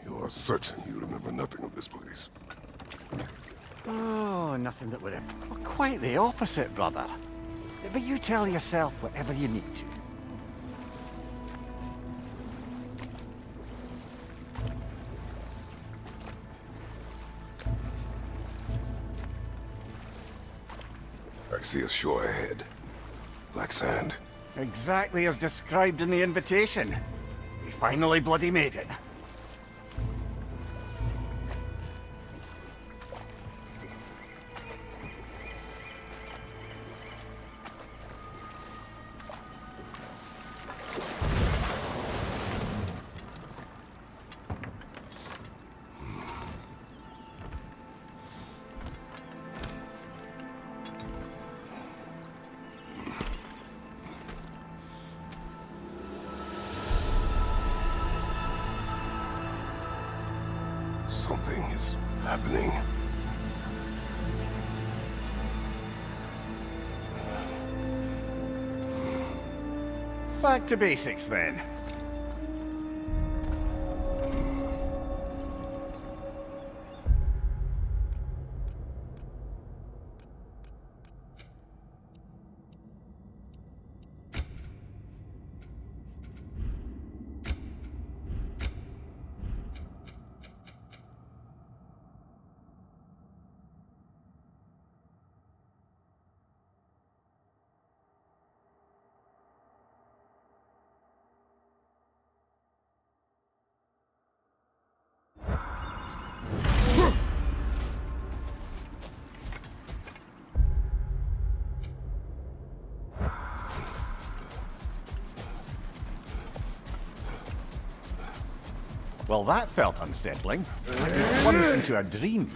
You are certain you remember nothing of this place? Oh, nothing that would have... Well, quite the opposite, brother. But you tell yourself whatever you need to. I see a shore ahead. Black sand. Exactly as described in the invitation. We finally bloody made it. Something is happening. Back to basics, then. Well, that felt unsettling. I plunged into a dream.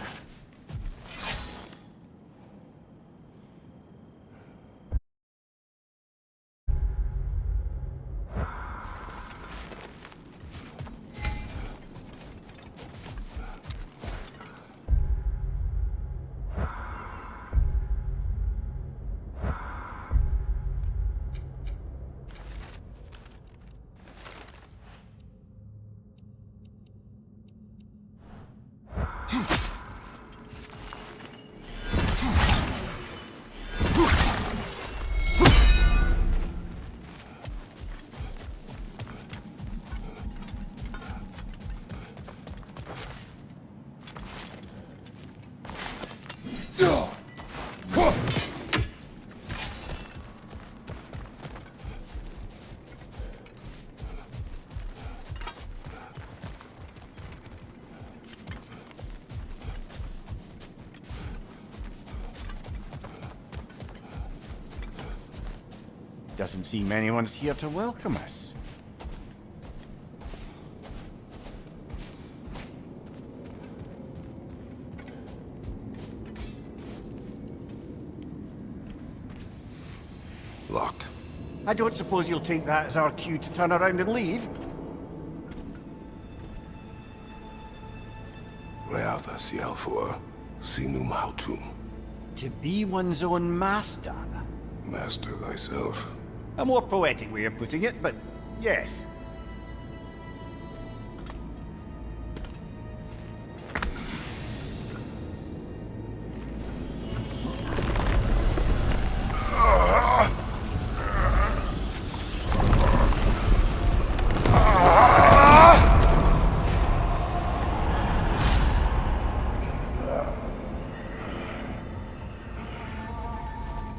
Doesn't seem anyone's here to welcome us. Locked. I don't suppose you'll take that as our cue to turn around and leave? Reatha Sialfur, Sinum Hautum. To be one's own master. Master thyself. A more poetic way of putting it, but yes.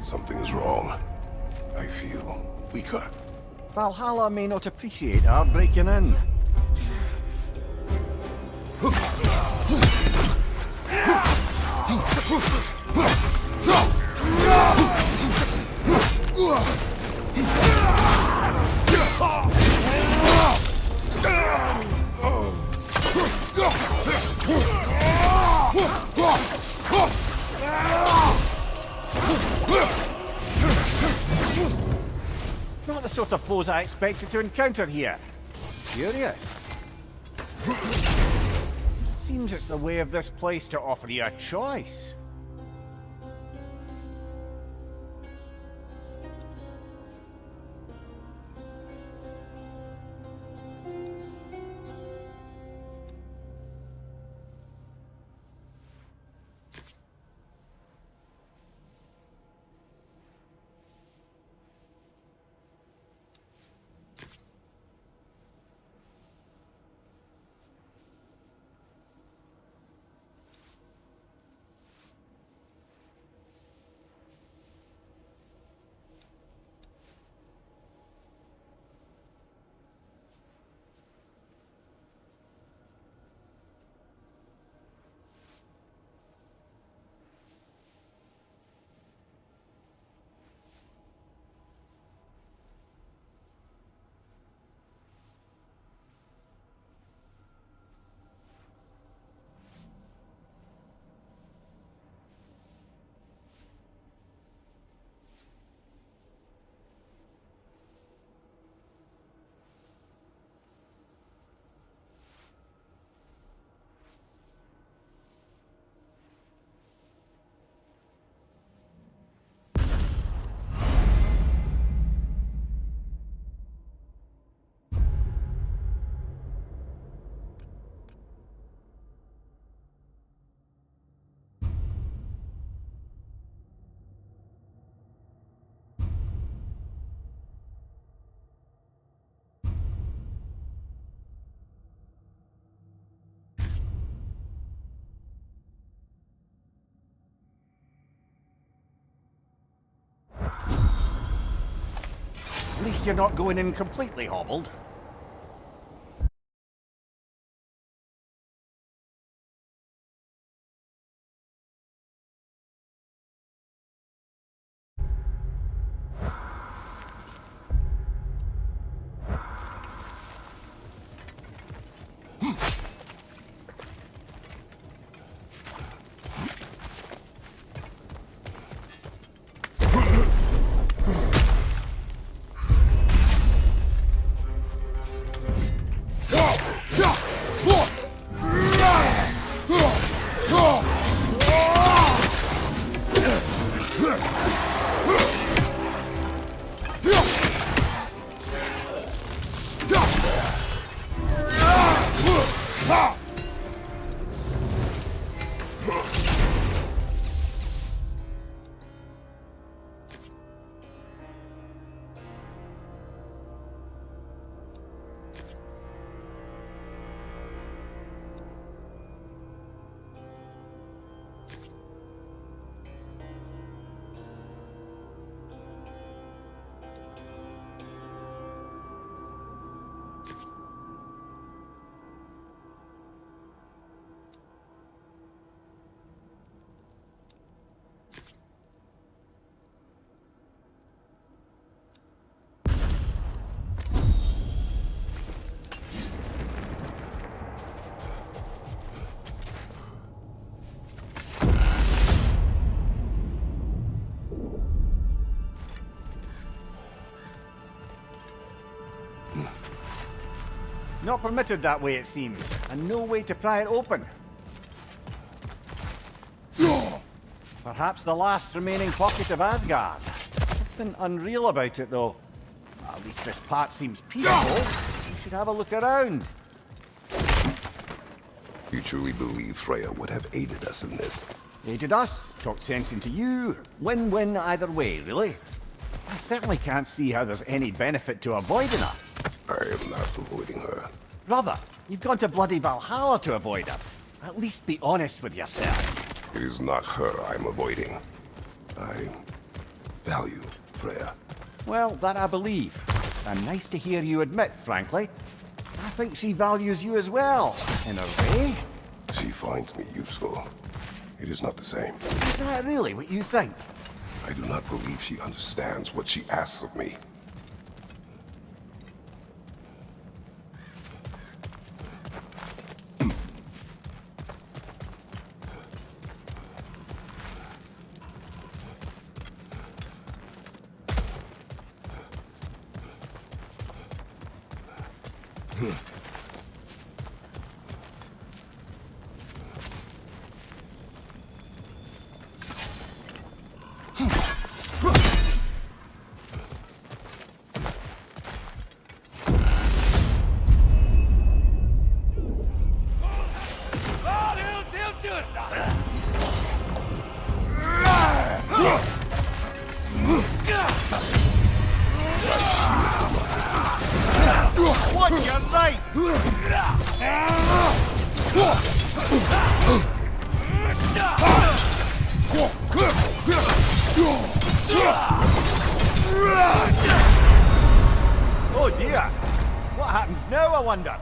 Something is wrong. I feel weaker. Valhalla may not appreciate our breaking in. Not the sort of foes I expected to encounter here. Curious. Seems it's the way of this place to offer you a choice. least you're not going in completely hobbled. Not permitted that way, it seems, and no way to pry it open. Perhaps the last remaining pocket of Asgard. Something unreal about it, though. At least this part seems peaceful. You should have a look around. You truly believe Freya would have aided us in this? Aided us, talked sense into you. Win-win either way, really. I certainly can't see how there's any benefit to avoiding her. I am not avoiding her. Brother, you've gone to bloody Valhalla to avoid her. At least be honest with yourself. It is not her I'm avoiding. I value Freya. Well, that I believe. And nice to hear you admit, frankly. I think she values you as well, in a way. She finds me useful. It is not the same. Is that really what you think? I do not believe she understands what she asks of me. What you like? Oh dear. What happens now, I wonder?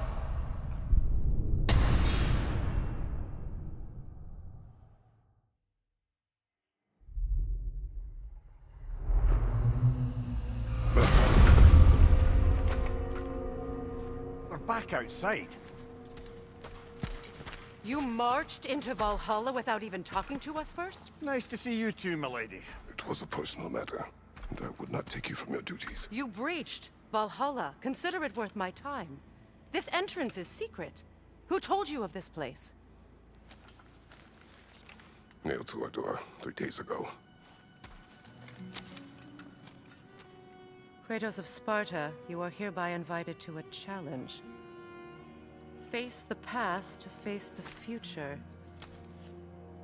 We're back outside. You marched into Valhalla without even talking to us first? Nice to see you too, milady. It was a personal matter, and I would not take you from your duties. You breached Valhalla. Consider it worth my time. This entrance is secret. Who told you of this place? Nailed to our door 3 days ago. Kratos of Sparta, you are hereby invited to a challenge. Face the past to face the future.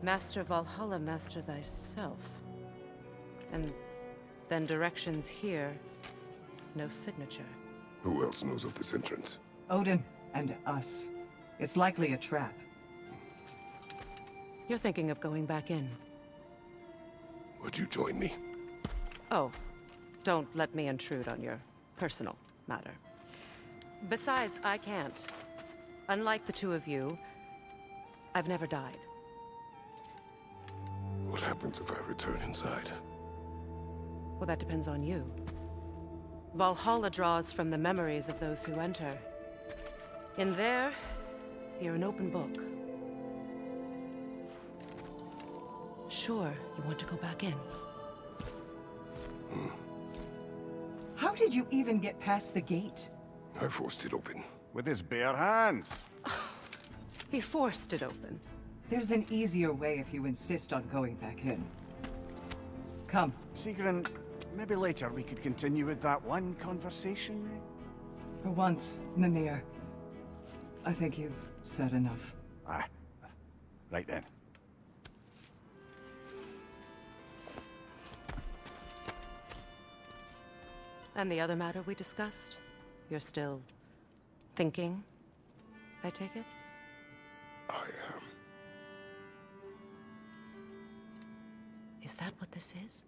Master Valhalla, master thyself. And then directions here, no signature. Who else knows of this entrance? Odin and us. It's likely a trap. You're thinking of going back in. Would you join me? Oh, don't let me intrude on your personal matter. Besides, I can't. Unlike the two of you, I've never died. What happens if I return inside? Well, that depends on you. Valhalla draws from the memories of those who enter. In there, you're an open book. Sure, you want to go back in. How did you even get past the gate? I forced it open. With his bare hands. He forced it open. There's an easier way if you insist on going back in. Come. Sigrun, maybe later we could continue with that one conversation, eh? For once, Mimir, I think you've said enough. Aye. Right then. And the other matter we discussed? You're still thinking, I take it? I am. Is that what this is?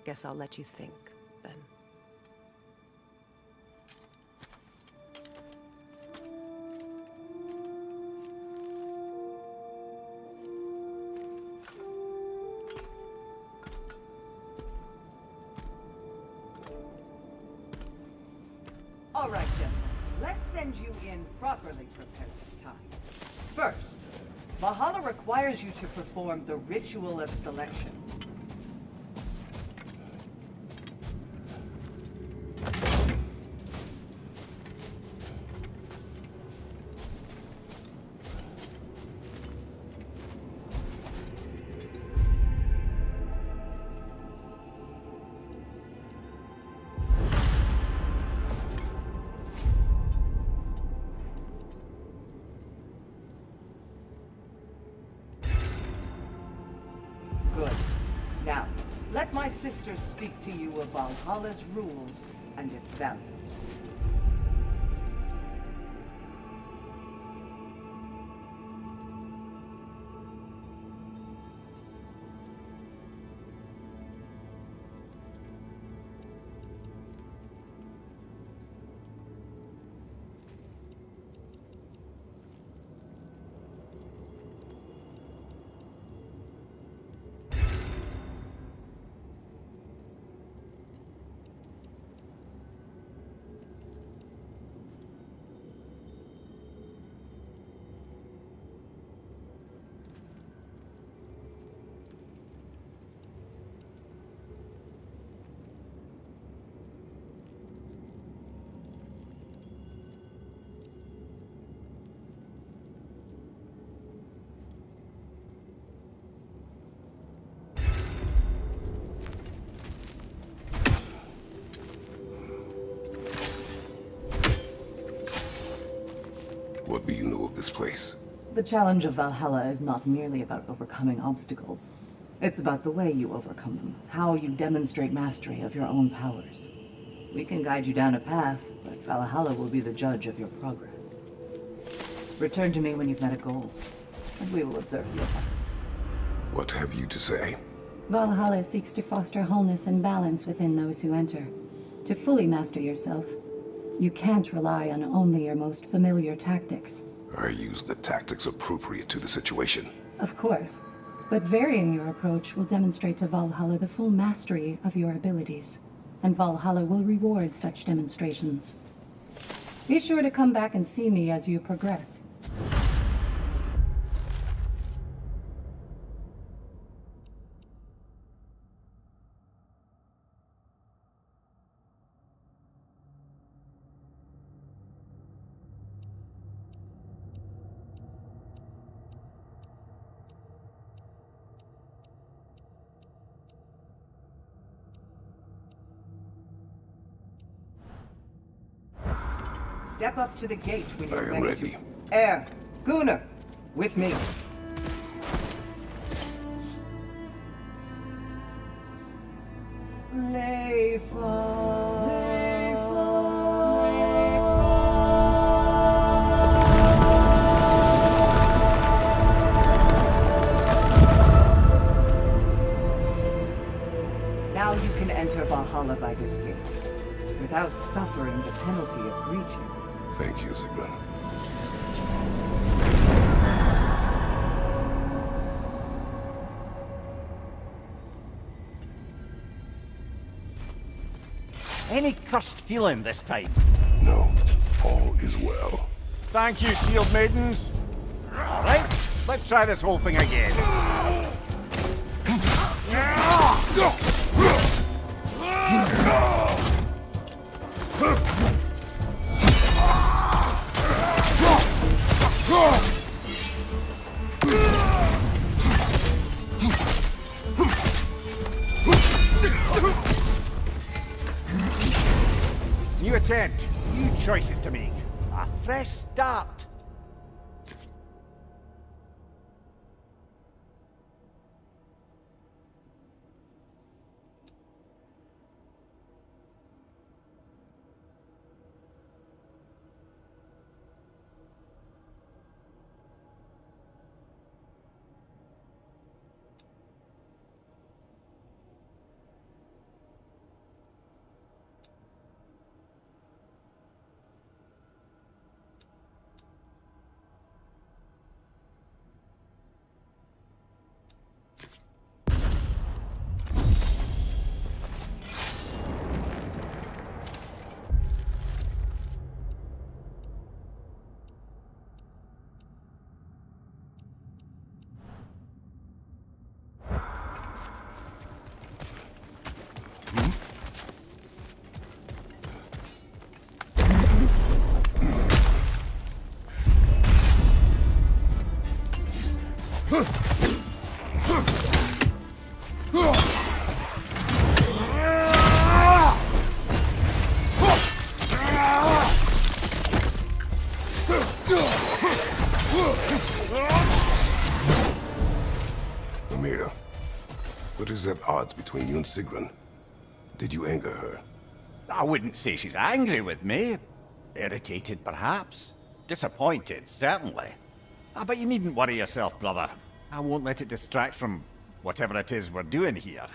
Guess I'll let you think, then. All right, gentlemen. Let's send you in properly prepared this time. First, Valhalla requires you to perform the ritual of selection. Good. Now, let my sisters speak to you of Valhalla's rules and its values. What do you know of this place? The challenge of Valhalla is not merely about overcoming obstacles. It's about the way you overcome them, how you demonstrate mastery of your own powers. We can guide you down a path, but Valhalla will be the judge of your progress. Return to me when you've met a goal, and we will observe your efforts. What have you to say? Valhalla seeks to foster wholeness and balance within those who enter. To fully master yourself, you can't rely on only your most familiar tactics. I use the tactics appropriate to the situation. Of course, but varying your approach will demonstrate to Valhalla the full mastery of your abilities, and Valhalla will reward such demonstrations. Be sure to come back and see me as you progress. Step up to the gate when you're I am ready. ready. Air, Gunnar, with me. navigate without suffering the penalty of breaching. Thank you, Sigmund. Any cursed feeling this time? No, all is well. Thank you, shield maidens. All right, let's try this whole thing again. New attempt, new choices to make. A fresh start. Amir, what is at odds between you and Sigrun? Did you anger her? I wouldn't say she's angry with me. Irritated, perhaps. Disappointed, certainly. But you needn't worry yourself, brother. I won't let it distract from whatever it is we're doing here.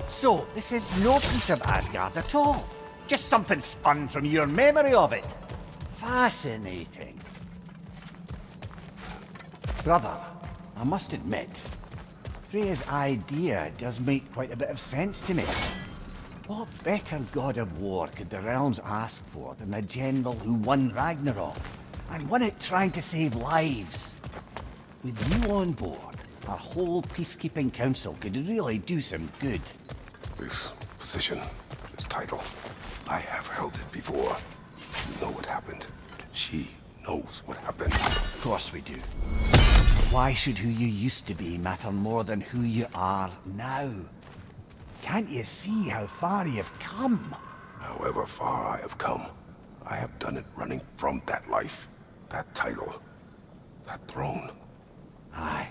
So, this is no piece of Asgard at all. Just something spun from your memory of it. Fascinating. Brother, I must admit, Freya's idea does make quite a bit of sense to me. What better god of war could the realms ask for than the general who won Ragnarok, and won it trying to save lives? With you on board, our whole peacekeeping council could really do some good. This position, this title, I have held it before. You know what happened. She knows what happened. Of course we do. Why should who you used to be matter more than who you are now? Can't you see how far you've come? However far I have come, I have done it running from that life, that title, that throne. Aye.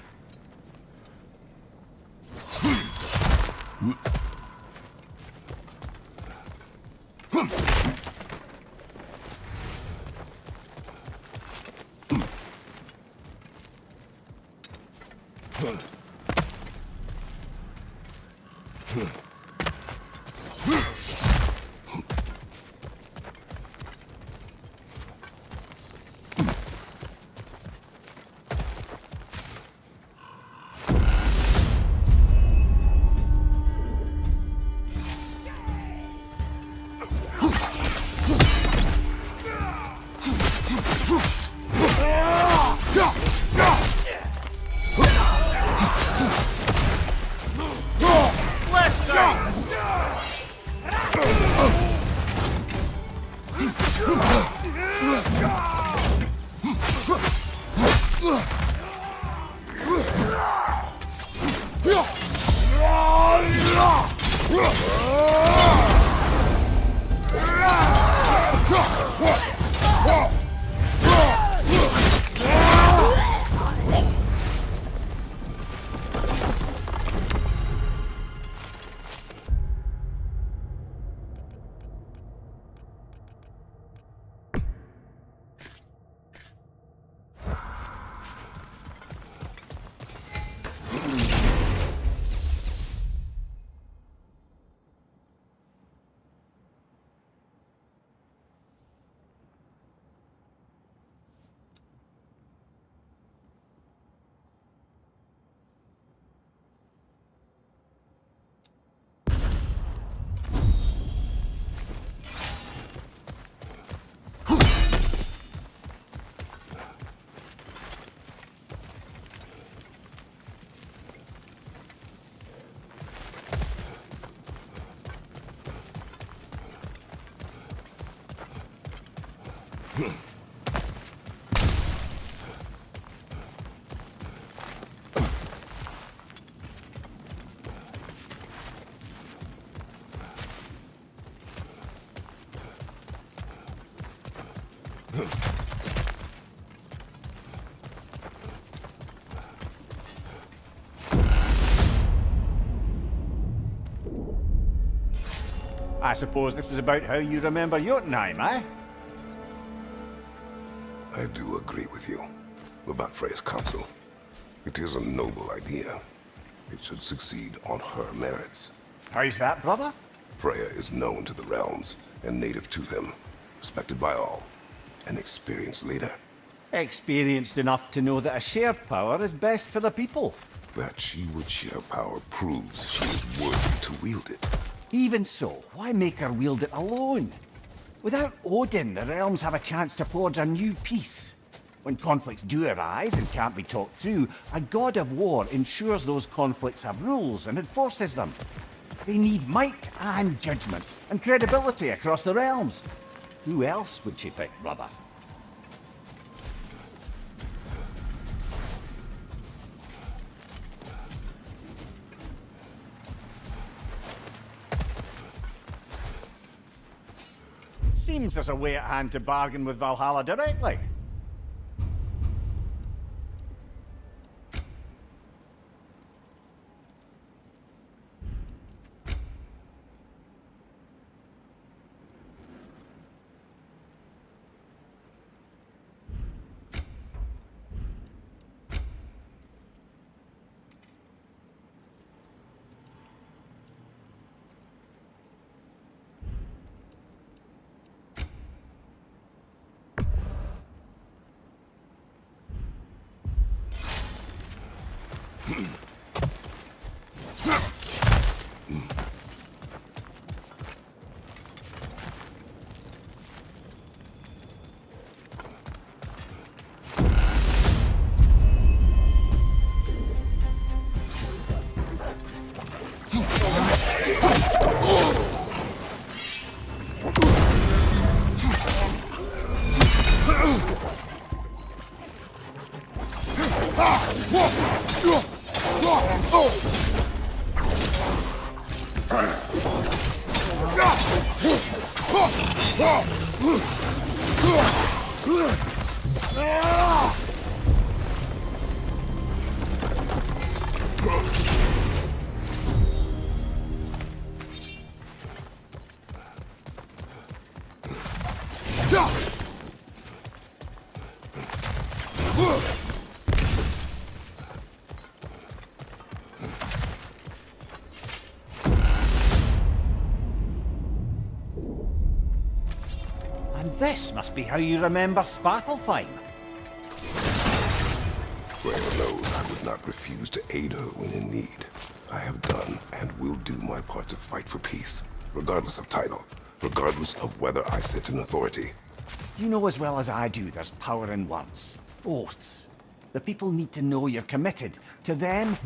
I suppose this is about how you remember Jotunheim, eh? I do agree with you about Freya's council. It is a noble idea. It should succeed on her merits. How's that, brother? Freya is known to the realms and native to them, respected by all, an experienced leader. Experienced enough to know that a shared power is best for the people. That she would share power proves she is worthy to wield it. Even so, why make her wield it alone? Without Odin, the realms have a chance to forge a new peace. When conflicts do arise and can't be talked through, a god of war ensures those conflicts have rules and enforces them. They need might and judgment and credibility across the realms. Who else would she pick, brother? Seems there's a way at hand to bargain with Valhalla directly. And this must be how you remember Svartalfheim. Freya knows I would not refuse to aid her when in need. I have done and will do my part to fight for peace, regardless of title, regardless of whether I sit in authority. You know as well as I do there's power in words, oaths. The people need to know you're committed to them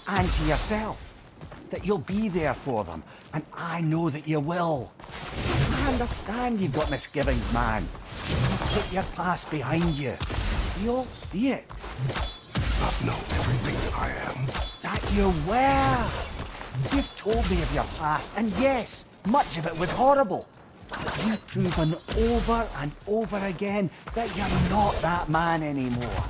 and to yourself. That you'll be there for them, and I know that you will. I understand you've got misgivings, man. Put your past behind you. We all see it. Not know everything that I am. That you were. You've told me of your past, and yes, much of it was horrible. You've proven over and over again that you're not that man anymore.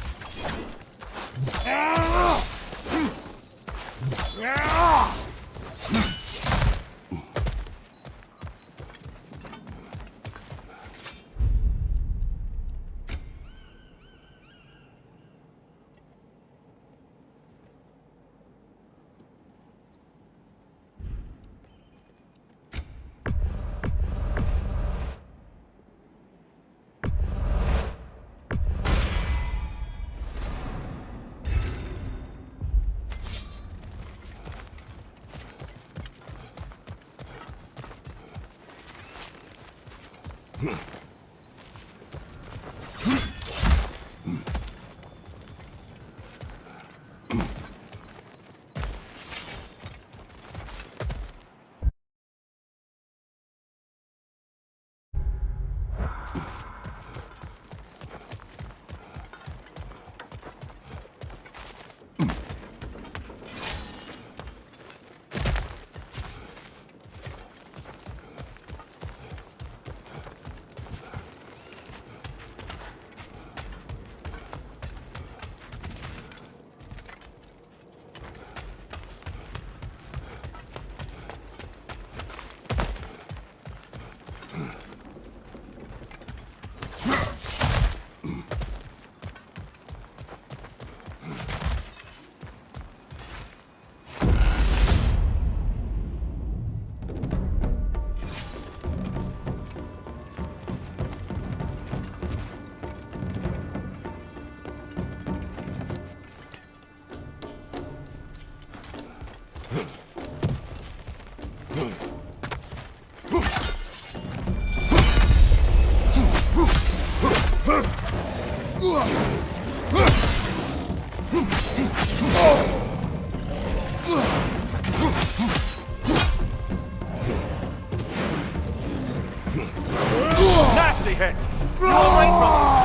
Nasty hit! You all right, brother?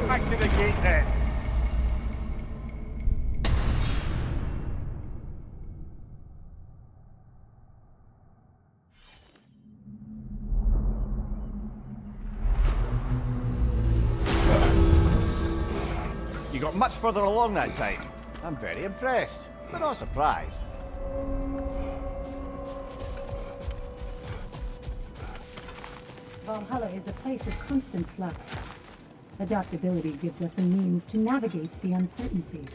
Back to the gate then. You got much further along that time. I'm very impressed, but not surprised. Valhalla is a place of constant flux. Adaptability gives us a means to navigate the uncertainty.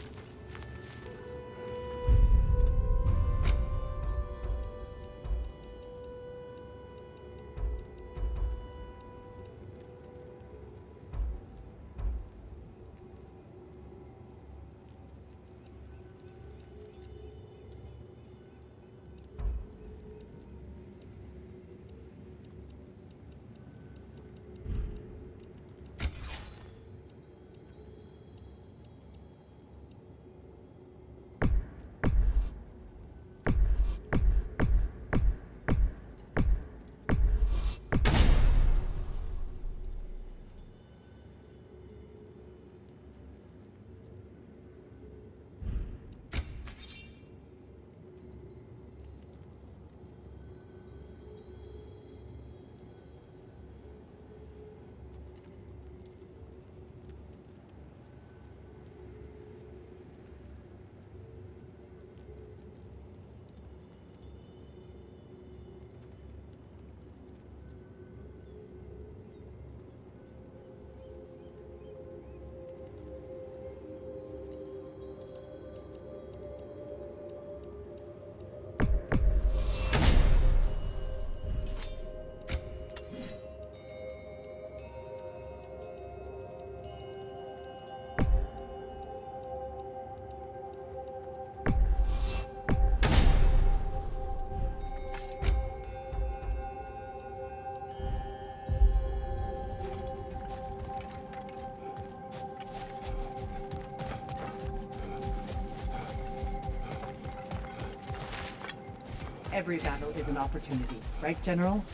Every battle is an opportunity, right, General?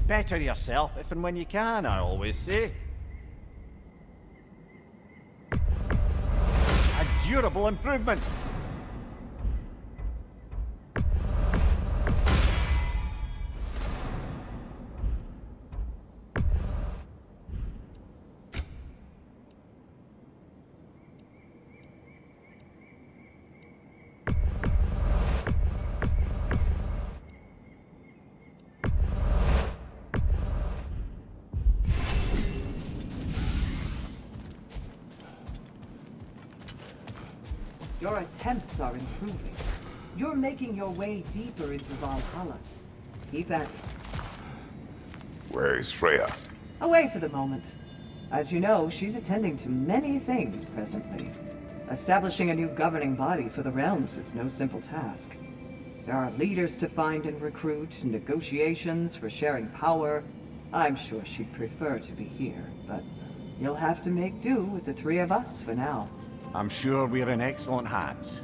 Better yourself if and when you can, I always say. A durable improvement. Your attempts are improving. You're making your way deeper into Valhalla. Keep at it. Where is Freya? Away for the moment. As you know, she's attending to many things presently. Establishing a new governing body for the realms is no simple task. There are leaders to find and recruit, negotiations for sharing power. I'm sure she'd prefer to be here, but you'll have to make do with the three of us for now. I'm sure we're in excellent hands.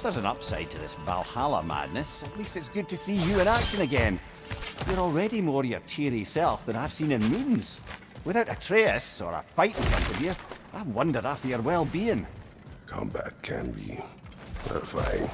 there's an upside to this Valhalla madness, at least it's good to see you in action again. You're already more your cheery self than I've seen in moons. Without Atreus, or a fight in front of you, I wonder after your well-being. Combat can be terrifying.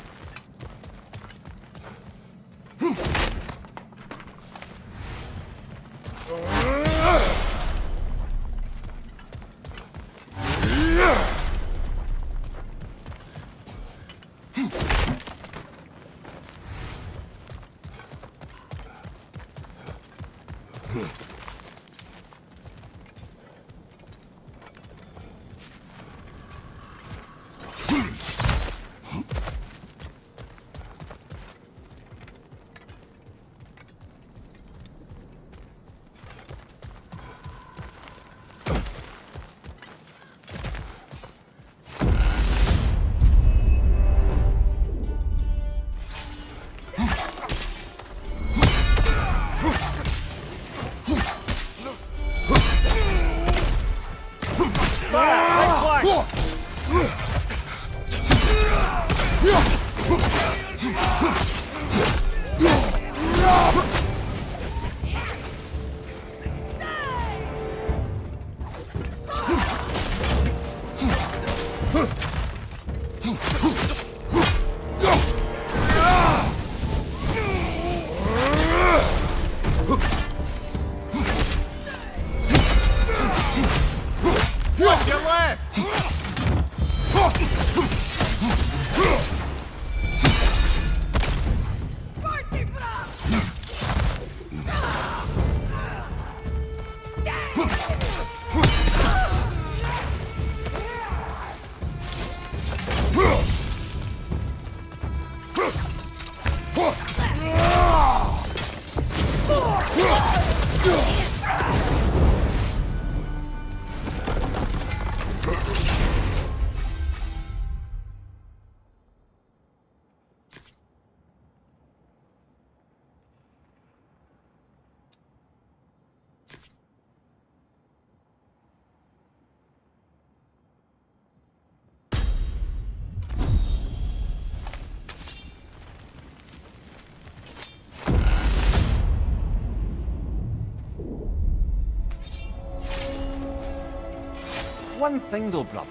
One thing though, brother.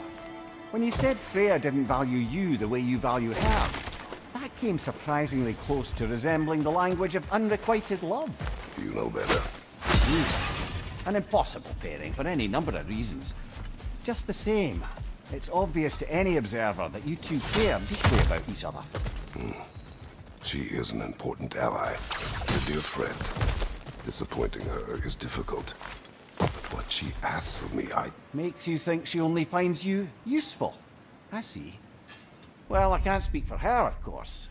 When you said Freya didn't value you the way you value her, that came surprisingly close to resembling the language of unrequited love. You know better. An impossible pairing for any number of reasons. Just the same, it's obvious to any observer that you two care deeply about each other. She is an important ally, a dear friend. Disappointing her is difficult. What she asks of me, Makes you think she only finds you useful. I see. Well, I can't speak for her, of course.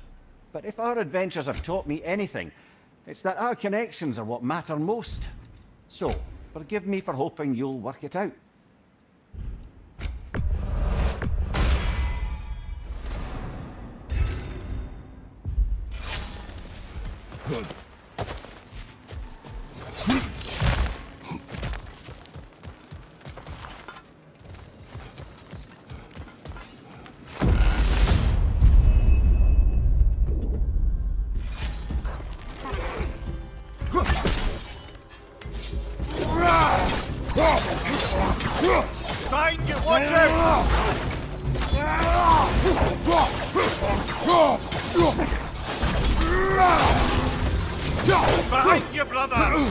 But if our adventures have taught me anything, it's that our connections are what matter most. So, forgive me for hoping you'll work it out. Behind you! Watch out! Behind you, brother!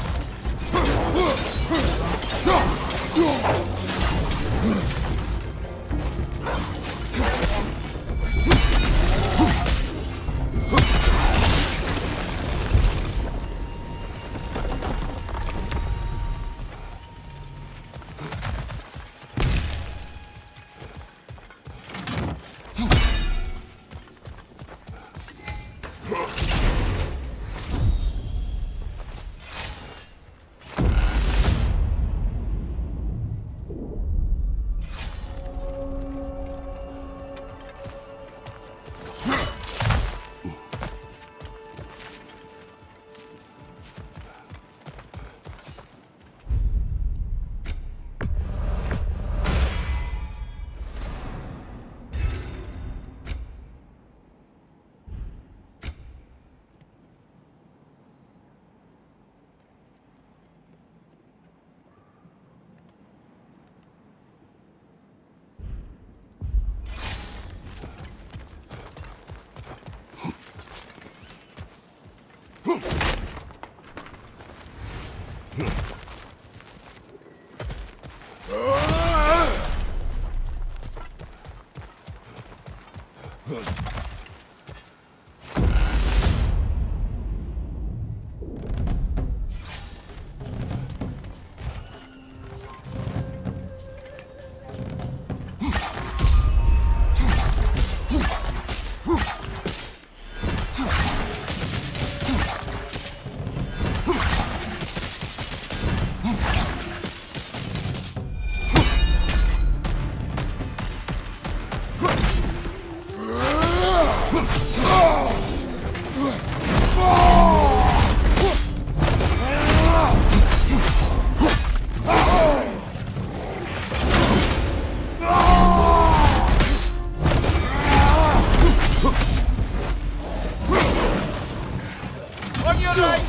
Ragnarok!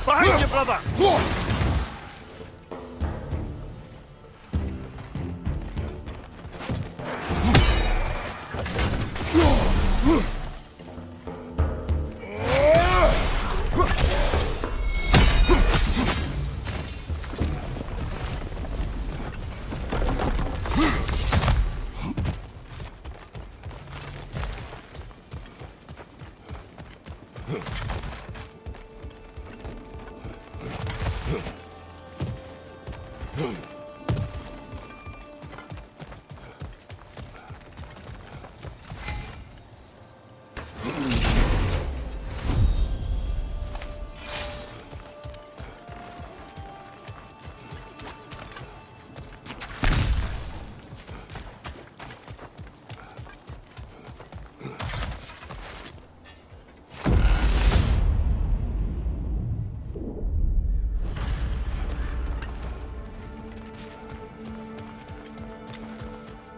Behind you, brother!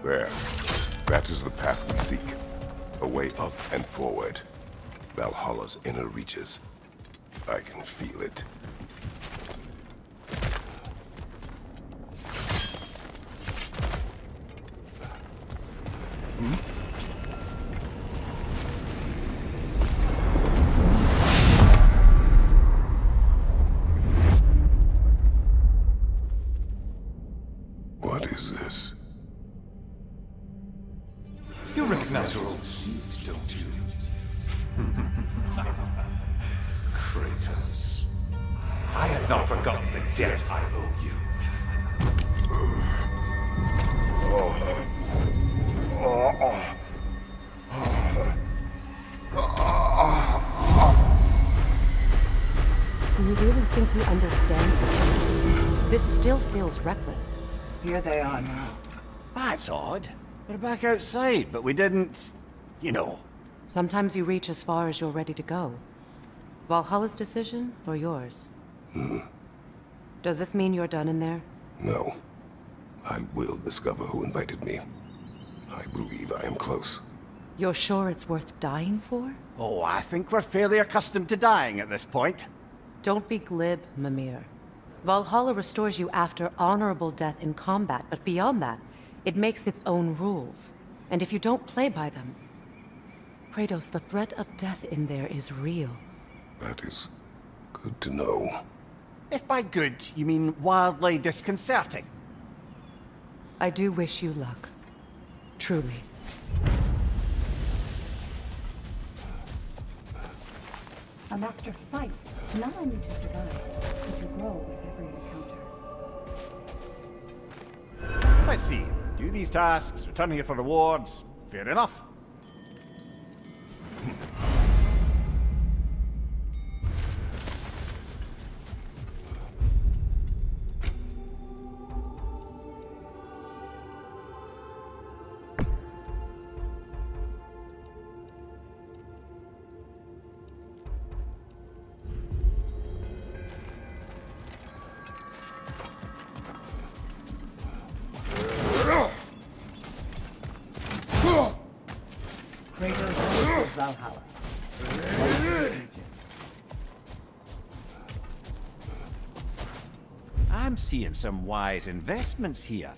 There. That is the path we seek. A way up and forward. Valhalla's inner reaches. I can feel it. What is this? You recognize your old seeds, don't you? Kratos. I have not forgotten the debt I owe you. Do you really think you understand this? This still feels reckless. Here they are now. That's odd. We're back outside, but we didn't... you know. Sometimes you reach as far as you're ready to go. Valhalla's decision, or yours? Does this mean you're done in there? No. I will discover who invited me. I believe I am close. You're sure it's worth dying for? Oh, I think we're fairly accustomed to dying at this point. Don't be glib, Mimir. Valhalla restores you after honorable death in combat, but beyond that, it makes its own rules. And if you don't play by them... Kratos, the threat of death in there is real. That is good to know. If by good, you mean wildly disconcerting. I do wish you luck. Truly. A master fights, not only to survive, but to grow with every encounter. Let's see. Do these tasks, return here for rewards. Fair enough. Kratos enters Valhalla. I'm seeing some wise investments here.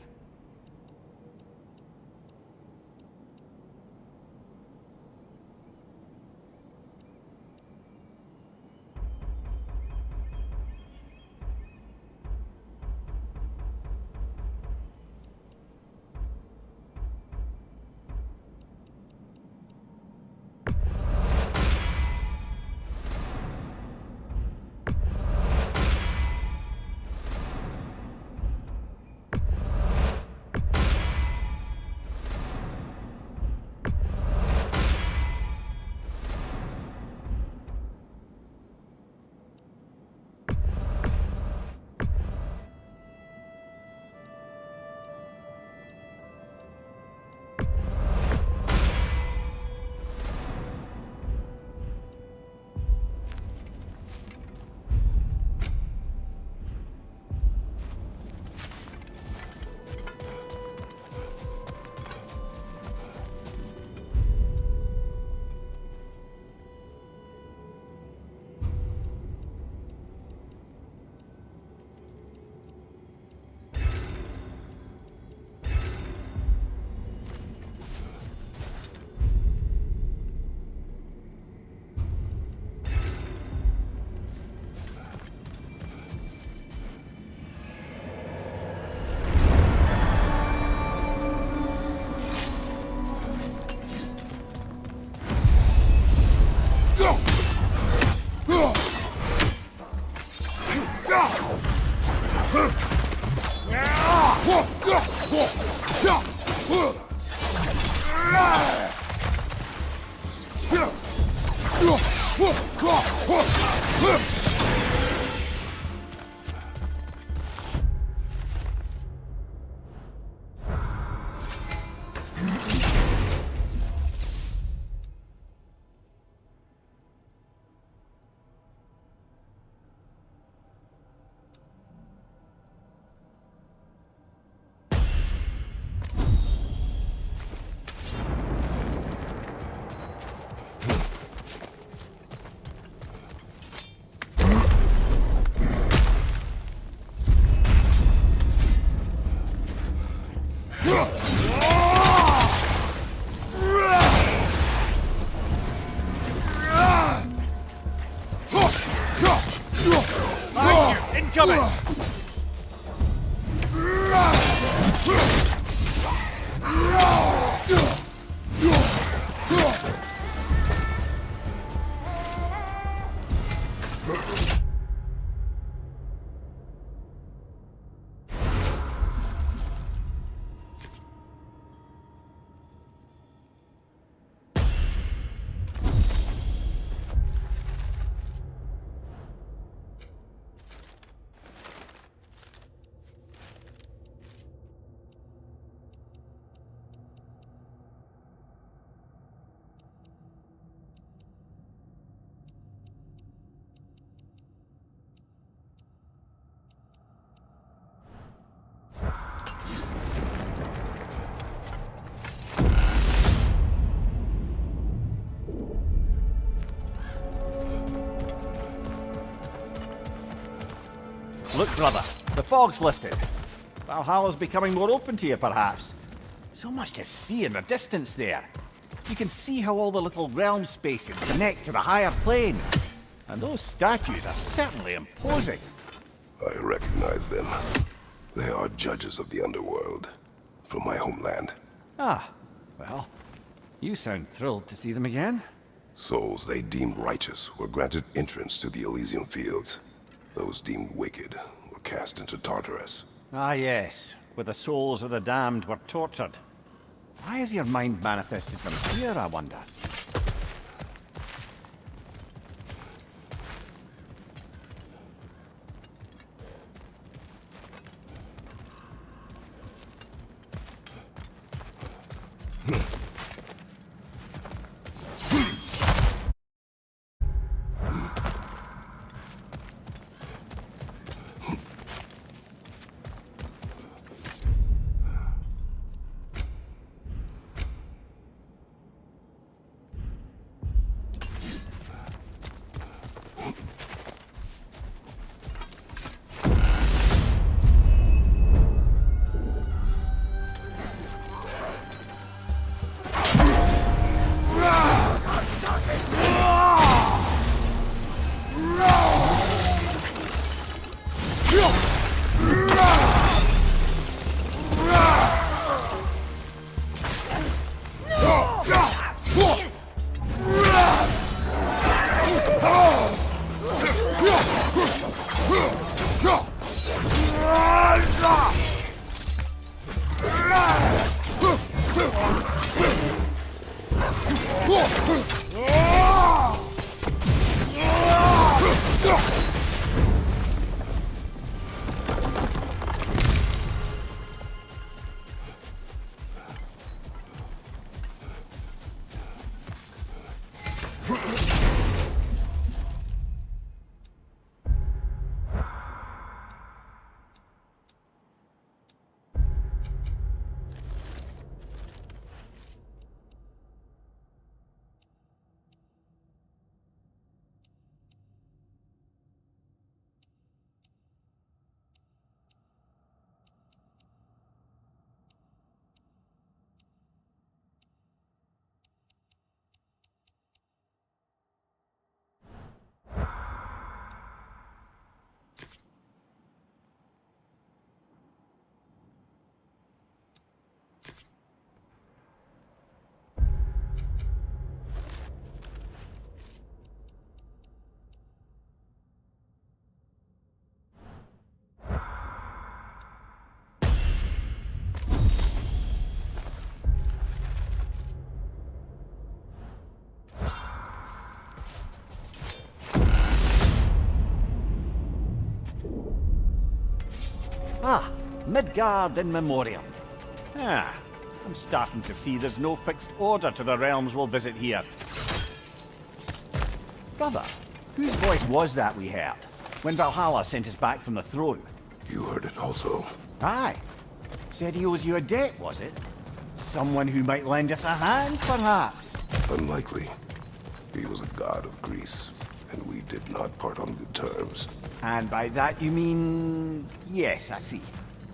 Incoming! Look, brother, the fog's lifted. Valhalla's becoming more open to you, perhaps. So much to see in the distance there. You can see how all the little realm spaces connect to the higher plane. And those statues are certainly imposing. I recognize them. They are judges of the underworld, from my homeland. Ah, well, you sound thrilled to see them again. Souls they deemed righteous were granted entrance to the Elysian fields. Those deemed wicked were cast into Tartarus. Ah yes, where the souls of the damned were tortured. Why is your mind manifested from here, I wonder? Midgard in memoriam. Ah, I'm starting to see there's no fixed order to the realms we'll visit here. Brother, whose voice was that we heard when Valhalla sent us back from the throne? You heard it also. Aye. Said he owes you a debt, was it? Someone who might lend us a hand, perhaps? Unlikely. He was a god of Greece, and we did not part on good terms. And by that you mean... Yes, I see.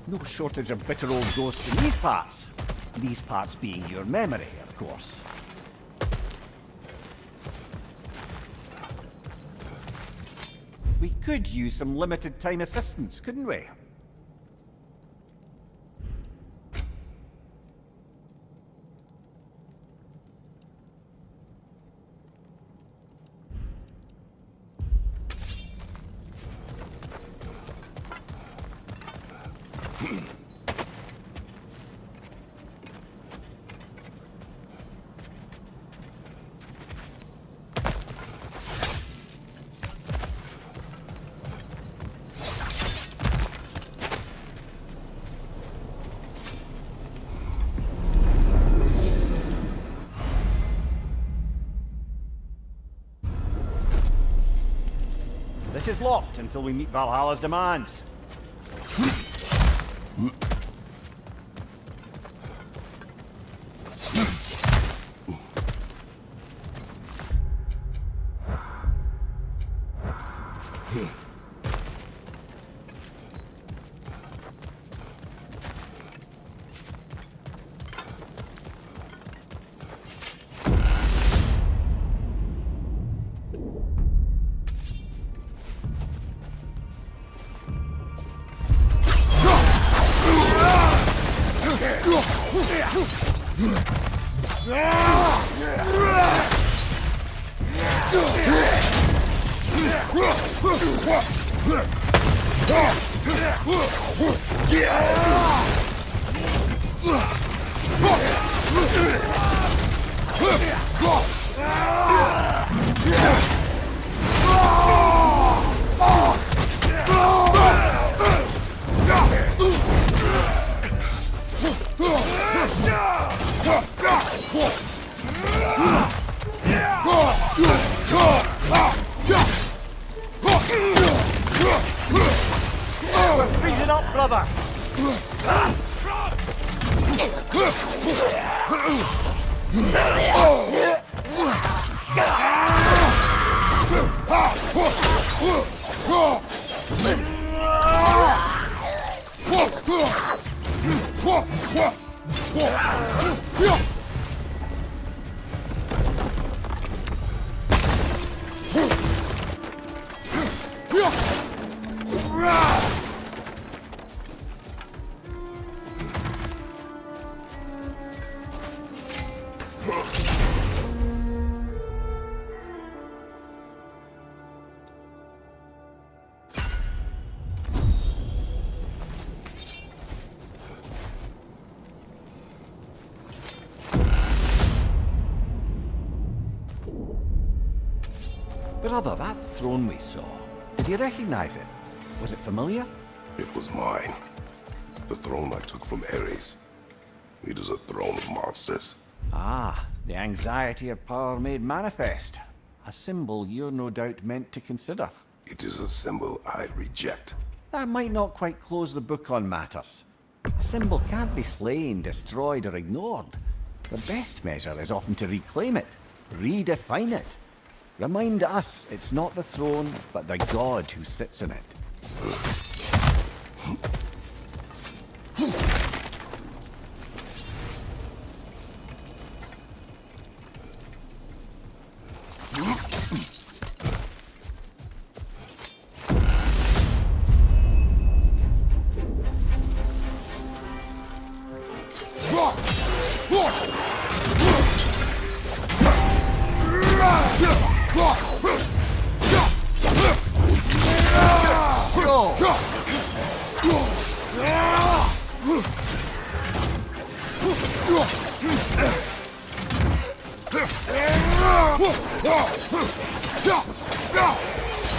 No shortage of bitter old ghosts in these parts. These parts being your memory, of course. We could use some limited time assistance, couldn't we? This is locked until we meet Valhalla's demands. Freeze it up, brother! Brother, that throne we saw, did you recognize it? Was it familiar? It was mine. The throne I took from Ares. It is a throne of monsters. Ah, the anxiety of power made manifest. A symbol you're no doubt meant to consider. It is a symbol I reject. That might not quite close the book on matters. A symbol can't be slain, destroyed, or ignored. The best measure is often to reclaim it, redefine it. Remind us it's not the throne, but the god who sits in it.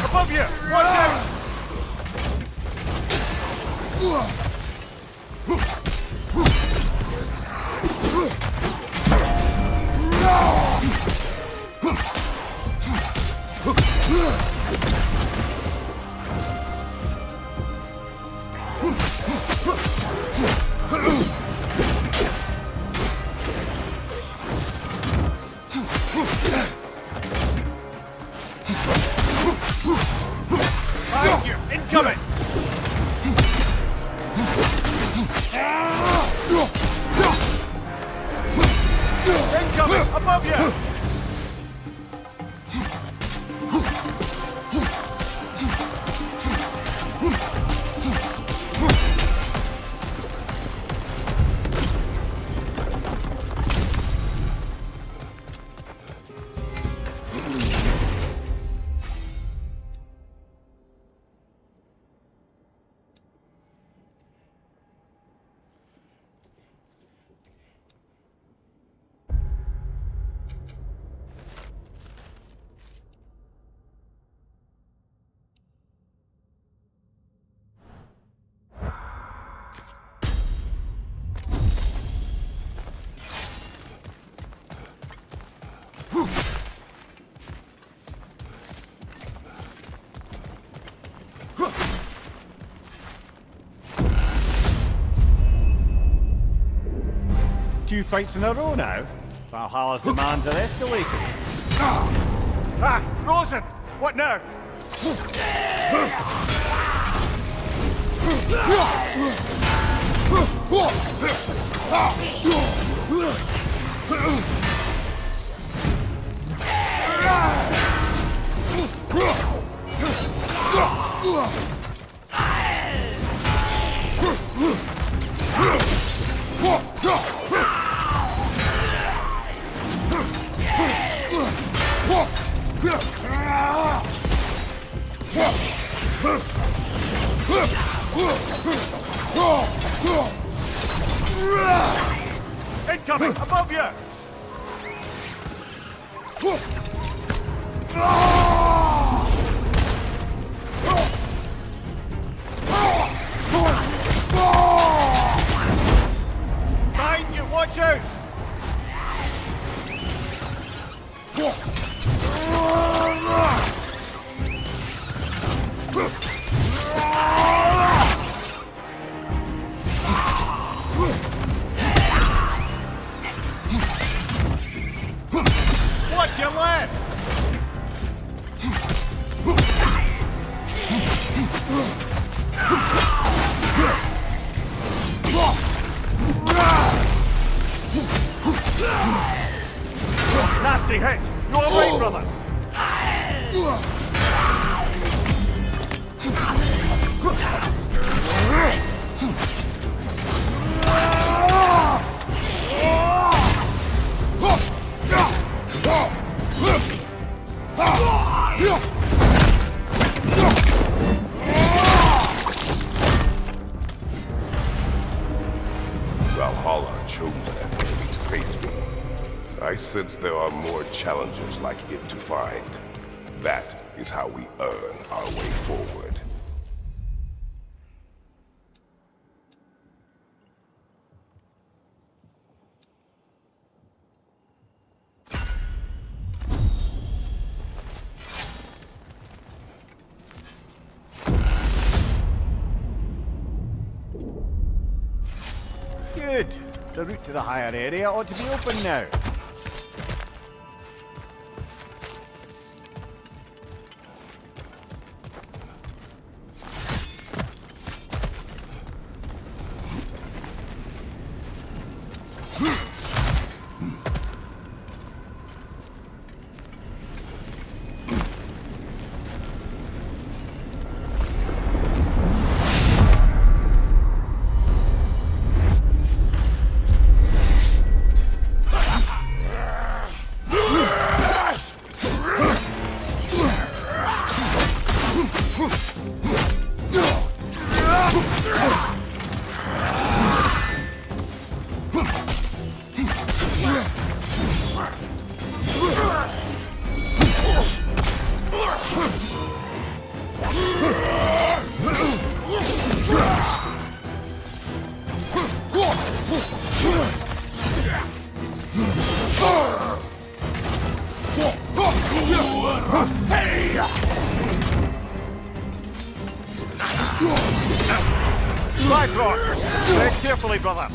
Above you! Watch out! Above you! Two fights in a row now. Valhalla's demands are escalating. Ah, frozen! What now? Incoming! Above you! Behind you! Watch out! Watch your left! Nasty hit! You're away, brother! Valhalla chose that enemy to face me. I sense there are more challengers like it to find. That is how we earn our way forward. Good. The route to the higher area ought to be open now. Right, Rock! Tread carefully, brother!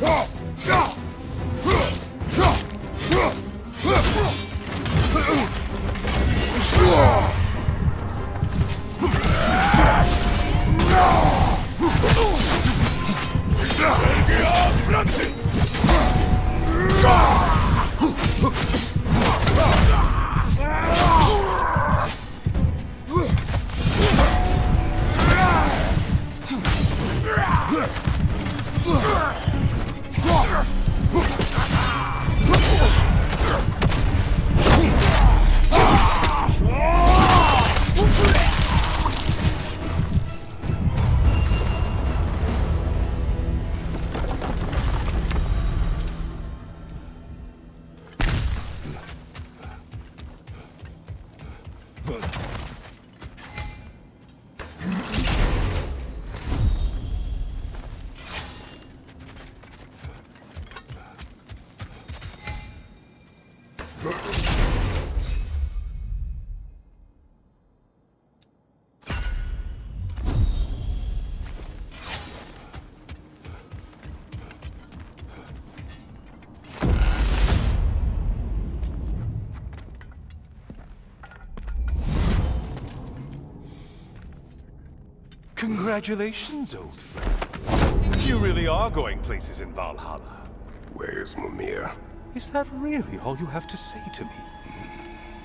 Congratulations, old friend. You really are going places in Valhalla. Where's Mimir? Is that really all you have to say to me?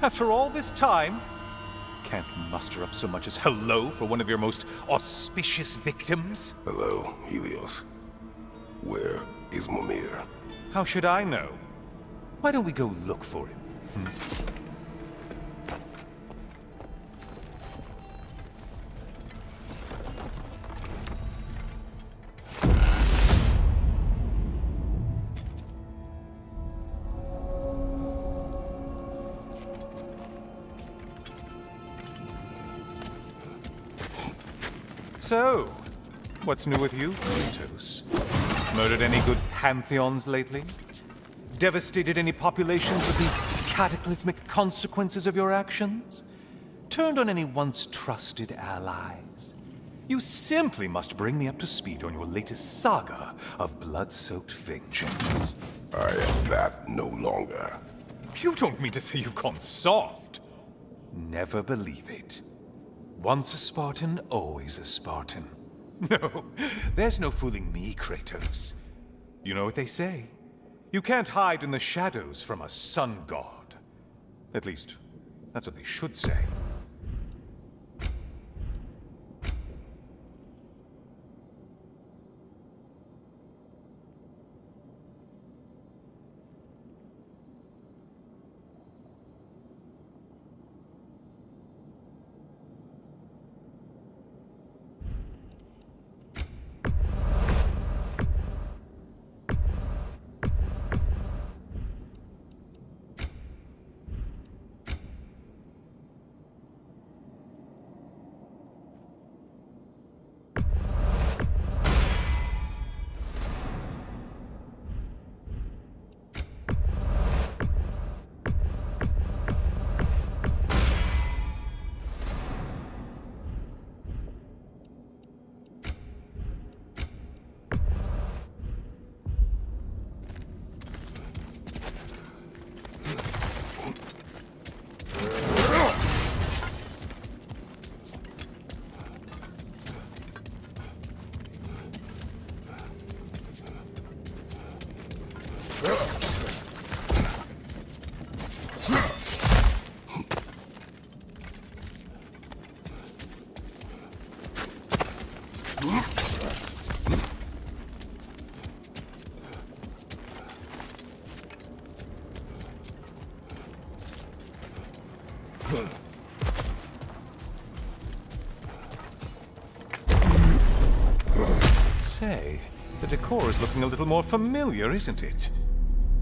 After all this time, can't muster up so much as hello for one of your most auspicious victims? Hello, Helios. Where is Mimir? How should I know? Why don't we go look for him? So, what's new with you, Kratos? Murdered any good pantheons lately? Devastated any populations with the cataclysmic consequences of your actions? Turned on any once trusted allies? You simply must bring me up to speed on your latest saga of blood-soaked vengeance. I am that no longer. You don't mean to say you've gone soft? Never believe it. Once a Spartan, always a Spartan. No, there's no fooling me, Kratos. You know what they say? You can't hide in the shadows from a sun god. At least, that's what they should say. Say, the decor is looking a little more familiar, isn't it?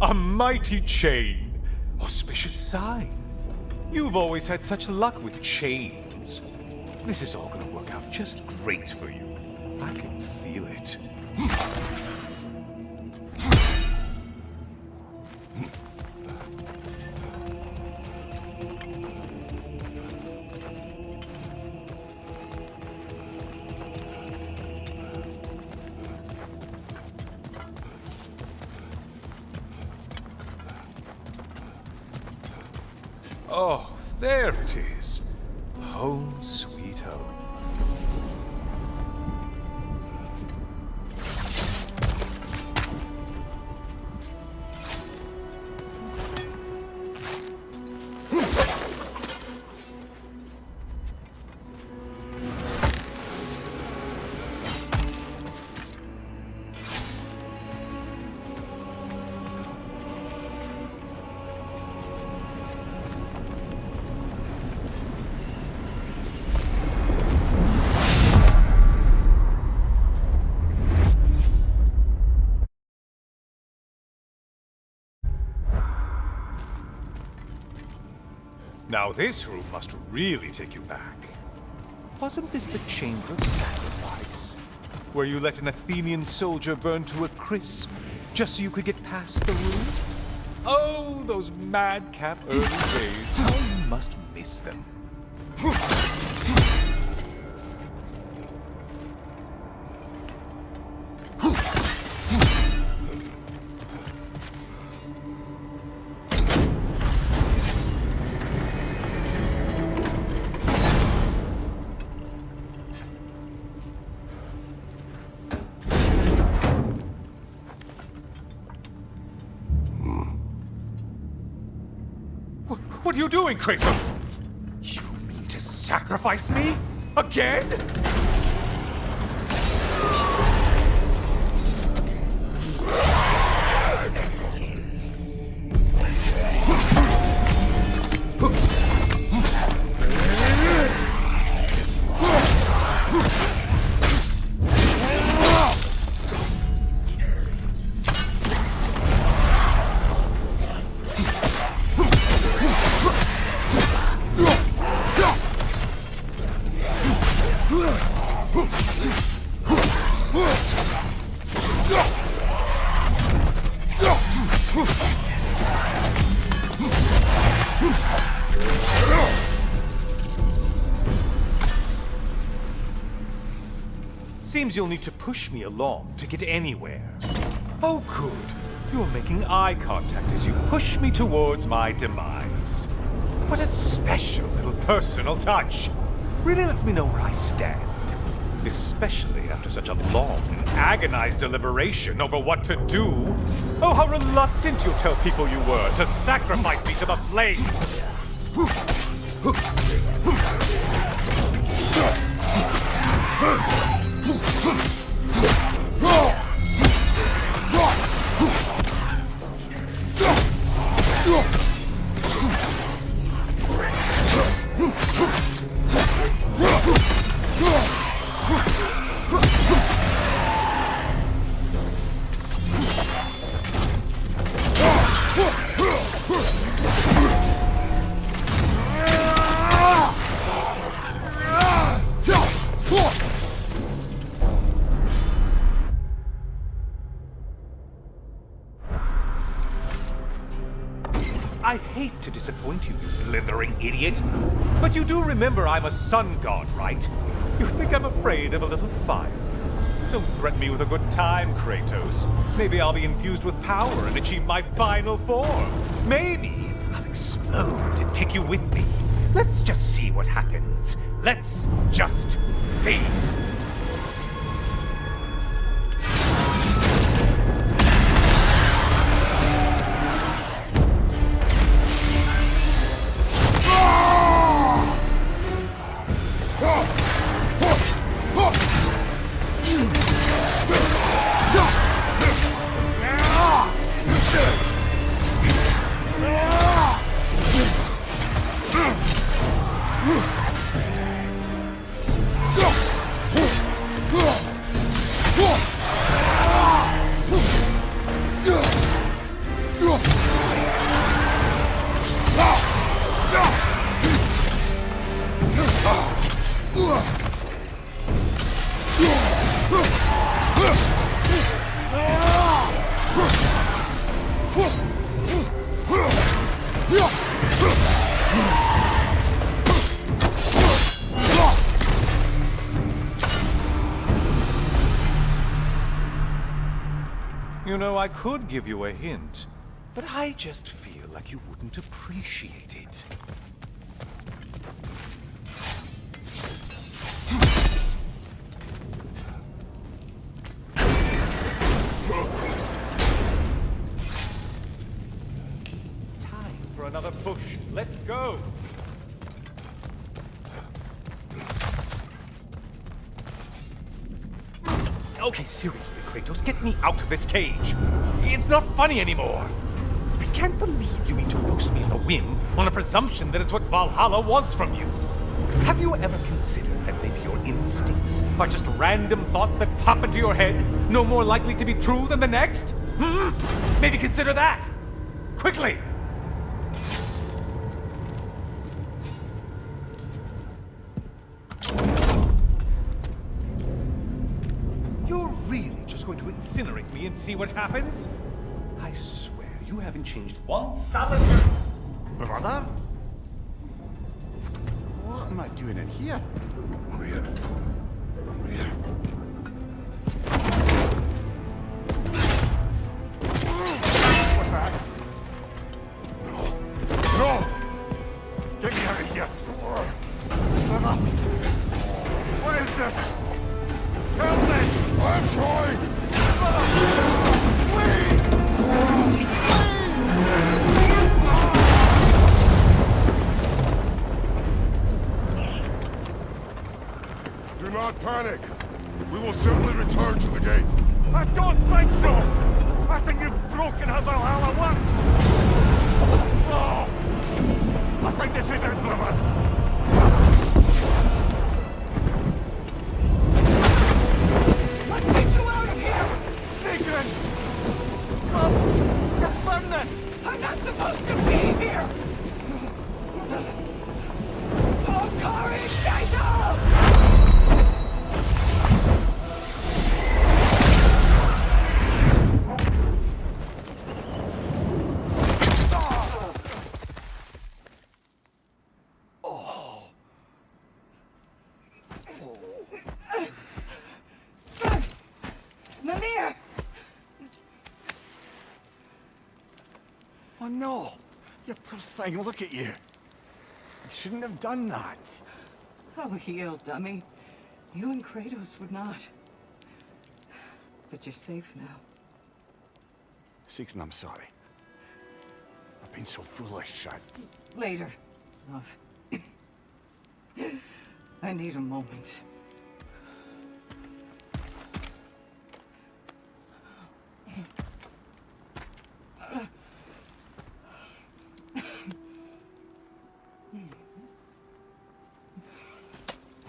A mighty chain! Auspicious sign! You've always had such luck with chains. This is all gonna work out just great for you. I can feel it. Oh, there it is. Home sweet home. Now this room must really take you back. Wasn't this the Chamber of Sacrifice? Where you let an Athenian soldier burn to a crisp, just so you could get past the room? Oh, those madcap early days. How you must miss them. What are you doing, Kratos? You mean to sacrifice me? Again? Seems you'll need to push me along to get anywhere. Oh, good. You're making eye contact as you push me towards my demise. What a special little personal touch. Really lets me know where I stand. Especially after such a long and agonized deliberation over what to do. Oh, how reluctant you tell people you were to sacrifice me to the flames. I hate to disappoint you, you blithering idiot. But you do remember I'm a sun god, right? You think I'm afraid of a little fire? Don't threaten me with a good time, Kratos. Maybe I'll be infused with power and achieve my final form. Maybe I'll explode and take you with me. Let's just see what happens. Let's just see. You know, I could give you a hint, but I just feel like you wouldn't appreciate it. Time for another push. Let's go! Okay, seriously, Kratos, get me out of this cage. It's not funny anymore. I can't believe you mean to roast me on a whim on a presumption that it's what Valhalla wants from you. Have you ever considered that maybe your instincts are just random thoughts that pop into your head, no more likely to be true than the next? Hmm? Maybe consider that. Quickly! incinerate me and see what happens? I swear, you haven't changed one solid... Brother? What am I doing in here? Over here. Over here. What's that? No! No! Get me out of here! Brother! What is this? Help me! I'm trying! Do not panic. We will simply return to the gate. I don't think so! I think you've broken how Valhalla works! Oh! I think this is it, brother! Let's get you out of here! Sigrid! Oh, you're burning! I'm not supposed to be here! Oh, Kari, Ignite! Mimir! Oh no! You poor thing, look at you! You shouldn't have done that. Oh, heal, dummy. You and Kratos would not. But you're safe now. Sigrid, I'm sorry. I've been so foolish. Later, love. I need a moment.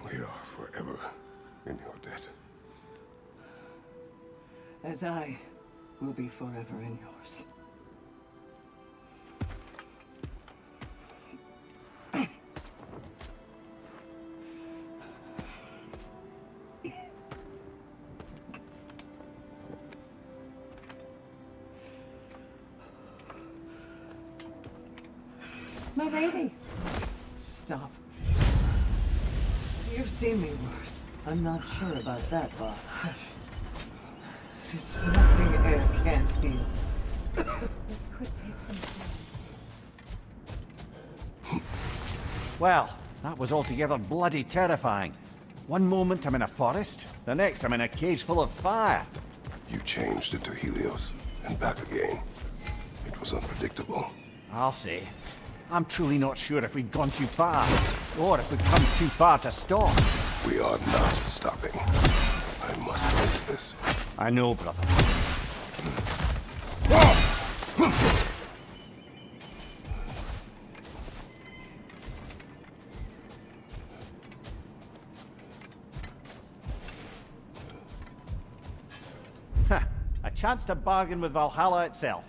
We are forever in your debt. As I will be forever in yours. My lady. Stop. You've seen me worse. I'm not sure about that, boss. It's nothing air can't heal. This could take some time. Well, that was altogether bloody terrifying. One moment I'm in a forest, the next I'm in a cage full of fire. You changed into Helios and back again. It was unpredictable. I'll say. I'm truly not sure if we've gone too far, or if we've come too far to stop. We are not stopping. I must face this. I know, brother. A chance to bargain with Valhalla itself.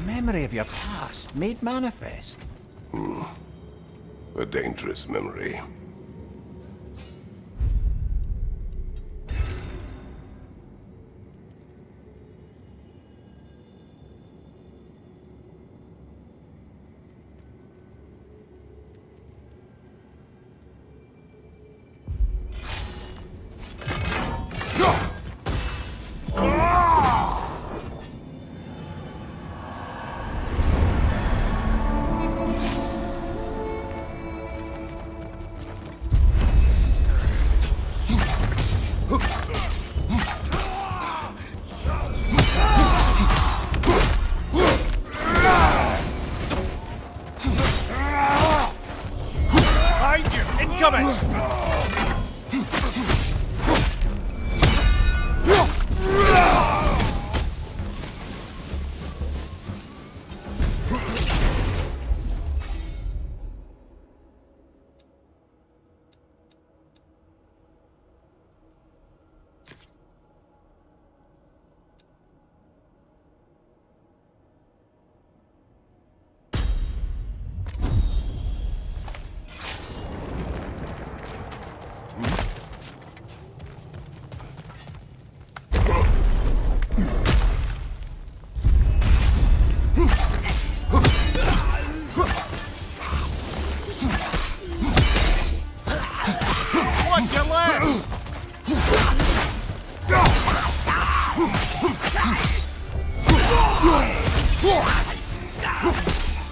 Memory of your past made manifest. A dangerous memory.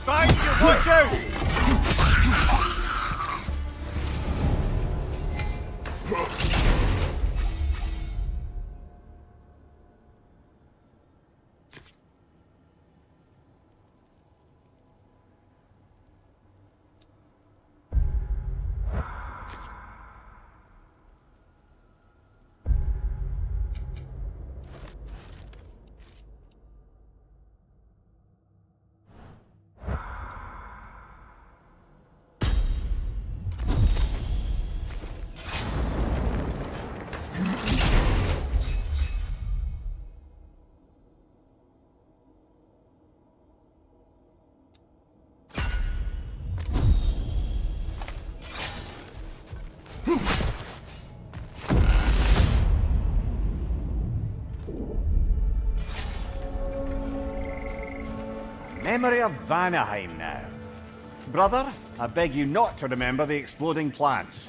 Find you, watch out! Memory of Vanaheim now. Brother, I beg you not to remember the exploding plants.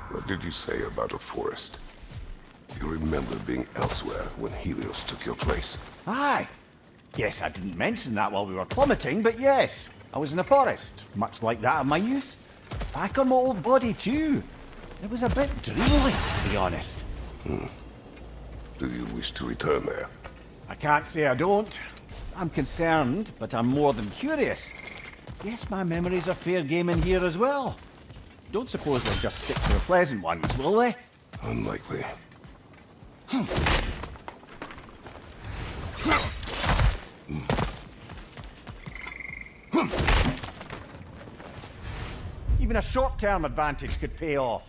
What did you say about a forest? You remember being elsewhere when Helios took your place? Aye. Yes, I didn't mention that while we were plummeting, but yes. I was in a forest, much like that of my youth. Back on my old body, too. It was a bit dreamy, to be honest. Do you wish to return there? I can't say I don't. I'm concerned, but I'm more than curious. Guess my memories are fair game in here as well. Don't suppose they'll just stick to the pleasant ones, will they? Unlikely. Even a short-term advantage could pay off.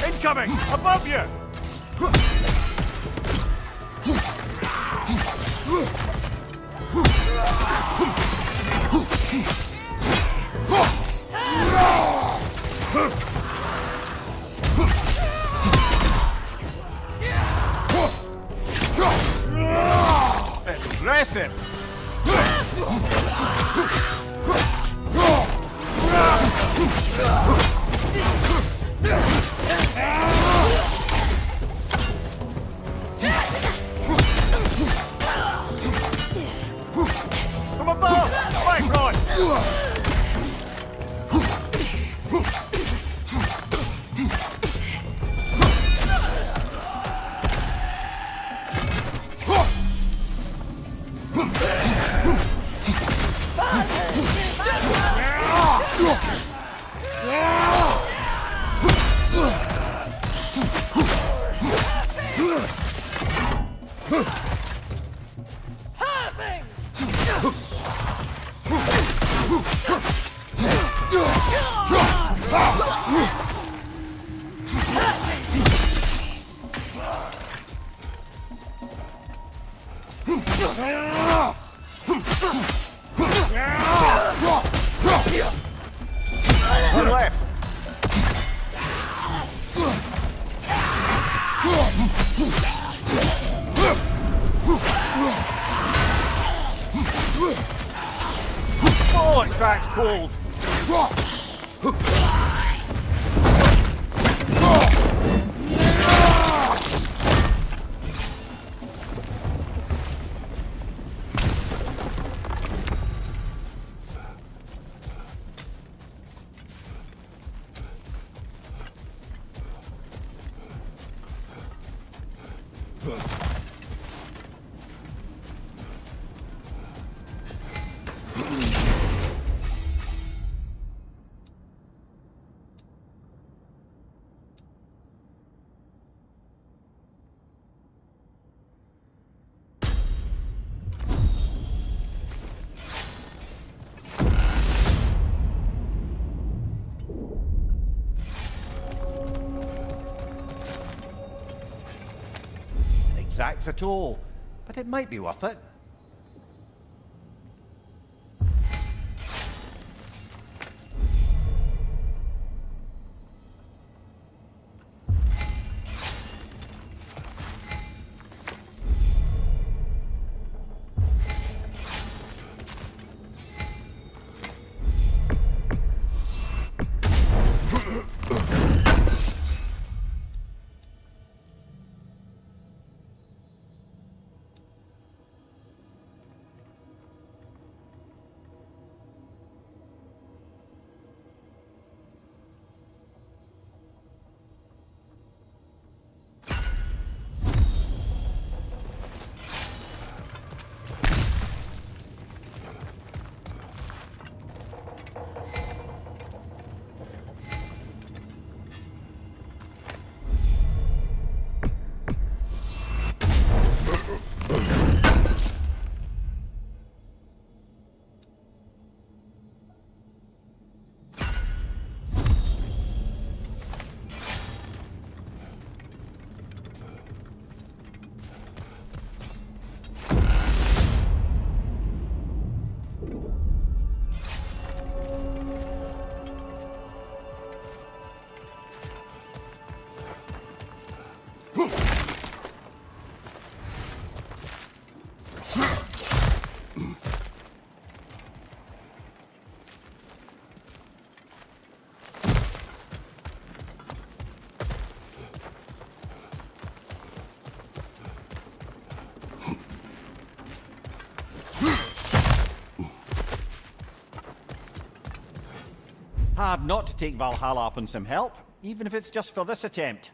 Incoming! Above you! Aggressive! From above! Fight, Rod! that's cold. Exacts a toll, but it might be worth it. Hard not to take Valhalla up on some help, even if it's just for this attempt.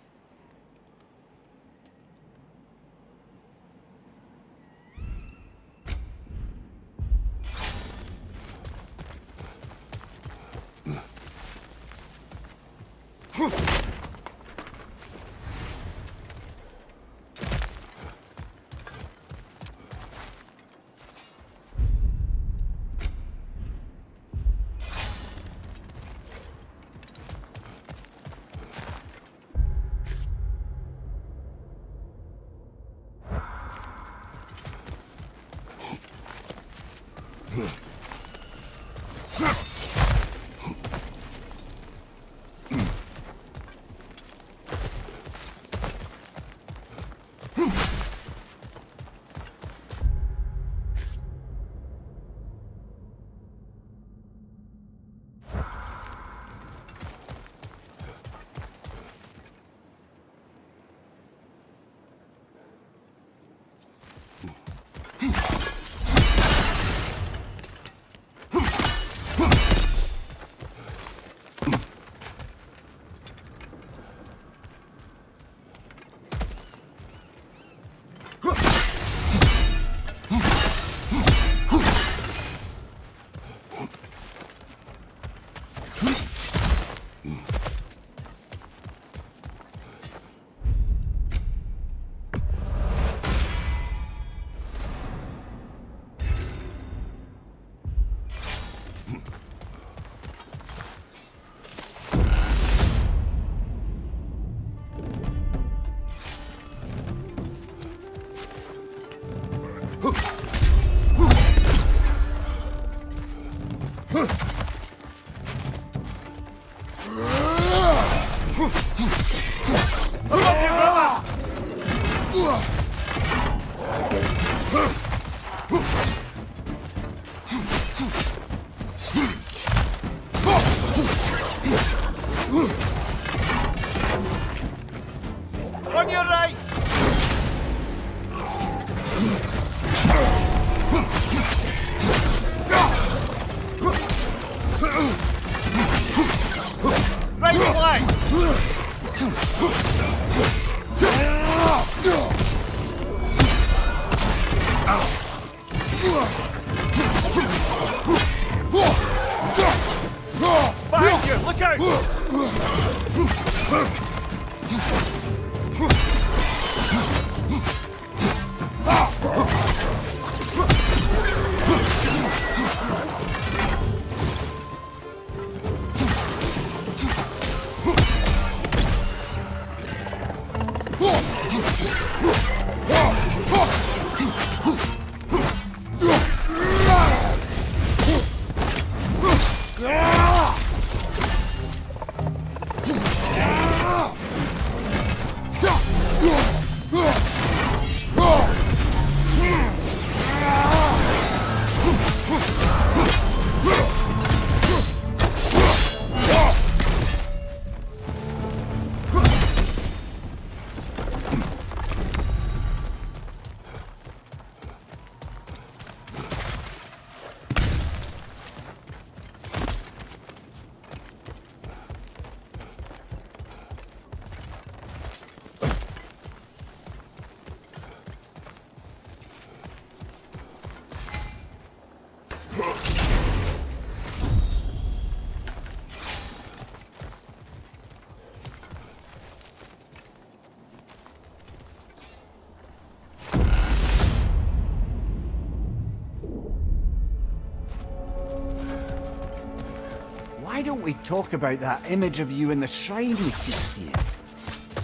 Why don't we talk about that image of you in the shrine we keep seeing?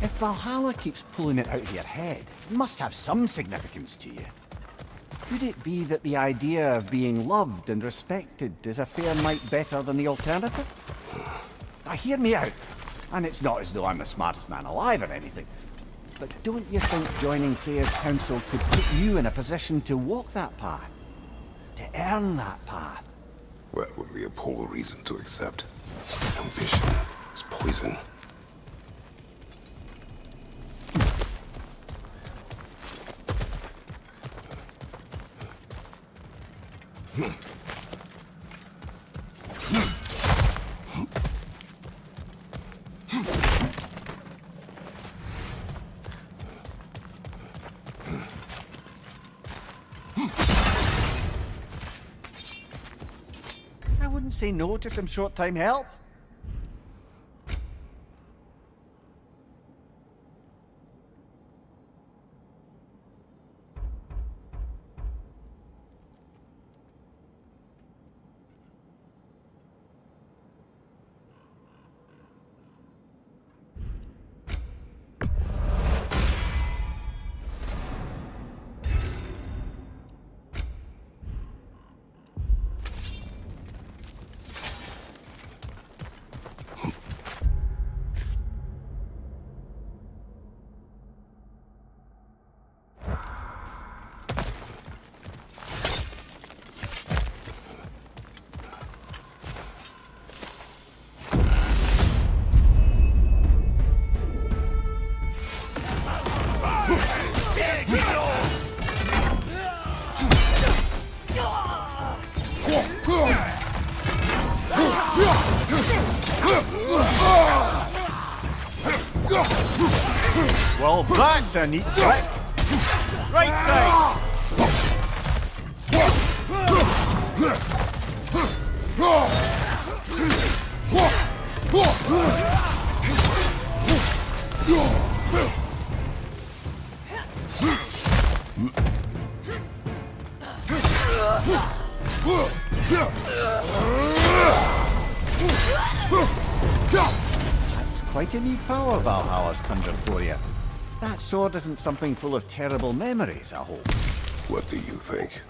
If Valhalla keeps pulling it out of your head, it must have some significance to you. Could it be that the idea of being loved and respected is a fair mite better than the alternative? Now hear me out, and it's not as though I'm the smartest man alive or anything, but don't you think joining Freya's council could put you in a position to walk that path? To earn that path? That would be a poor reason to accept. Ambition is poison. I wouldn't say no to some short-time help. Well, that's a neat trick. Right side. That's quite a new power Valhalla's conjured for you. That sword isn't something full of terrible memories, I hope. What do you think?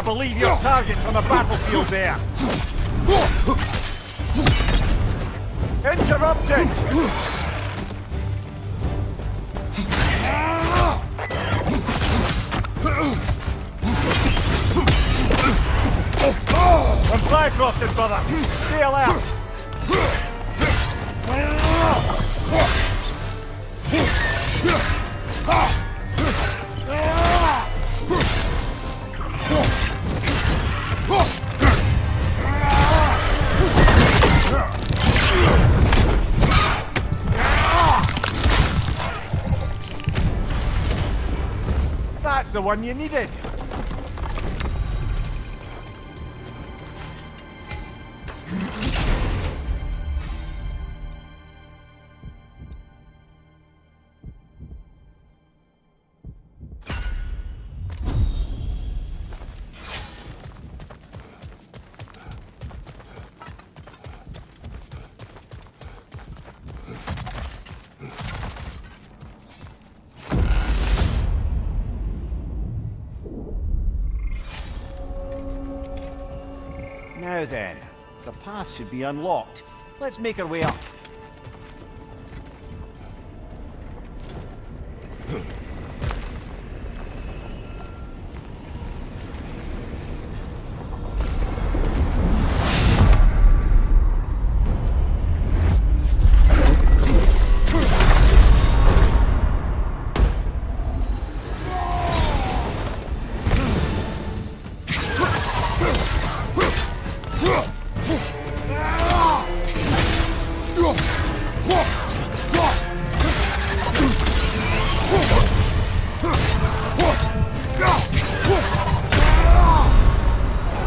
believe your target's on the battlefield there. Interrupted! I'm fly-frosted, brother! Stay alert! That's the one you needed! Now then, the path should be unlocked. Let's make our way up.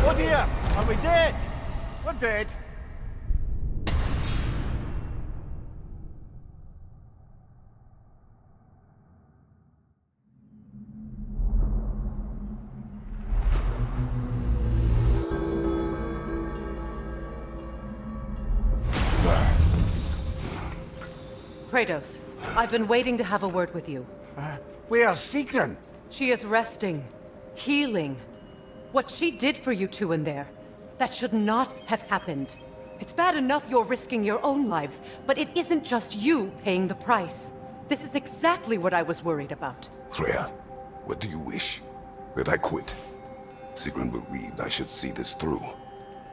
Oh dear! Are we dead? We're dead. Kratos, I've been waiting to have a word with you. Where's Sigrun? She is resting, healing. What she did for you two in there, that should not have happened. It's bad enough you're risking your own lives, but it isn't just you paying the price. This is exactly what I was worried about. Freya, what do you wish? That I quit? Sigrun believed I should see this through.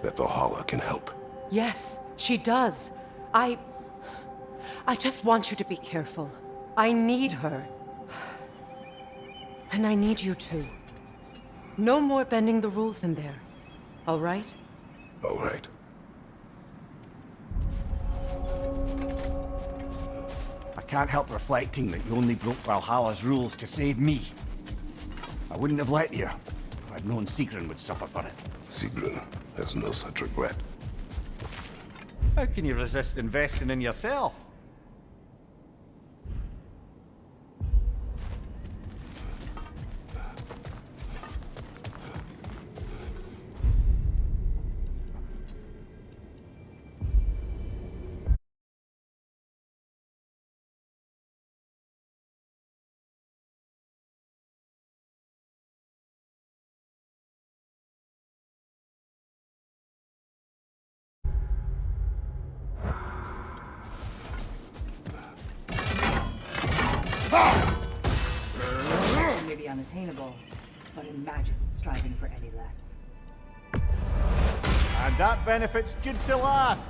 That Valhalla can help. Yes, she does. I just want you to be careful. I need her. And I need you too. No more bending the rules in there. All right? All right. I can't help reflecting that you only broke Valhalla's rules to save me. I wouldn't have let you if I'd known Sigrun would suffer for it. Sigrun has no such regret. How can you resist investing in yourself? May be unattainable, but imagine striving for any less. And that benefit's good to last.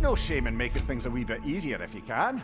No shame in making things a wee bit easier if you can.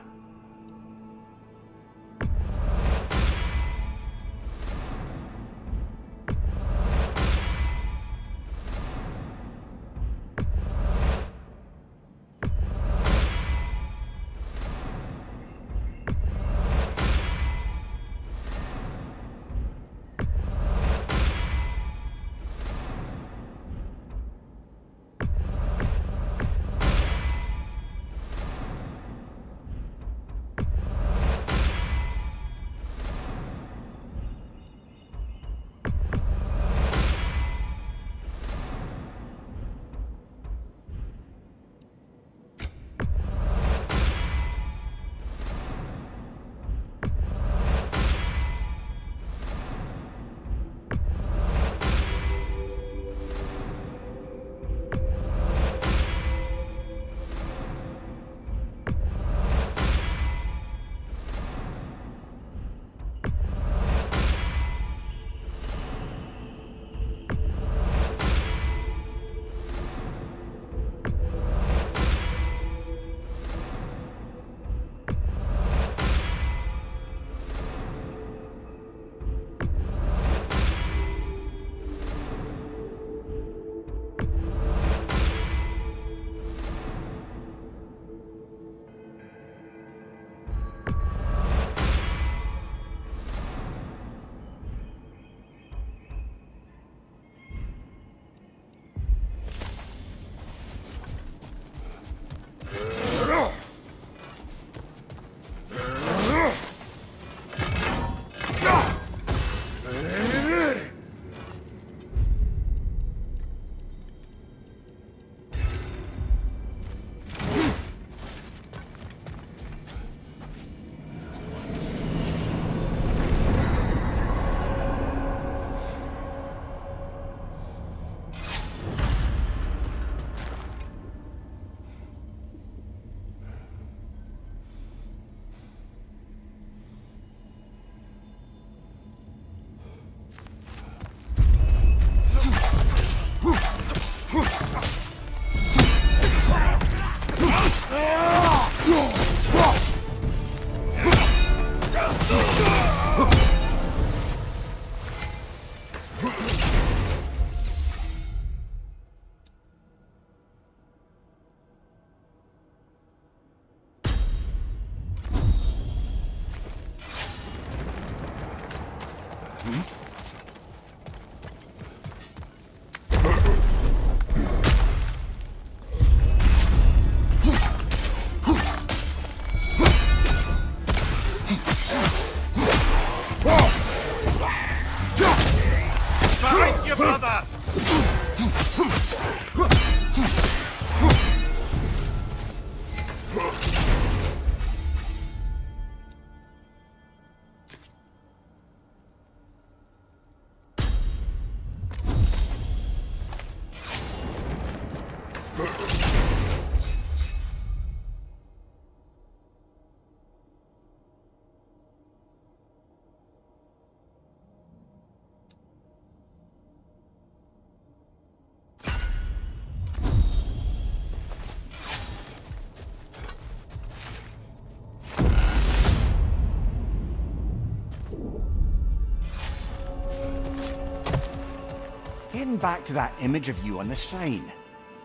Getting back to that image of you on the shrine.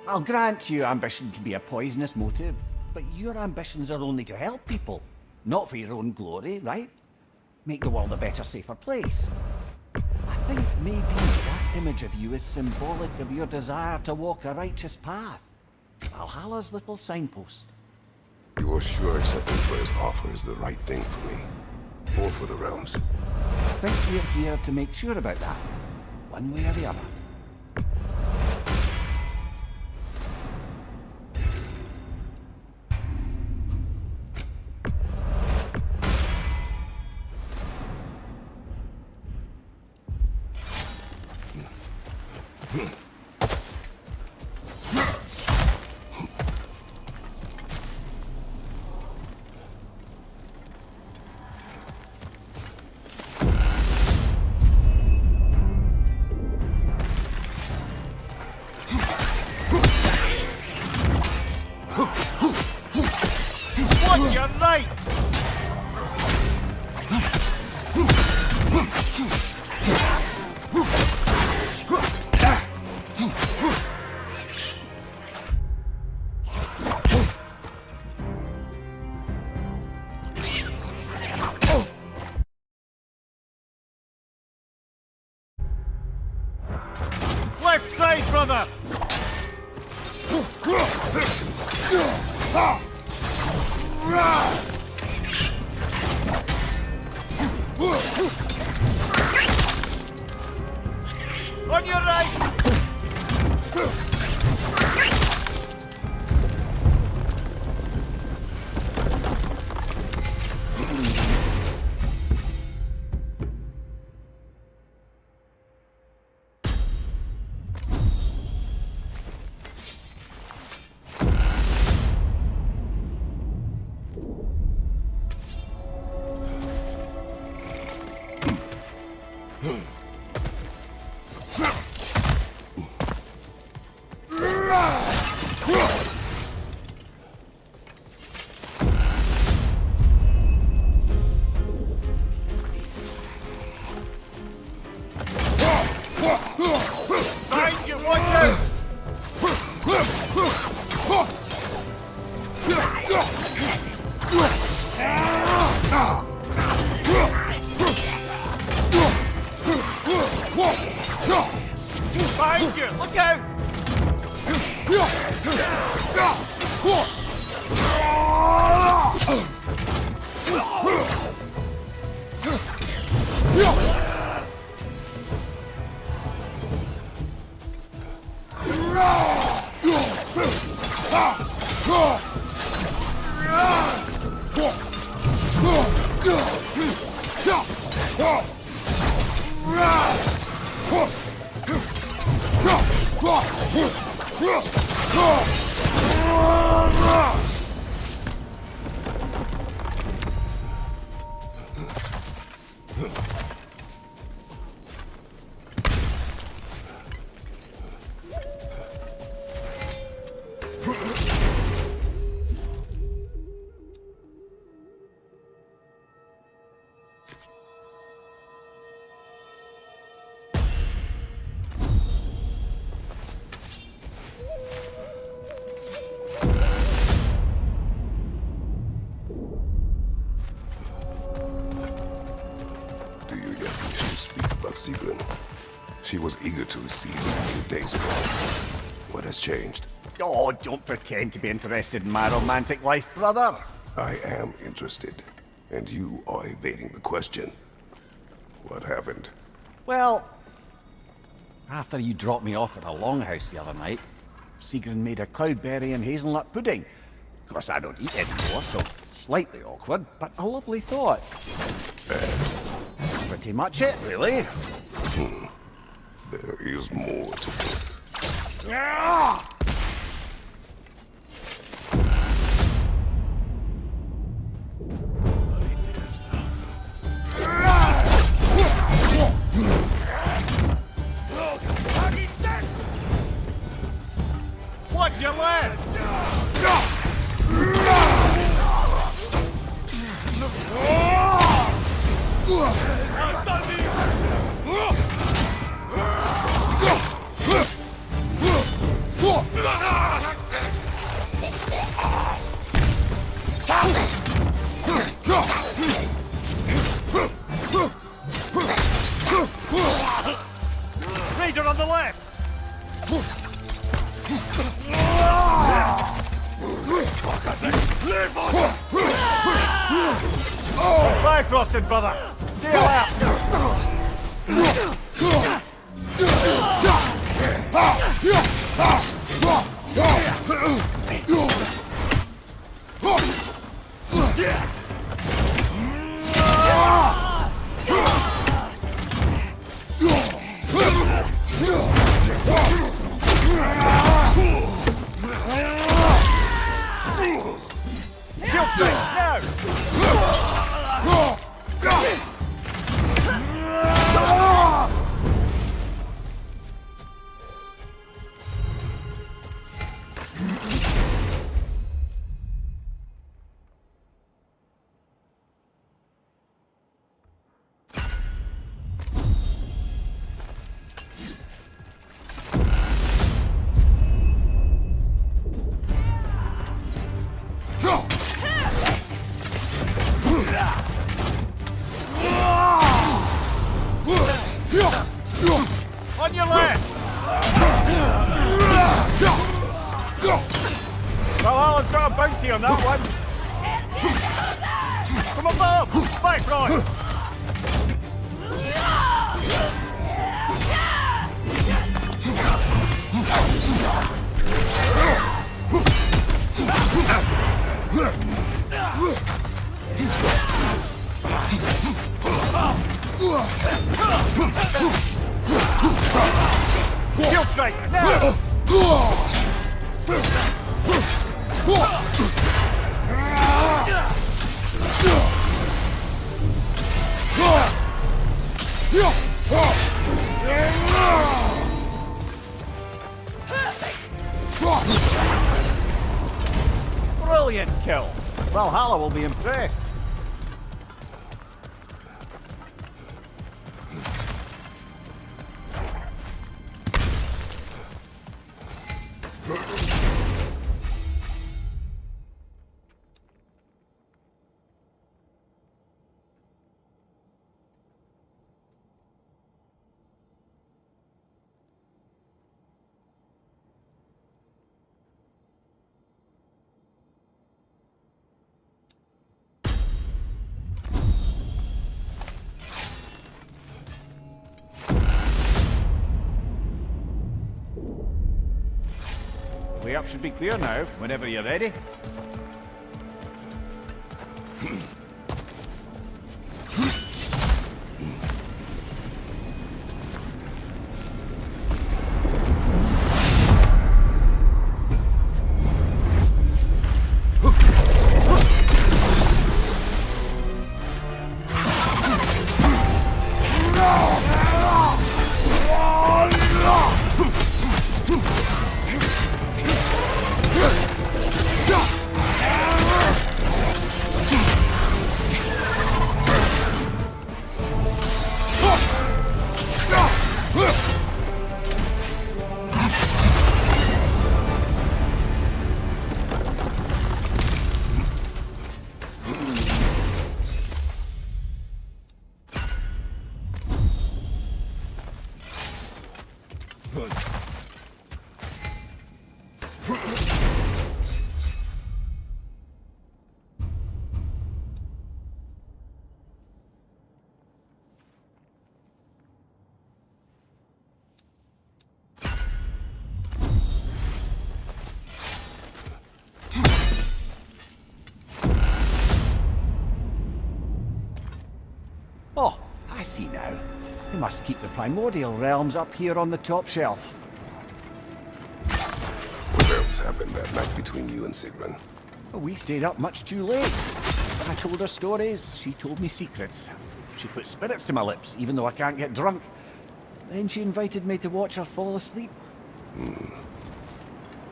I'll grant you ambition can be a poisonous motive, but your ambitions are only to help people, not for your own glory, right? Make the world a better, safer place. I think maybe that image of you is symbolic of your desire to walk a righteous path. Valhalla's little signpost. You are sure accepting Freya's offer is the right thing for me? Or for the realms? I think we're here to make sure about that, one way or the other. On your right! Left side, brother! On your right! Behind you, watch out! Behind you, look out! Do you yet wish to speak about Sigrun? She was eager to receive you a few days ago. What has changed? Oh, don't pretend to be interested in my romantic life, brother. I am interested, and you are evading the question. What happened? Well, after you dropped me off at a longhouse the other night, Sigrun made a cloudberry and hazelnut pudding. Of course, I don't eat anymore, so slightly awkward, but a lovely thought. Pretty much it, really. There is more to this. Watch your left! Raider on the left! Bifrosted, brother! Deal out! Shield face now! front! Shield strike, now! Brilliant kill. Valhalla will be impressed. Way up should be clear now, whenever you're ready. Oh, I see now. We must keep the primordial realms up here on the top shelf. What else happened that night between you and Sigrun? Well, we stayed up much too late. I told her stories, she told me secrets. She put spirits to my lips, even though I can't get drunk. Then she invited me to watch her fall asleep.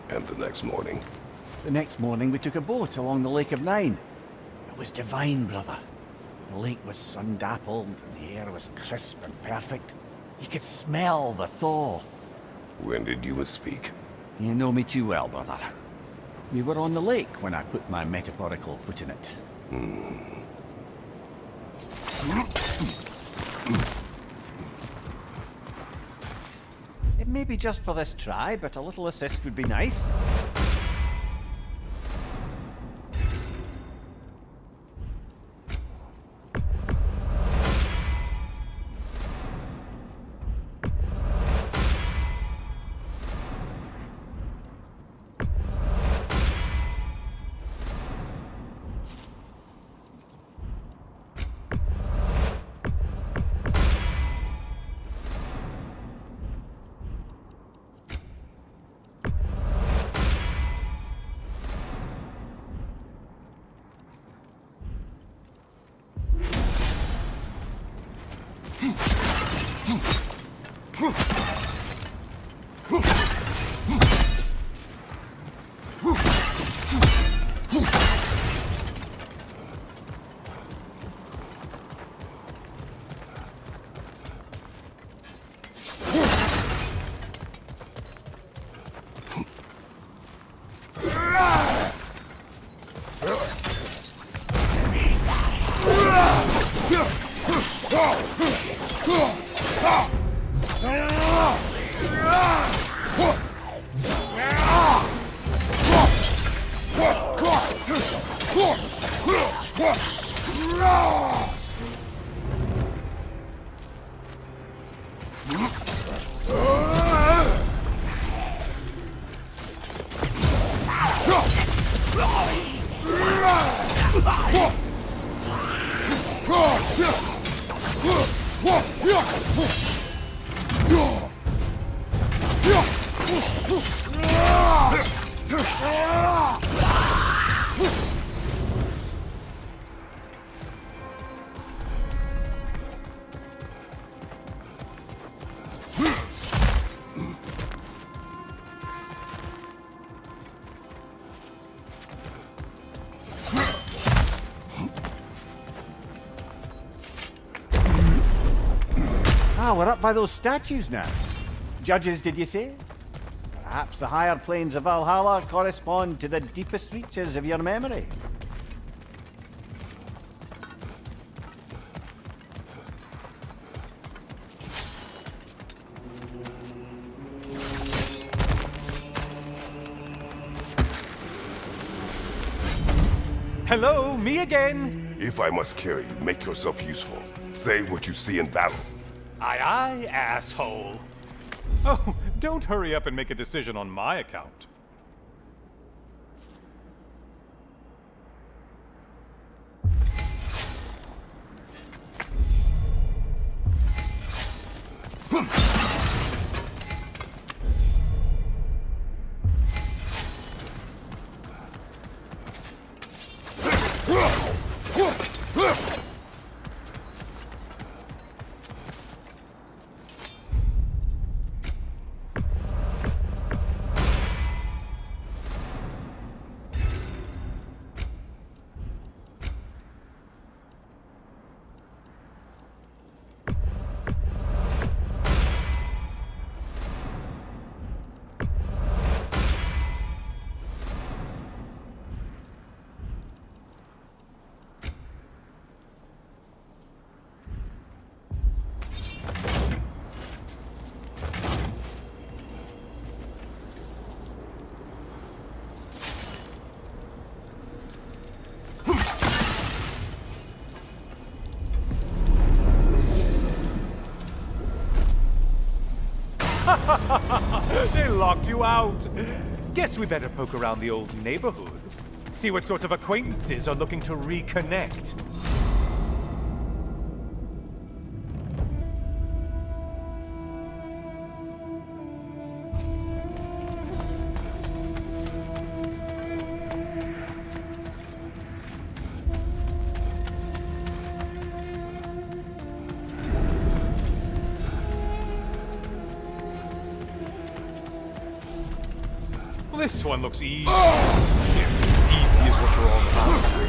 And the next morning? The next morning we took a boat along the Lake of Nine. It was divine, brother. The lake was sun-dappled and the air was crisp and perfect. You could smell the thaw. When did you speak? You know me too well, brother. We were on the lake when I put my metaphorical foot in it. It may be just for this try, but a little assist would be nice. Ah, we're up by those statues now. Judges, did you say? Perhaps the higher planes of Valhalla correspond to the deepest reaches of your memory. Hello, me again. If I must carry you, make yourself useful. Say what you see in battle. Aye, aye, asshole. Oh, don't hurry up and make a decision on my account. They locked you out. Guess we better poke around the old neighborhood. See what sorts of acquaintances are looking to reconnect. This one looks easy. Easy is what you're all about.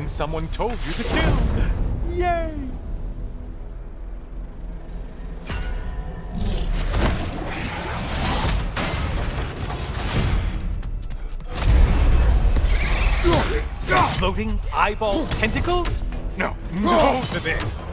Someone told you to kill! Yay! Floating eyeball tentacles? No, no to this!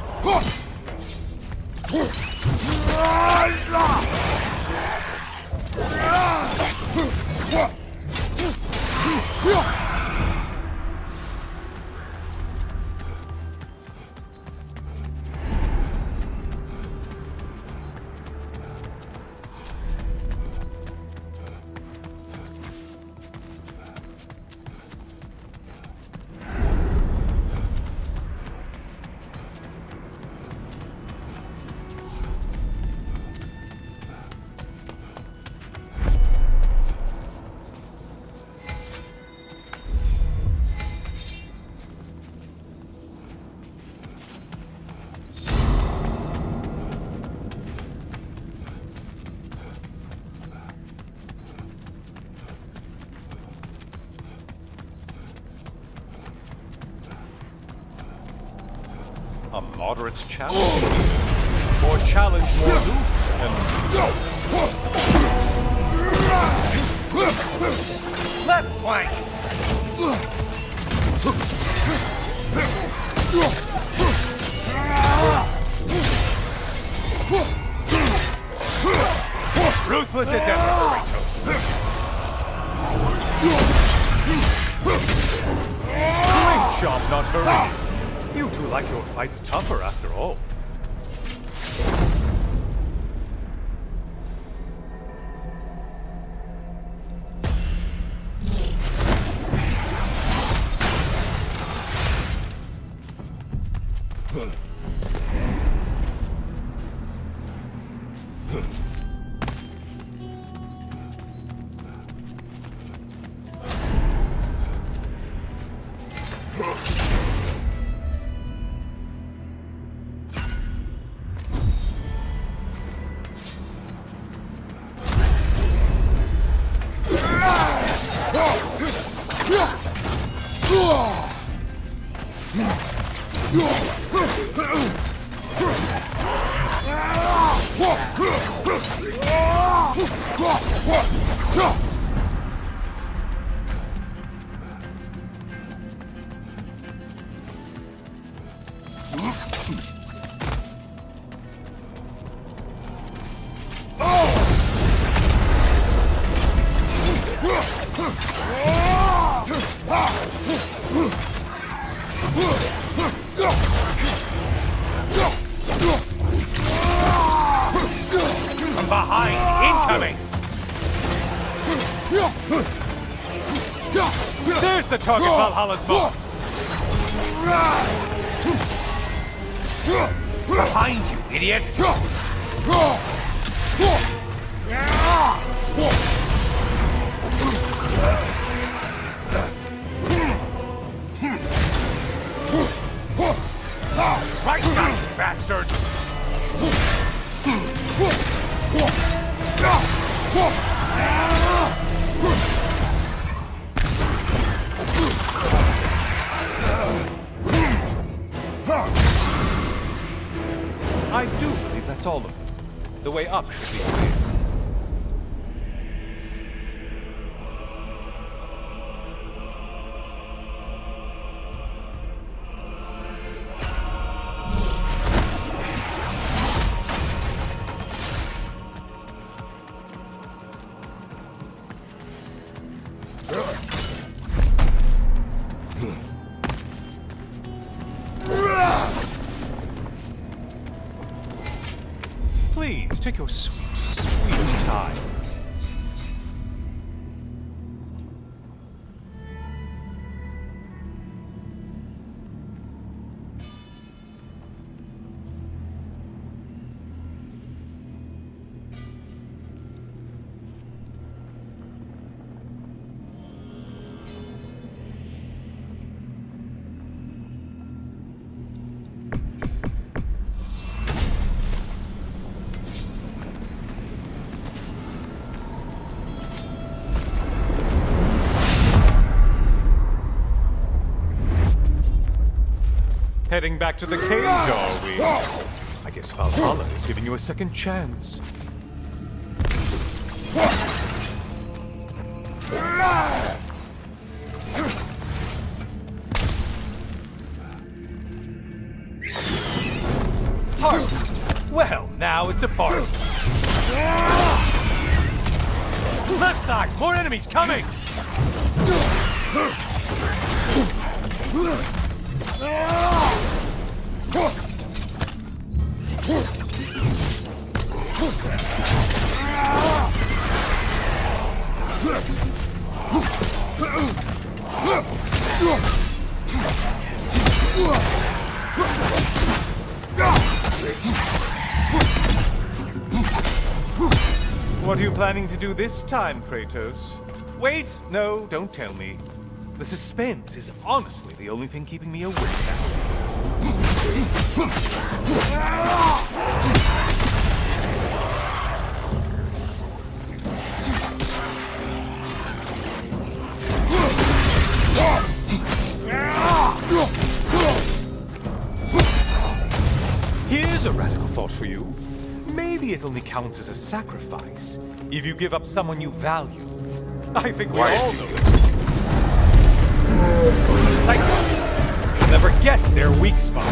A moderate challenge. More challenge, more loot, and... Left flank! Ruthless as ever, Kratos. Great job not hurrying. You two like your fights tougher after all. From behind, incoming! There's the target Valhalla's marked! Behind you, idiot! Right side, you bastard! I do believe that's all of them. The way up should be clear. Please, take your sweet, sweet time. Heading back to the cage, are we? I guess Valhalla is giving you a second chance. Part! Well, now it's a part. Left side! More enemies coming! What are you planning to do this time, Kratos? Wait! No, don't tell me. The suspense is honestly the only thing keeping me awake now. Here's a radical thought for you. Maybe it only counts as a sacrifice if you give up someone you value. I think we all know it. Cyclops. You'll never guess their weak spot.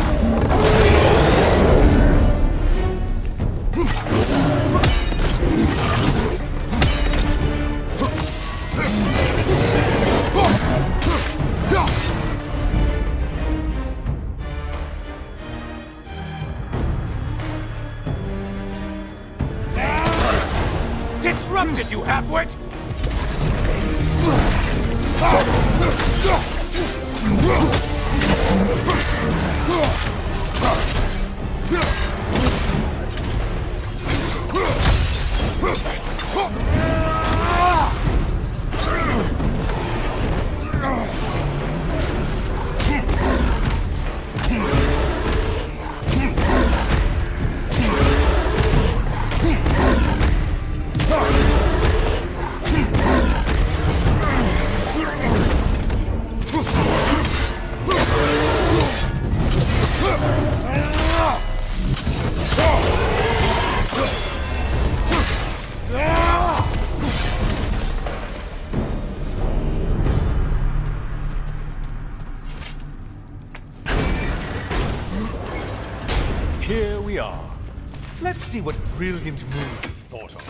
Disrupted, you halfwit! Here we are. Let's see what brilliant move you've thought of.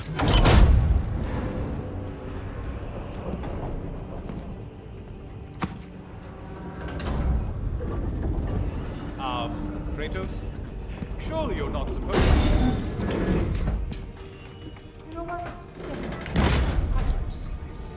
Kratos? Surely you're not supposed to... You know what? I'd like to see this.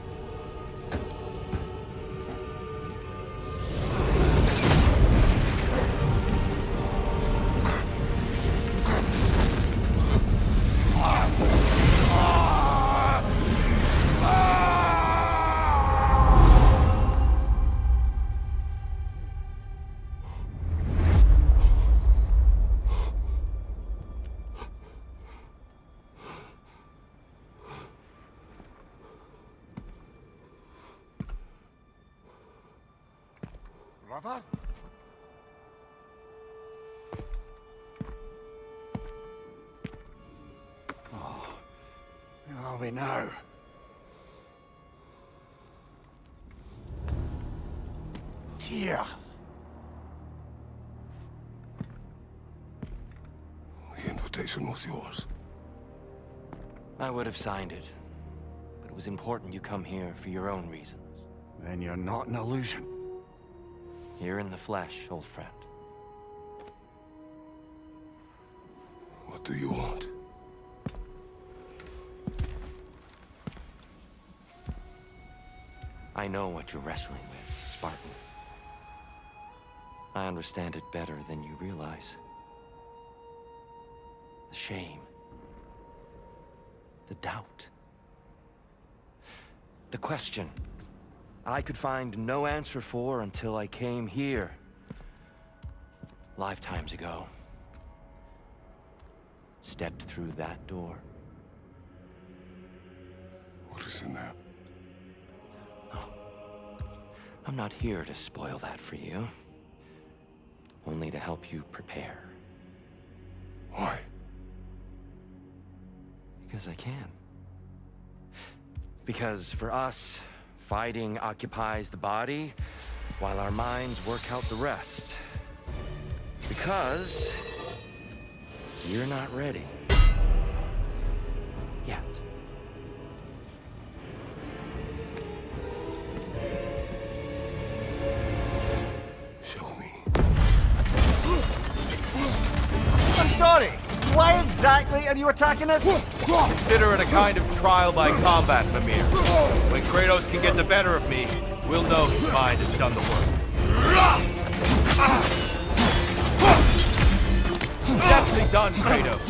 Brother? Oh, where are we now? Tyr! The invitation was yours. I would have signed it, but it was important you come here for your own reasons. Then you're not an illusion. Here in the flesh, old friend. What do you want? I know what you're wrestling with, Spartan. I understand it better than you realize. The shame. The doubt. The question I could find no answer for until I came here. Lifetimes ago. Stepped through that door. What is in there? I'm not here to spoil that for you. Only to help you prepare. Why? Because I can. Because for us, fighting occupies the body, while our minds work out the rest. Because you're not ready. Yet. Show me. I'm sorry! Why exactly are you attacking us? Consider it a kind of trial by combat, Mimir. When Kratos can get the better of me, we'll know his mind has done the work. Deftly done, Kratos.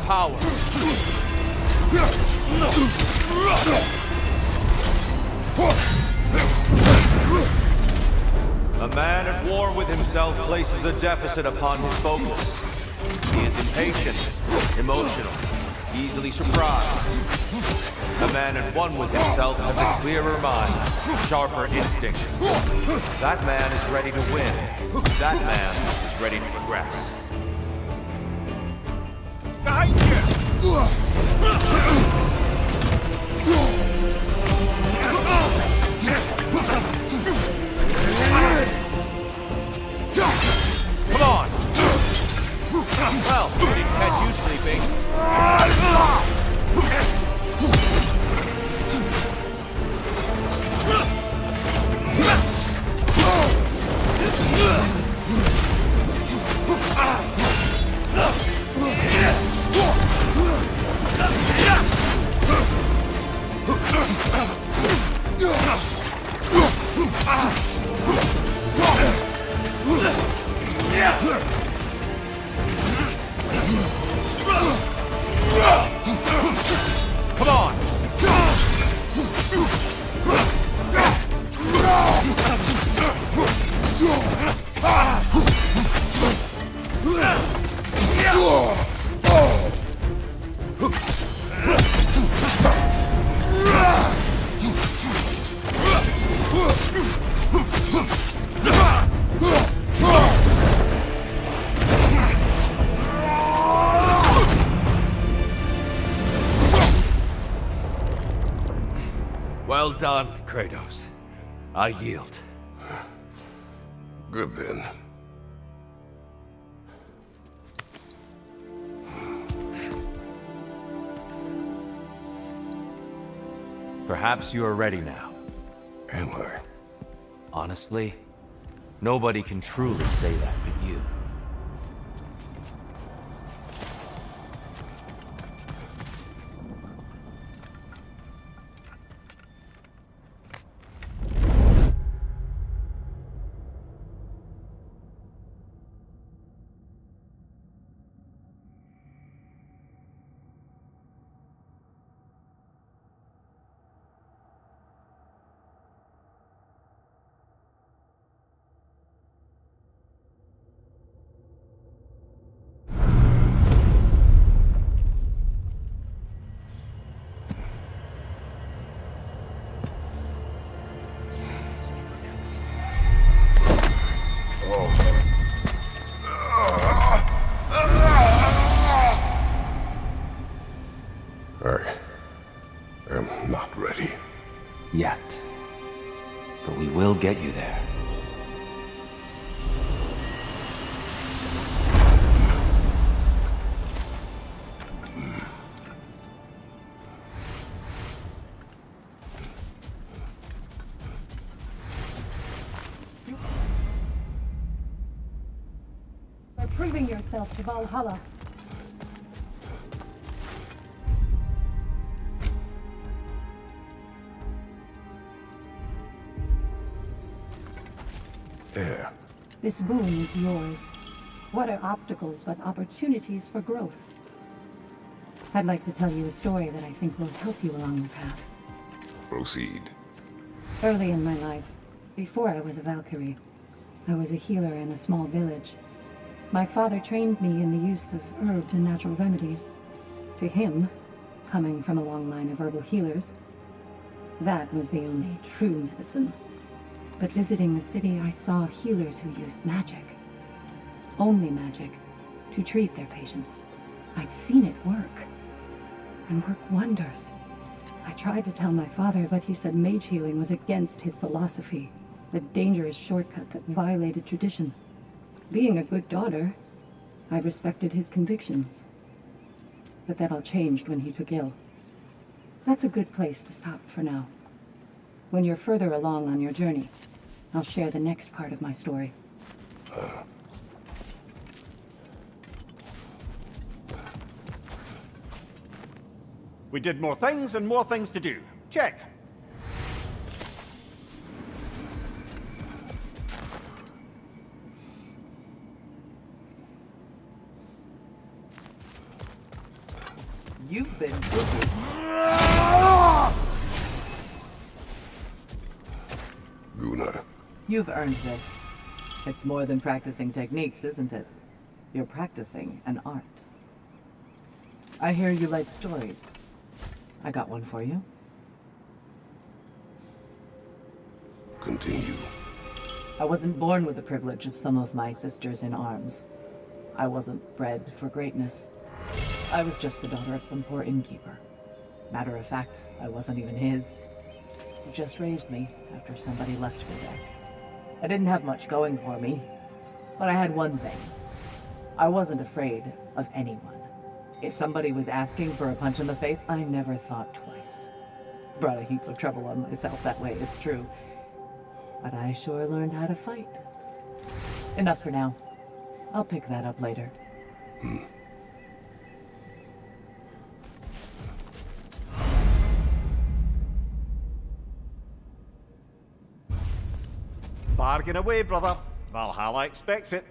power. A man at war with himself places a deficit upon his focus. He is impatient, emotional, easily surprised. A man at one with himself has a clearer mind, sharper instincts. That man is ready to win. That man is ready to progress. Behind you! Come on! Well, didn't catch you sleeping. Come on! Well done, Kratos. I yield. Good then. Perhaps you are ready now. Am I? Honestly, nobody can truly say that but you. I am not ready. Yet. But we will get you there. You're proving yourself to Valhalla. There. This boon is yours. What are obstacles but opportunities for growth? I'd like to tell you a story that I think will help you along your path. Proceed. Early in my life, before I was a Valkyrie, I was a healer in a small village. My father trained me in the use of herbs and natural remedies. To him, coming from a long line of herbal healers, that was the only true medicine. But visiting the city, I saw healers who used magic. Only magic, to treat their patients. I'd seen it work. And work wonders. I tried to tell my father, but he said mage healing was against his philosophy. A dangerous shortcut that violated tradition. Being a good daughter, I respected his convictions. But that all changed when he took ill. That's a good place to stop for now. When you're further along on your journey, I'll share the next part of my story. We did more things and more things to do. Check. You've been busy. Gunnar, You've earned this. It's more than practicing techniques, isn't it? You're practicing an art. I hear you like stories. I got one for you. continue. I wasn't born with the privilege of some of my sisters in arms. I wasn't bred for greatness. I was just the daughter of some poor innkeeper. Matter of fact, I wasn't even his. He just raised me after somebody left me there. I didn't have much going for me, but I had one thing. I wasn't afraid of anyone. If somebody was asking for a punch in the face, I never thought twice. Brought a heap of trouble on myself that way, it's true. But I sure learned how to fight. Enough for now. I'll pick that up later. Bargain away, brother. Valhalla expects it.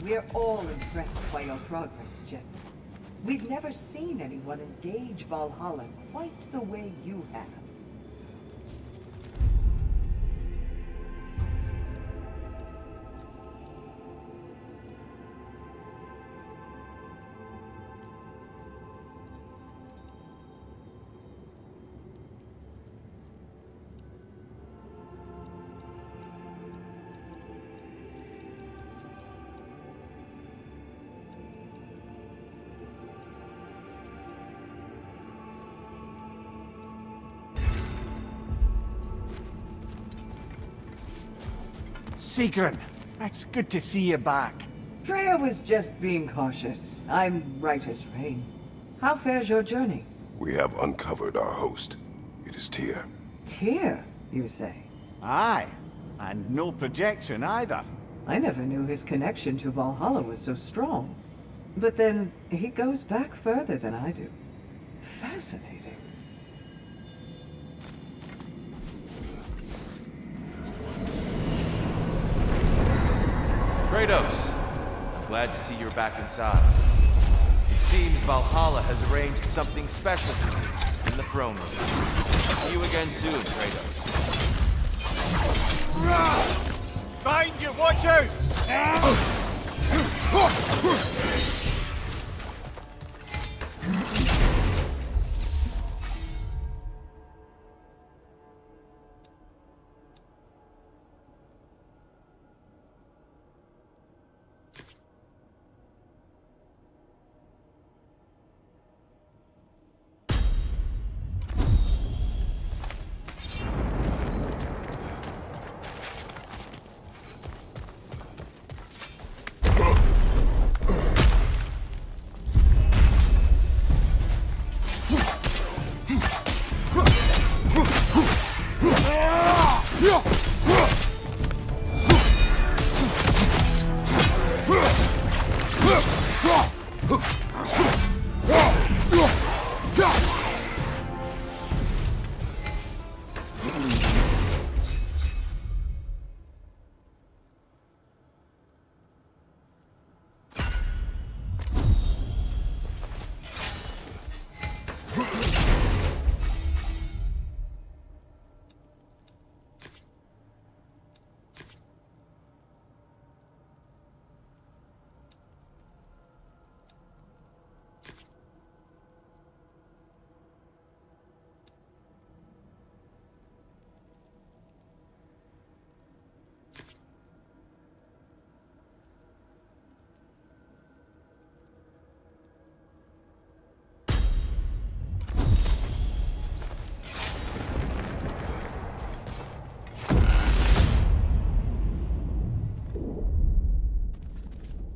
We're all impressed by your progress, Jen. We've never seen anyone engage Valhalla quite the way you have. Sigrun, it's good to see you back. Freya was just being cautious. I'm right as rain. How fares your journey? We have uncovered our host. It is Tyr. Tyr, you say? Aye, and no projection either. I never knew his connection to Valhalla was so strong. But then, he goes back further than I do. Fascinating. Kratos, I'm glad to see you're back inside. It seems Valhalla has arranged something special for you in the throne room. See you again soon, Kratos. Behind you, watch out!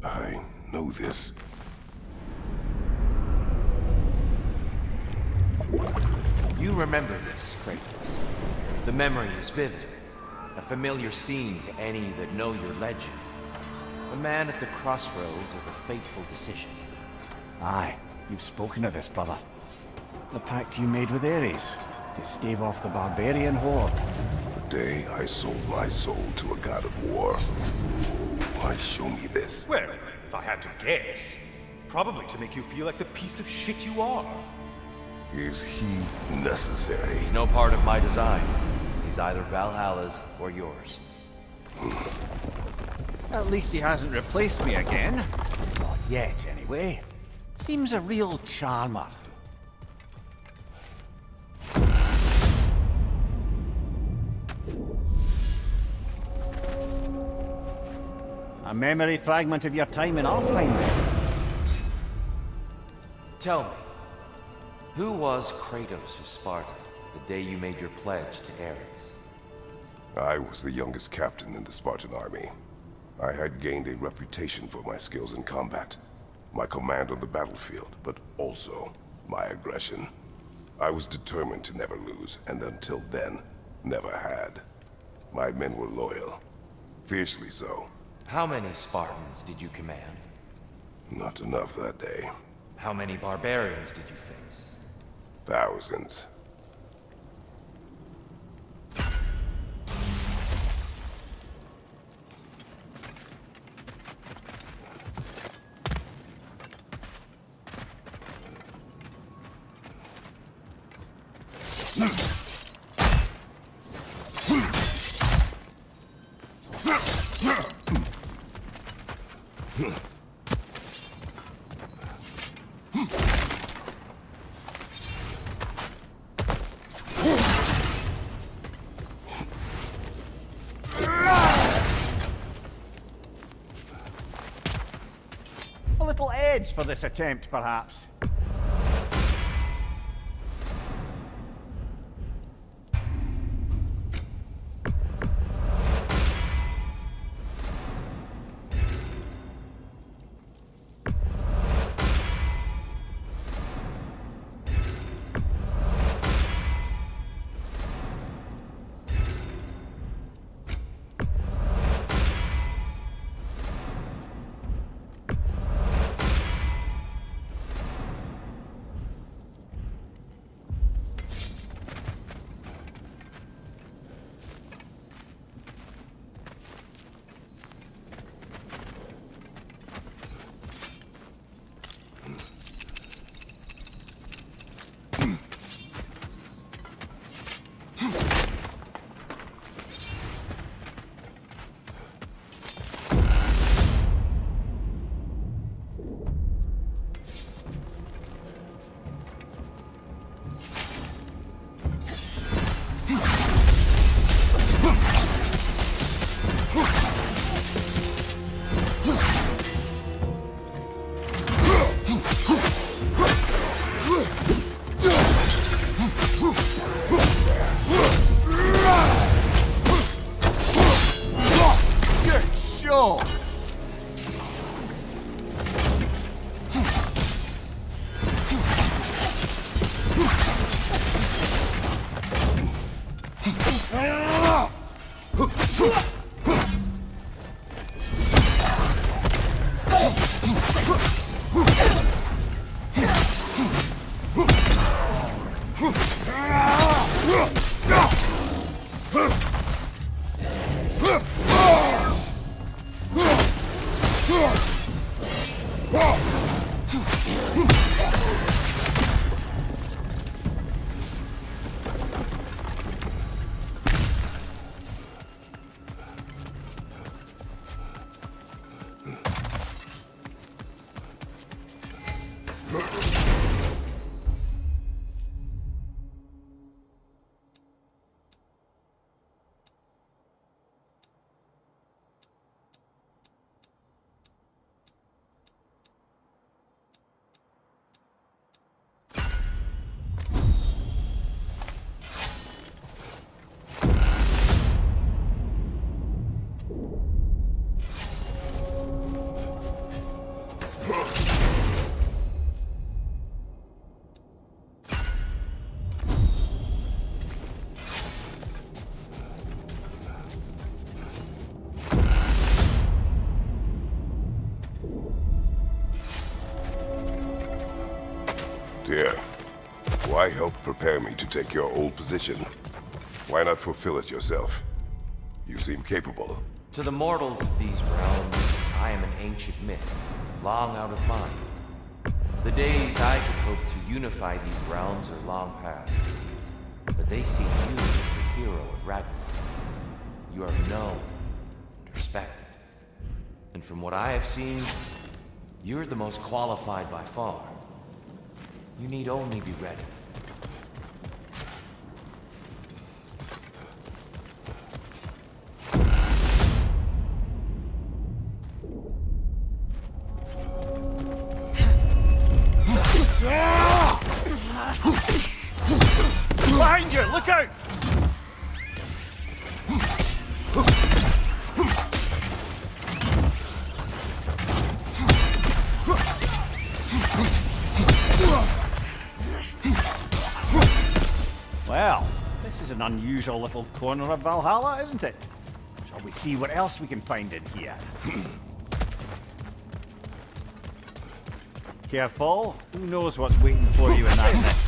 I know this. You remember this, Kratos. The memory is vivid. A familiar scene to any that know your legend. A man at the crossroads of a fateful decision. Aye, you've spoken of this, brother. The pact you made with Ares to stave off the barbarian horde. The day I sold my soul to a god of war. Why show me this? Well, if I had to guess, probably to make you feel like the piece of shit you are. Is he necessary? He's no part of my design. He's either Valhalla's or yours. At least he hasn't replaced me again. Not yet, anyway. Seems a real charmer. A memory fragment of your time in offline, then. Tell me, who was Kratos of Sparta the day you made your pledge to Ares? I was the youngest captain in the Spartan army. I had gained a reputation for my skills in combat, my command on the battlefield, but also my aggression. I was determined to never lose, and until then, never had. My men were loyal, fiercely so. How many Spartans did you command? Not enough that day. How many barbarians did you face? Thousands. A little edge for this attempt, perhaps. Dear, why help prepare me to take your old position? Why not fulfill it yourself? You seem capable. To the mortals of these realms, I am an ancient myth, long out of mind. The days I could hope to unify these realms are long past. But they see you as the hero of Ragnarok. You are known and respected. And from what I have seen, you're the most qualified by far. You need only be ready. Behind you! Look out! Well, this is an unusual little corner of Valhalla, isn't it? Shall we see what else we can find in here? Careful. Who knows what's waiting for you in that mist?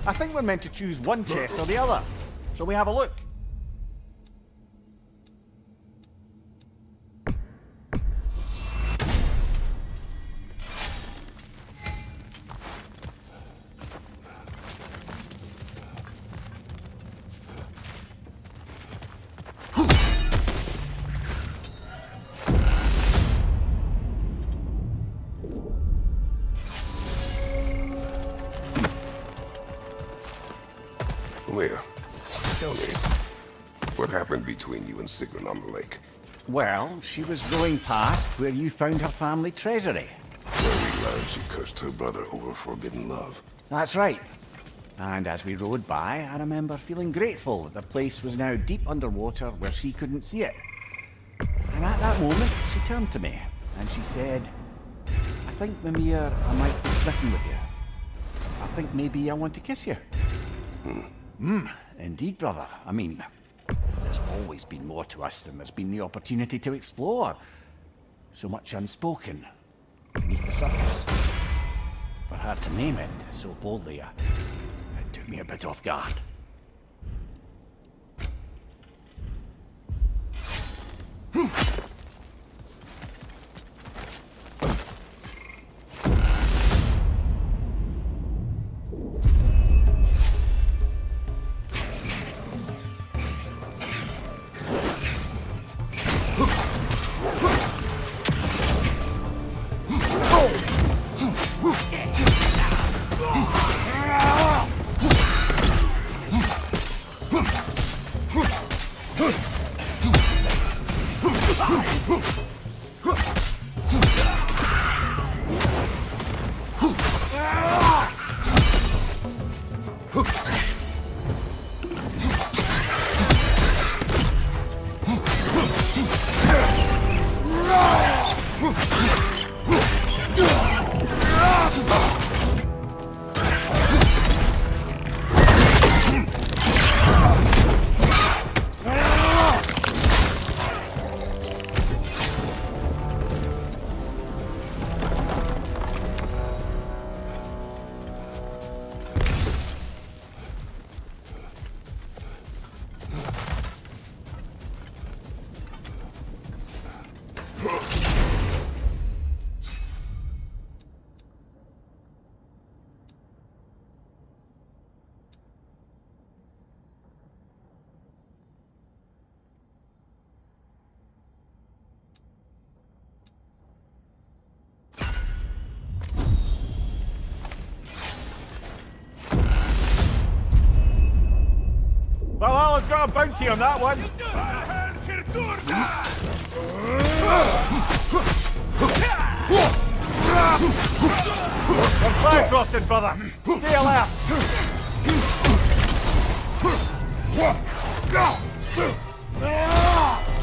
I think we're meant to choose one chest or the other. Shall we have a look? Leah, tell me, what happened between you and Sigrun on the lake? Well, she was going past where you found her family treasury. Where we learned she cursed her brother over forbidden love. That's right. And as we rode by, I remember feeling grateful that the place was now deep underwater where she couldn't see it. And at that moment, she turned to me and she said, I think, Mimir, I might be smitten with you. I think maybe I want to kiss you. Indeed, brother. I mean, there's always been more to us than there's been the opportunity to explore. So much unspoken beneath the surface. For her to name it so boldly, it took me a bit off guard. Valhalla's got a bounty on that one. You're flag frosted, brother. Stay alert.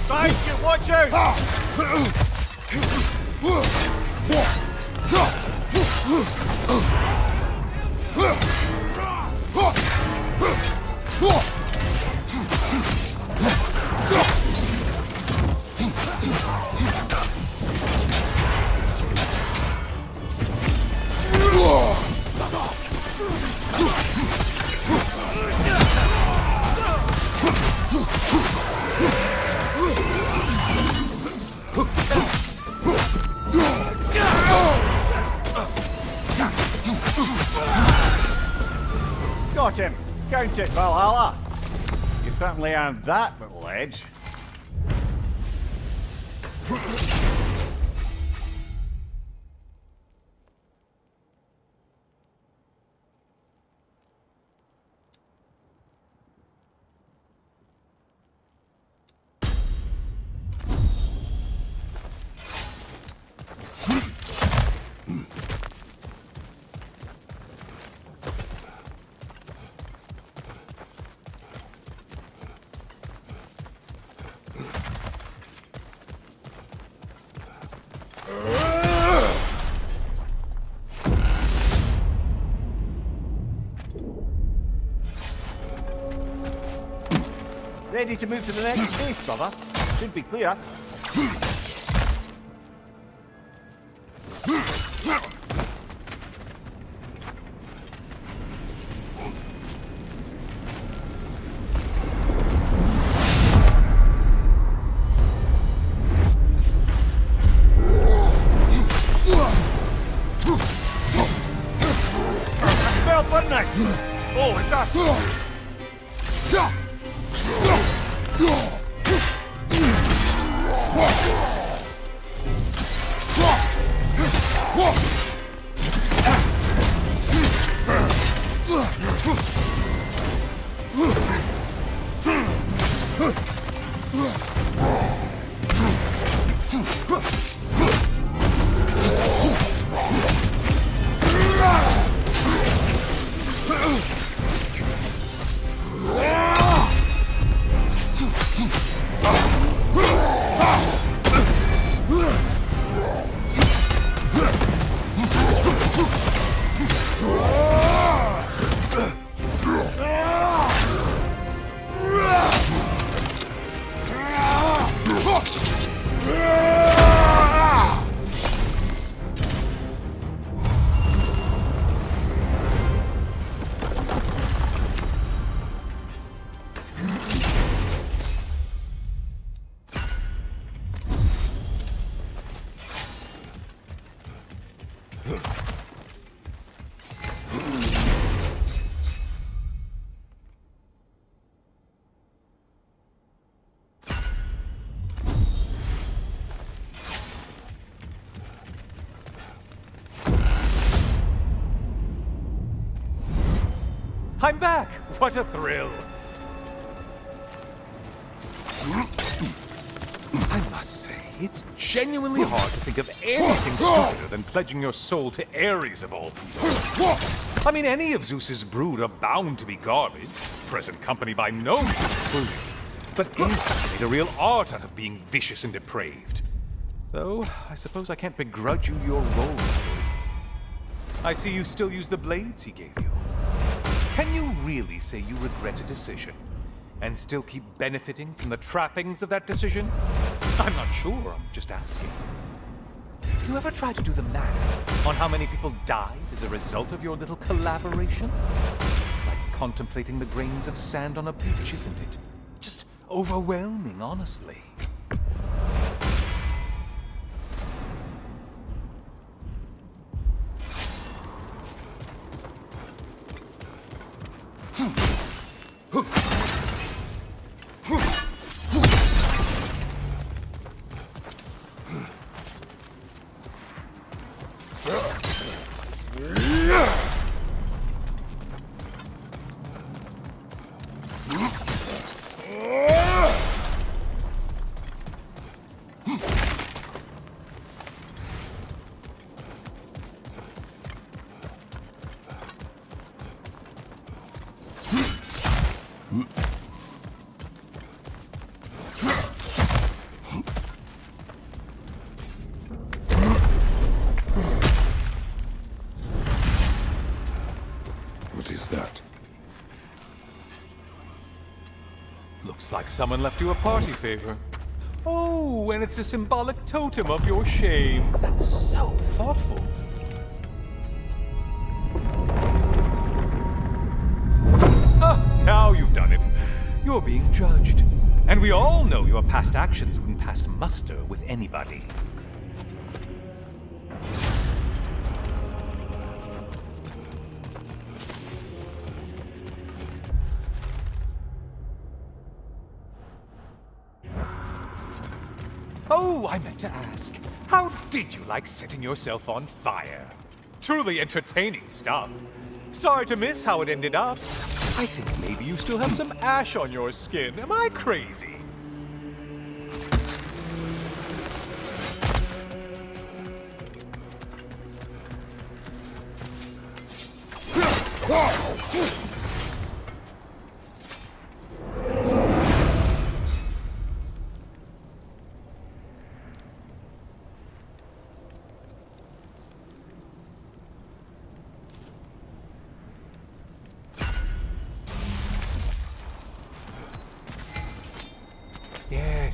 Thank you, watch out! Got him! Count it, Valhalla! You certainly earned that little edge. Ready to move to the next phase, brother? Should be clear. Spell button! Oh, it's up! I'm back! What a thrill! I must say, it's genuinely hard to think of anything stupider than pledging your soul to Ares of all people. I mean, any of Zeus's brood are bound to be garbage, present company by no means excluded. But Ares made a real art out of being vicious and depraved. Though, I suppose I can't begrudge you your role model. I see you still use the blades he gave you. Can you really say you regret a decision, and still keep benefiting from the trappings of that decision? I'm not sure, I'm just asking. You ever try to do the math on how many people died as a result of your little collaboration? Like contemplating the grains of sand on a beach, isn't it? Just overwhelming, honestly. What is that? Looks like someone left you a party favor. Oh, and it's a symbolic totem of your shame. That's so thoughtful. Ah, now you've done it. You're being judged. And we all know your past actions wouldn't pass muster with anybody. Oh, I meant to ask, how did you like setting yourself on fire? Truly entertaining stuff. Sorry to miss how it ended up. I think maybe you still have some ash on your skin. Am I crazy?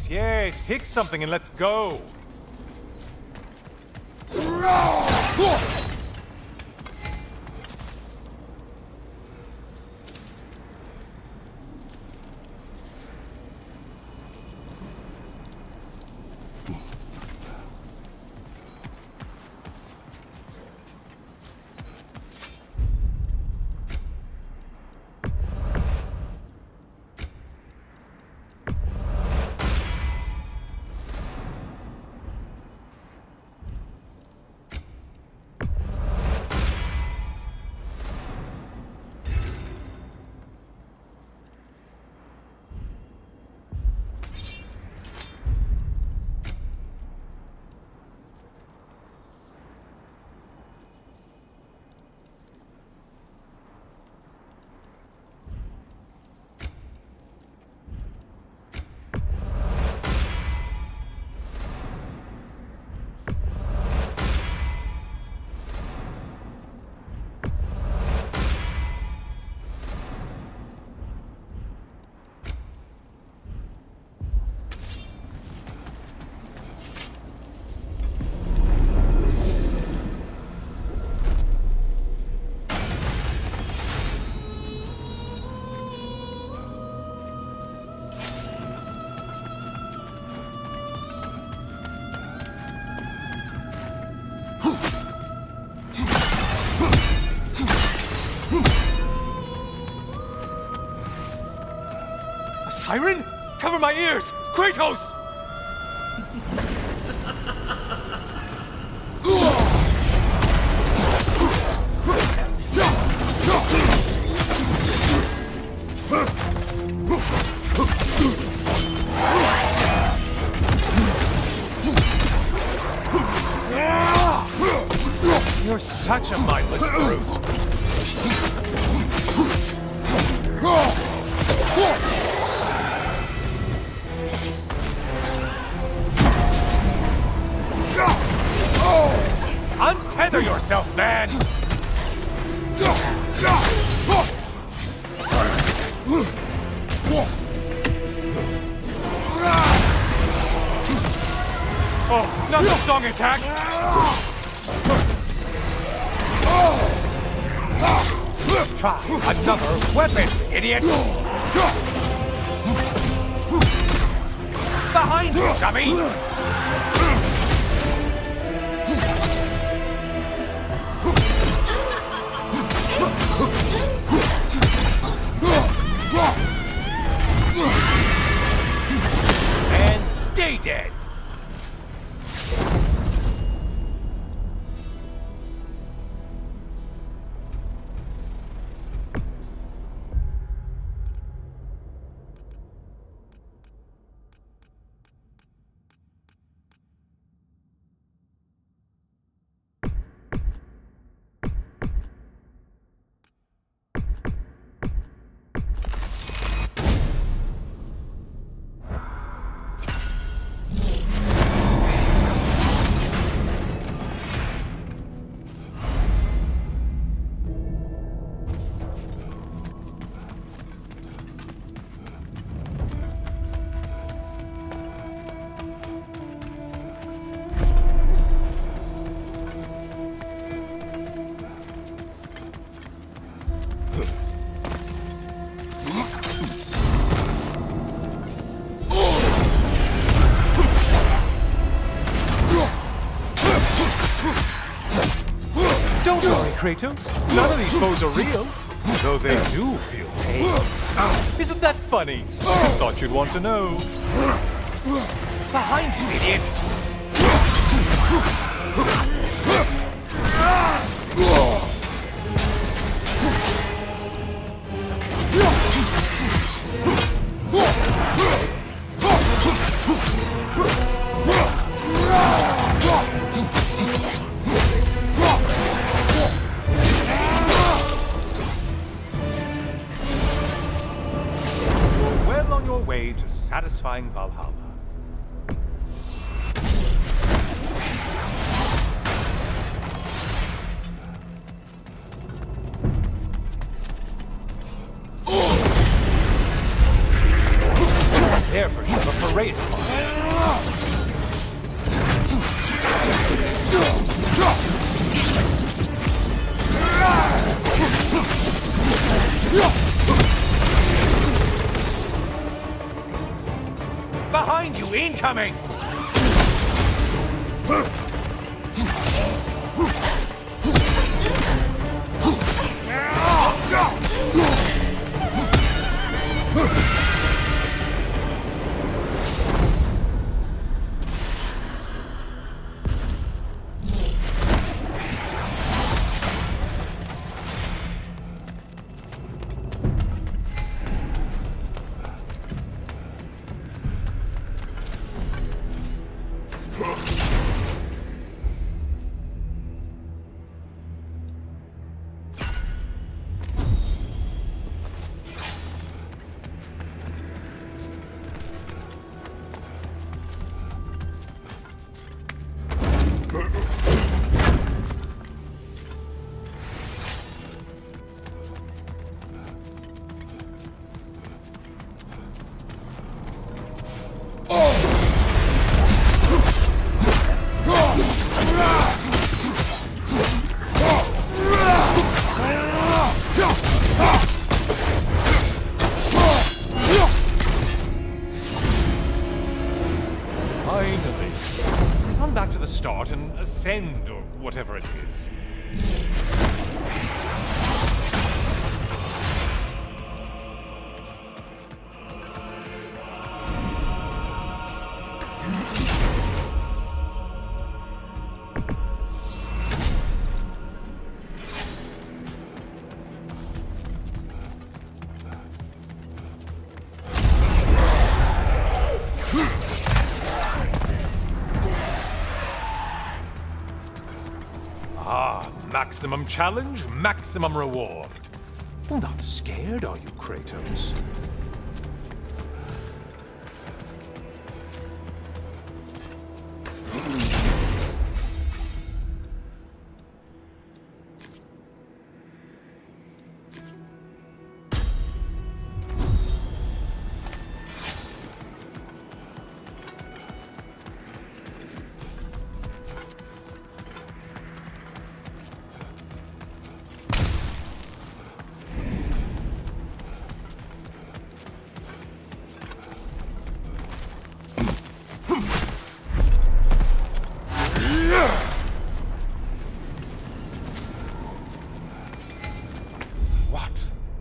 Yes, pick something and let's go. Siren? Cover my ears! Kratos! You're such a mindless brute. Untether yourself, man! Oh, not the song attack! Try another weapon, idiot! Behind you, dummy! And stay dead! Kratos. None of these foes are real, though they do feel pain. Isn't that funny? Thought you'd want to know. Behind you, idiot! You're well on your way to satisfying Valhalla. There for you, a parade spot. Behind you, incoming! Finally. Run back to the start and ascend, or whatever it is. Maximum challenge, maximum reward. Well, not scared, are you, Kratos?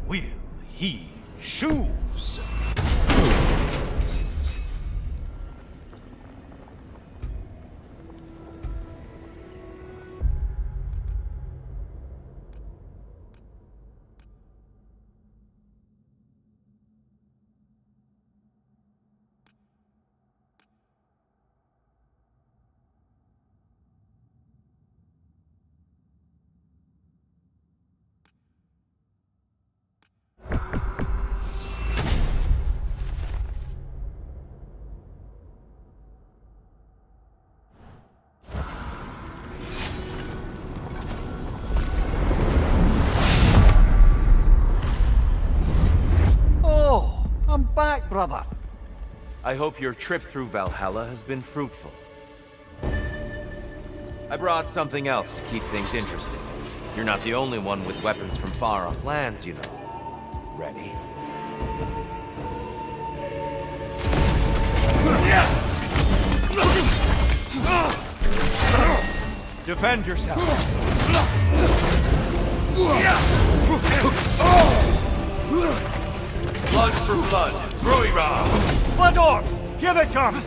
Will he choose? Back, brother. I hope your trip through Valhalla has been fruitful. I brought something else to keep things interesting. You're not the only one with weapons from far-off lands, you know. Ready? Defend yourself! Blood for blood. Ruira! Blood orbs! Here they come!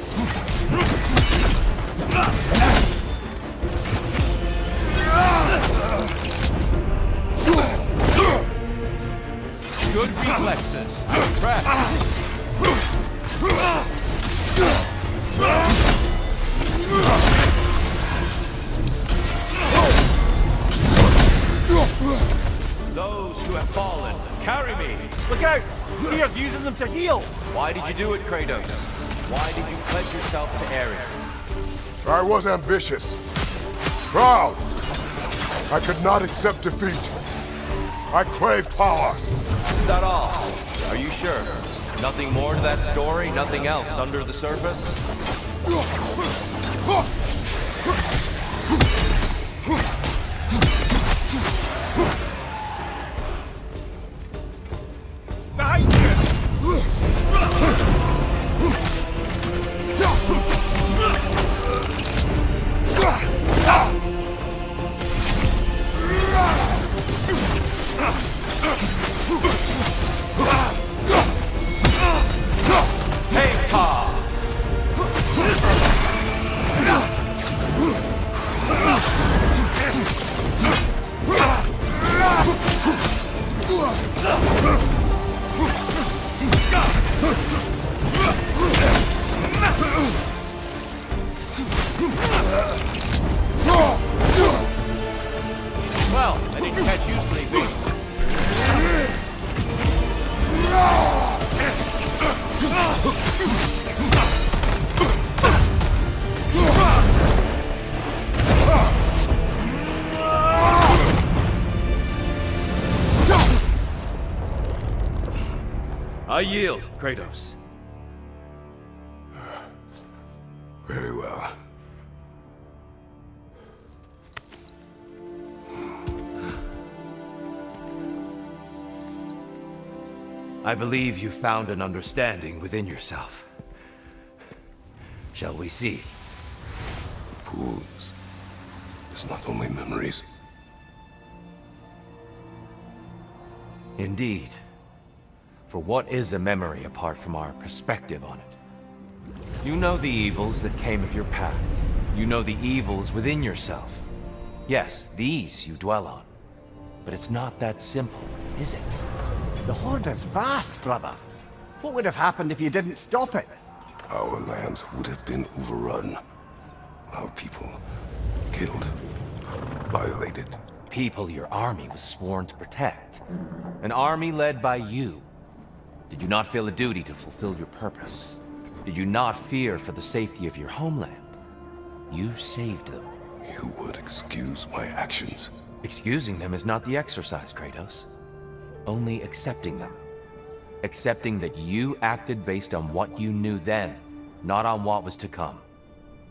Good reflexes. I'm impressed. Those who have fallen, carry me! Look out! Spear's using them to heal! Why did you do it, Kratos? Why did you pledge yourself to Ares? I was ambitious. Proud. I could not accept defeat. I crave power. Is that all? Are you sure? Nothing more to that story? Nothing else under the surface? Well, I didn't catch you sleeping. I yield, Kratos. Very well. I believe you found an understanding within yourself. Shall we see? Fools. It's not only memories. Indeed. For what is a memory apart from our perspective on it? You know the evils that came of your path. You know the evils within yourself. Yes, these you dwell on. But it's not that simple, is it? The Horde is vast, brother. What would have happened if you didn't stop it? Our lands would have been overrun. Our people killed, violated. People your army was sworn to protect. An army led by you. Did you not feel a duty to fulfill your purpose? Did you not fear for the safety of your homeland? You saved them. You would excuse my actions. Excusing them is not the exercise, Kratos. Only accepting them. Accepting that you acted based on what you knew then, not on what was to come.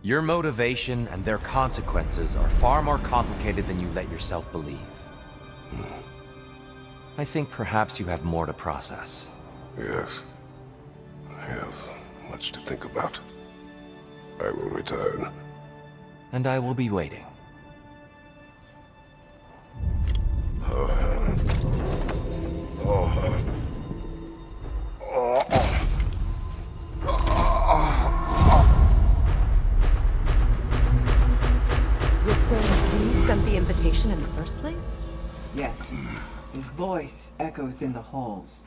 Your motivation and their consequences are far more complicated than you let yourself believe. I think perhaps you have more to process. Yes. I have much to think about. I will return. And I will be waiting. You sent the invitation in the first place? Yes. His voice echoes in the halls.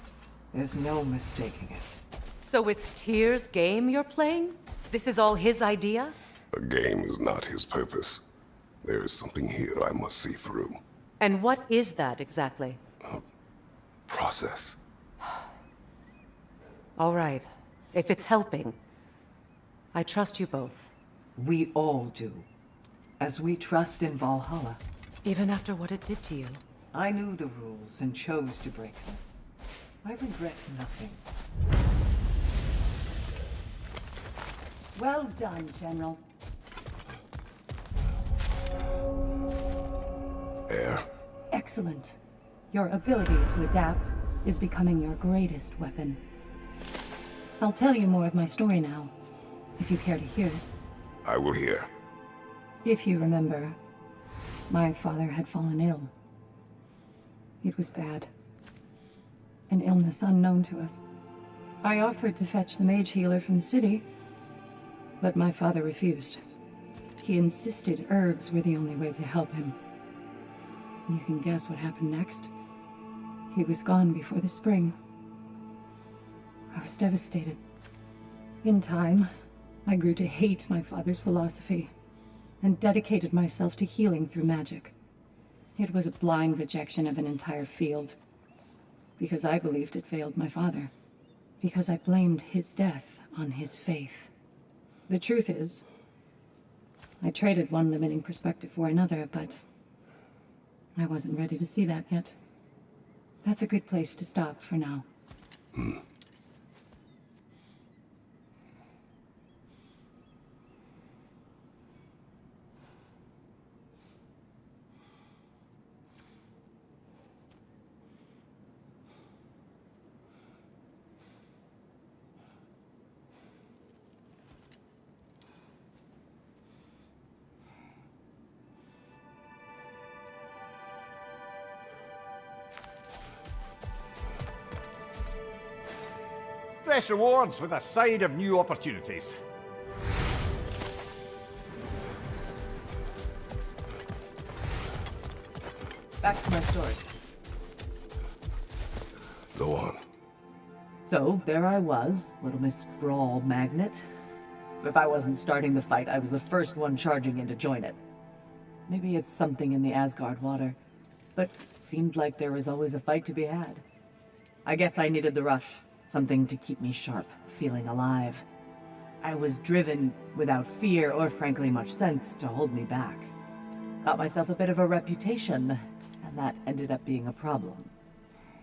There's no mistaking it. So it's Tyr's game you're playing? This is all his idea? A game is not his purpose. There is something here I must see through. And what is that exactly? Process. All right. If it's helping, I trust you both. We all do. As we trust in Valhalla. Even after what it did to you. I knew the rules and chose to break them. I regret nothing. Well done, General. Air. Excellent. Your ability to adapt is becoming your greatest weapon. I'll tell you more of my story now, if you care to hear it. I will hear. If you remember, my father had fallen ill. It was bad. An illness unknown to us. I offered to fetch the mage healer from the city, but my father refused. He insisted herbs were the only way to help him. You can guess what happened next. He was gone before the spring. I was devastated. In time, I grew to hate my father's philosophy and dedicated myself to healing through magic. It was a blind rejection of an entire field, because I believed it failed my father, because I blamed his death on his faith. The truth is, I traded one limiting perspective for another, but I wasn't ready to see that yet. That's a good place to stop for now. Fresh rewards with a side of new opportunities. Back to my story. Go on. So, there I was, Little Miss Brawl Magnet. If I wasn't starting the fight, I was the first one charging in to join it. Maybe it's something in the Asgard water, but it seemed like there was always a fight to be had. I guess I needed the rush, something to keep me sharp, feeling alive. I was driven without fear or frankly much sense to hold me back. Got myself a bit of a reputation, and that ended up being a problem.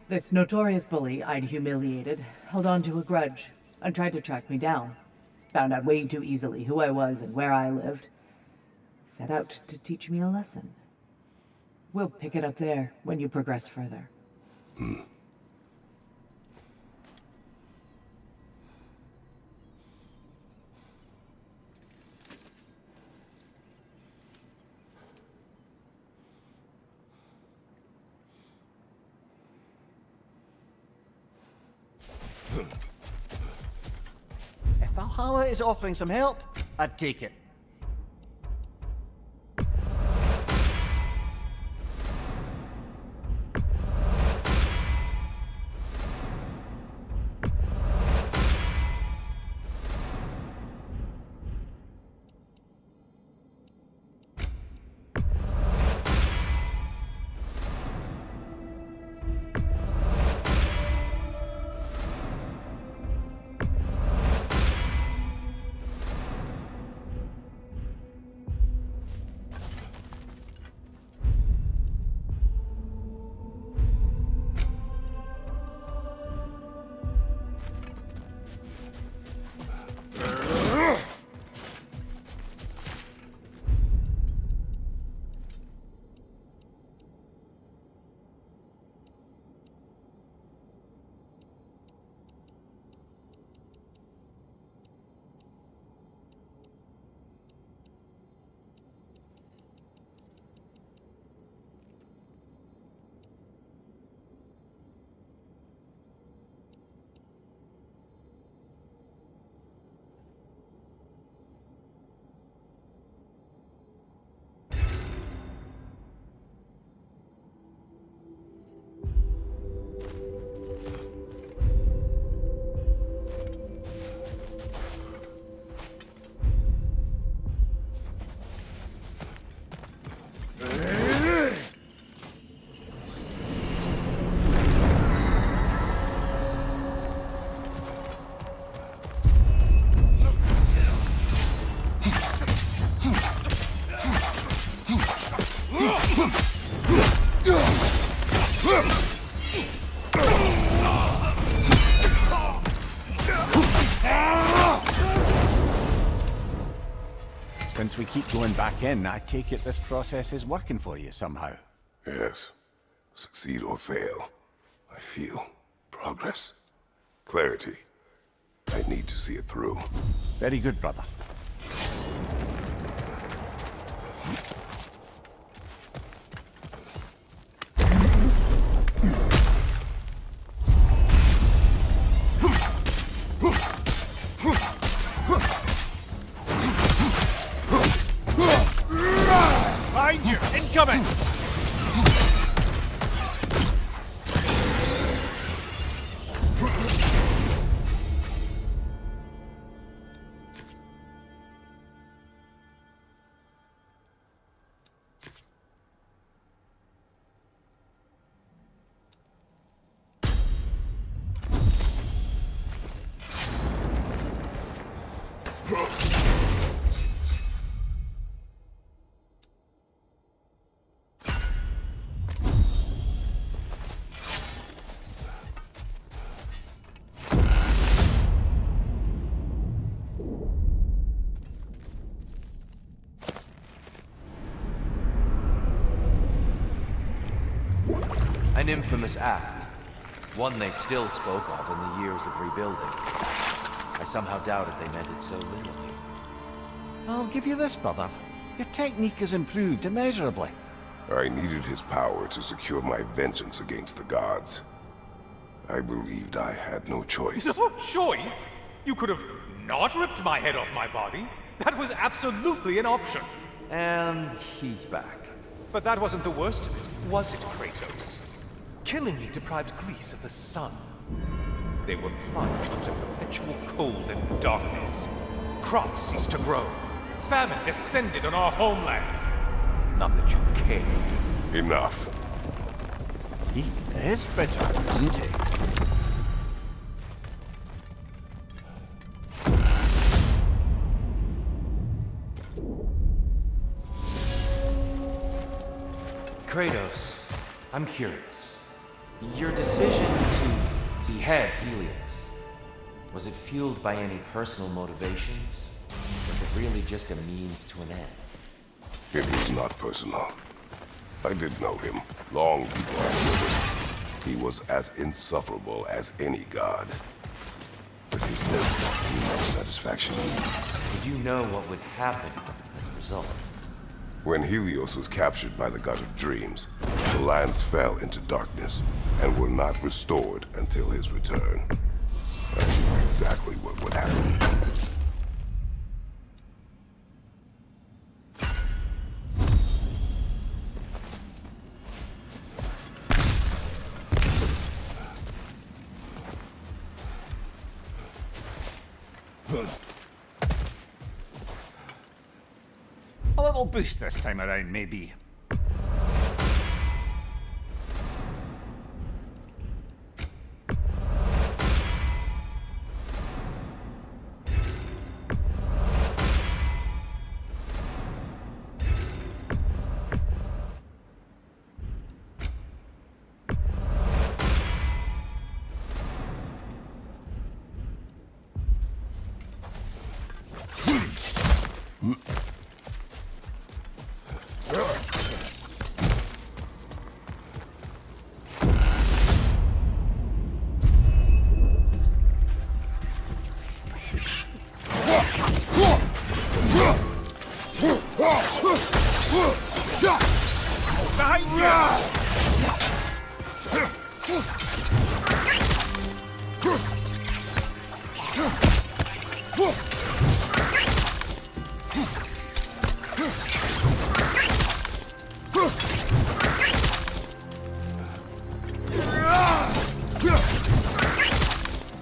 This notorious bully I'd humiliated held on to a grudge and tried to track me down. Found out way too easily who I was and where I lived. Set out to teach me a lesson. We'll pick it up there when you progress further. If Valhalla is offering some help, I'd take it. Since we keep going back in, I take it this process is working for you somehow. Yes. Succeed or fail, I feel progress. Clarity. I need to see it through. Very good, brother. An infamous act. One they still spoke of in the years of rebuilding. I somehow doubted they meant it so literally. I'll give you this, brother. Your technique has improved immeasurably. I needed his power to secure my vengeance against the gods. I believed I had no choice. No choice? You could have not ripped my head off my body. That was absolutely an option. And he's back. But that wasn't the worst of it, was it, Kratos? Killing me deprived Greece of the sun. They were plunged into perpetual cold and darkness. Crops ceased to grow. Famine descended on our homeland. Not that you cared. Enough. He is bitter, isn't he? Kratos, I'm curious. Your decision to behead Helios, was it fueled by any personal motivations? Was it really just a means to an end? It was not personal. I did know him, long before I knew him. He was as insufferable as any god. But his death brought me no satisfaction. Did you know what would happen as a result? When Helios was captured by the god of dreams, the lands fell into darkness and were not restored until his return. I knew exactly what would happen. A little boost this time around, maybe.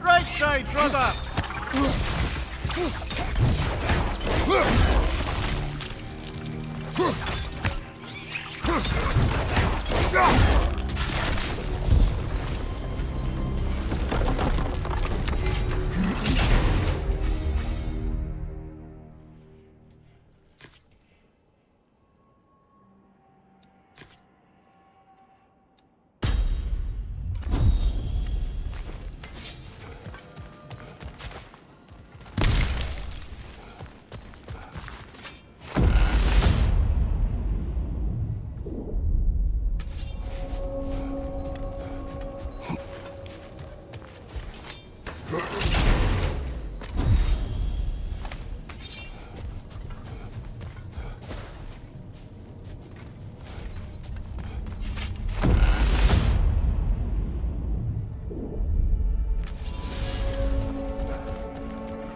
Right side, brother!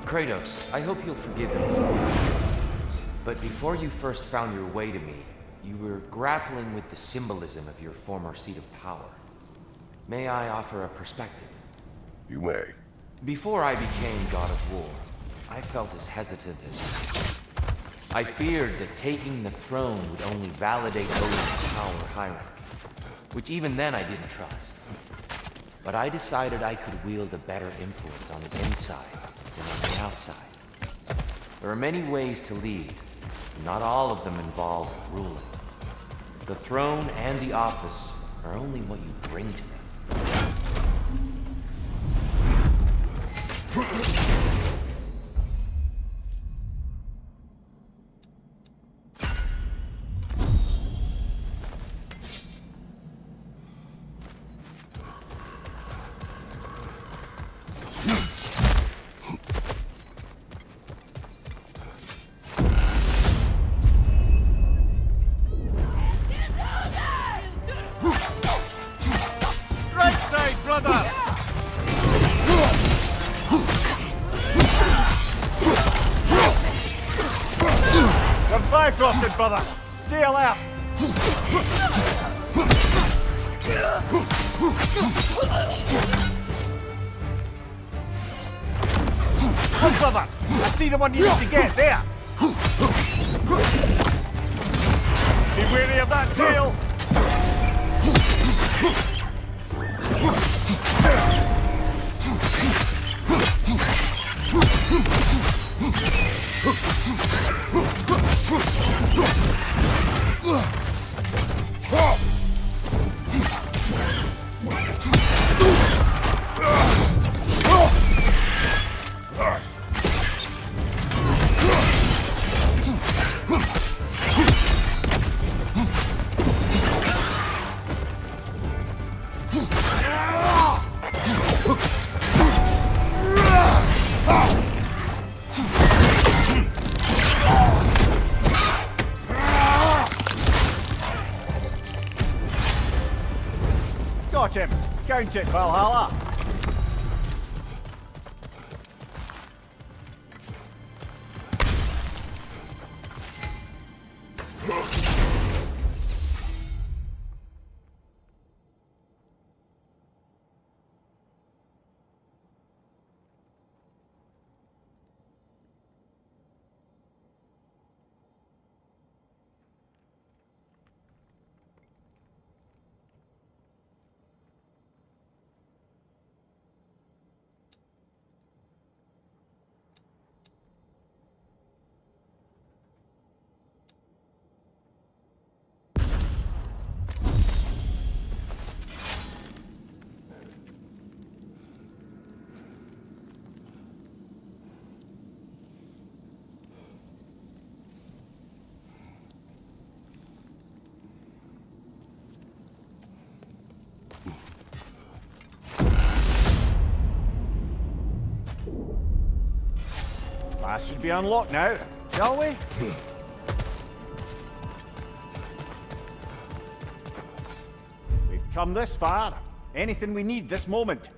Kratos, I hope you'll forgive me. But before you first found your way to me, you were grappling with the symbolism of your former seat of power. May I offer a perspective? You may. Before I became God of War, I felt as hesitant as you. I feared that taking the throne would only validate Odin's power hierarchy, which even then I didn't trust. But I decided I could wield a better influence on the inside than on the outside. There are many ways to lead, and not all of them involve ruling. The throne and the office are only what you bring to them. Bifrosted, brother! Deal out! Look, brother! I see the one you need to get, there! Be wary of that tail! Got him! Count it, Valhalla! That should be unlocked now, shall we? We've come this far. Anything we need this moment.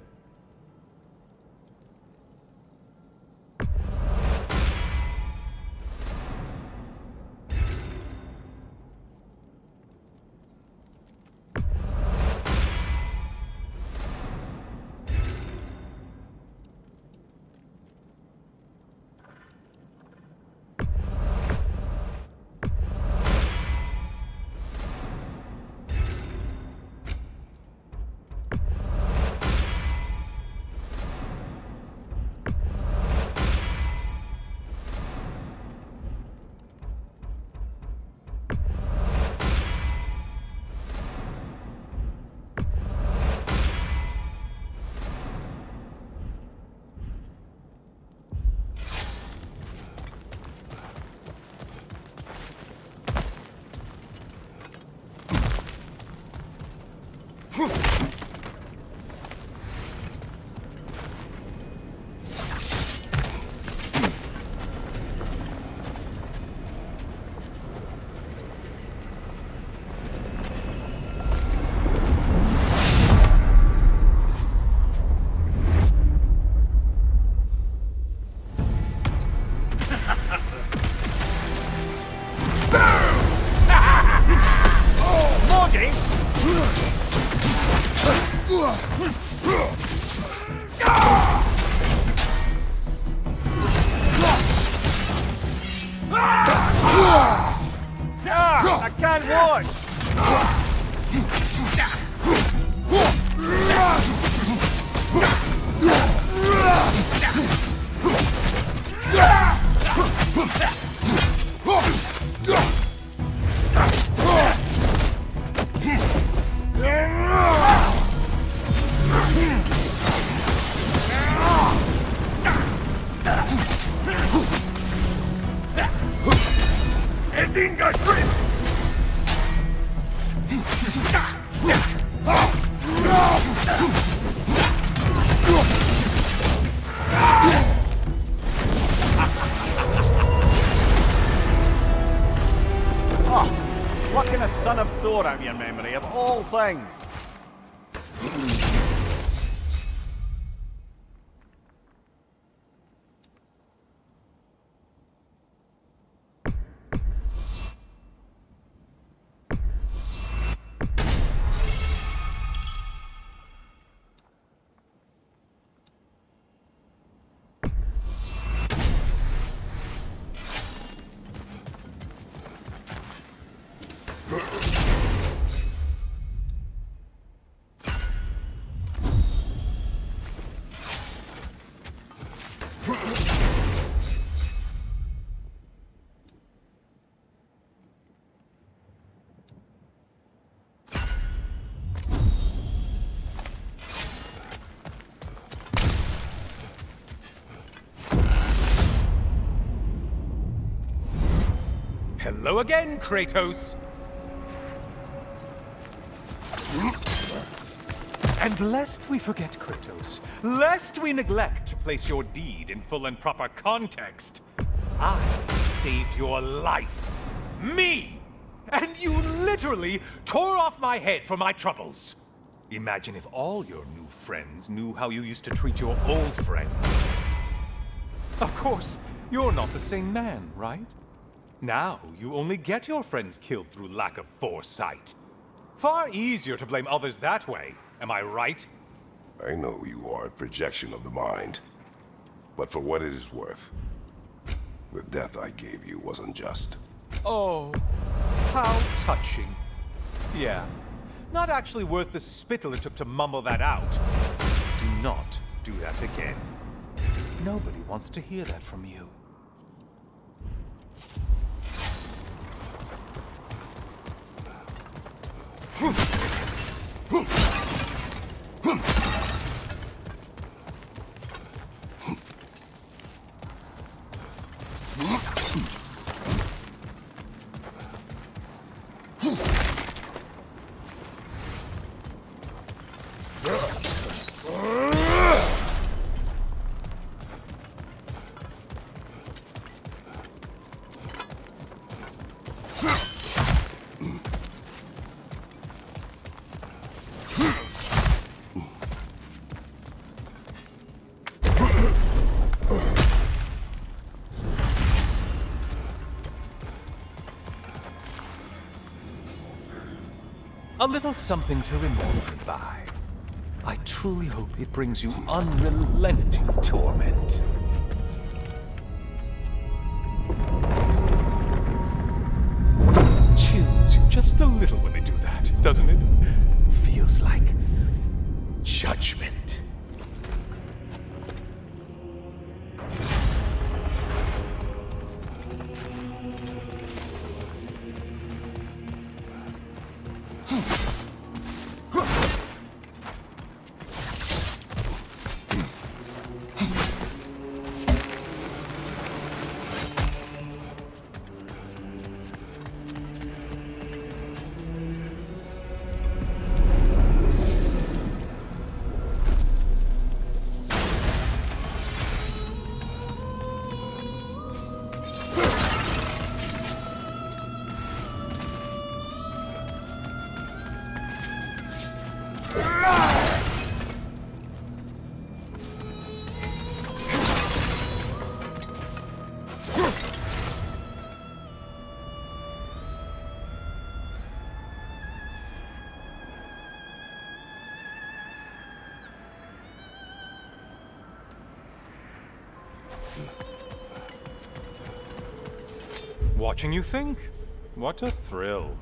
I can't watch! Oh, plucking a son of Thor out of your memory, of all things. Hello again, Kratos! And lest we forget, Kratos, lest we neglect to place your deed in full and proper context, I saved your life. Me! And you literally tore off my head for my troubles. Imagine if all your new friends knew how you used to treat your old friends. Of course, you're not the same man, right? Now, you only get your friends killed through lack of foresight. Far easier to blame others that way, am I right? I know you are a projection of the mind. But for what it is worth, the death I gave you was unjust. Oh, how touching. Yeah, not actually worth the spittle it took to mumble that out. Do not do that again. Nobody wants to hear that from you. A little something to remember me by. I truly hope it brings you unrelenting torment. Chills you just a little when they do that, doesn't it? Feels like judgment. Watching you think? What a thrill.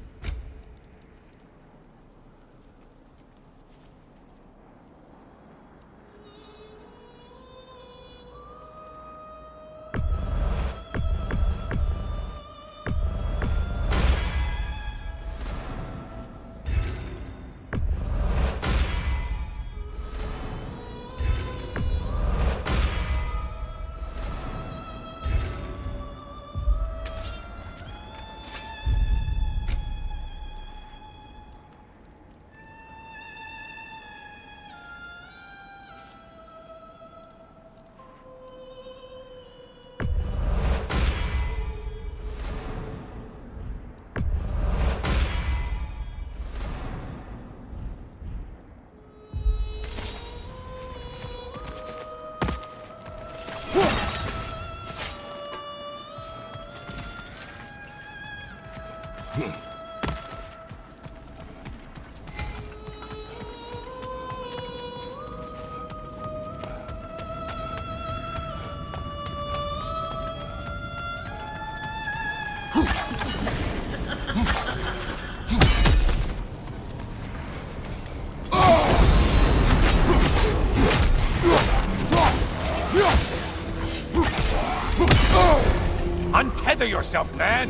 Untether yourself, man!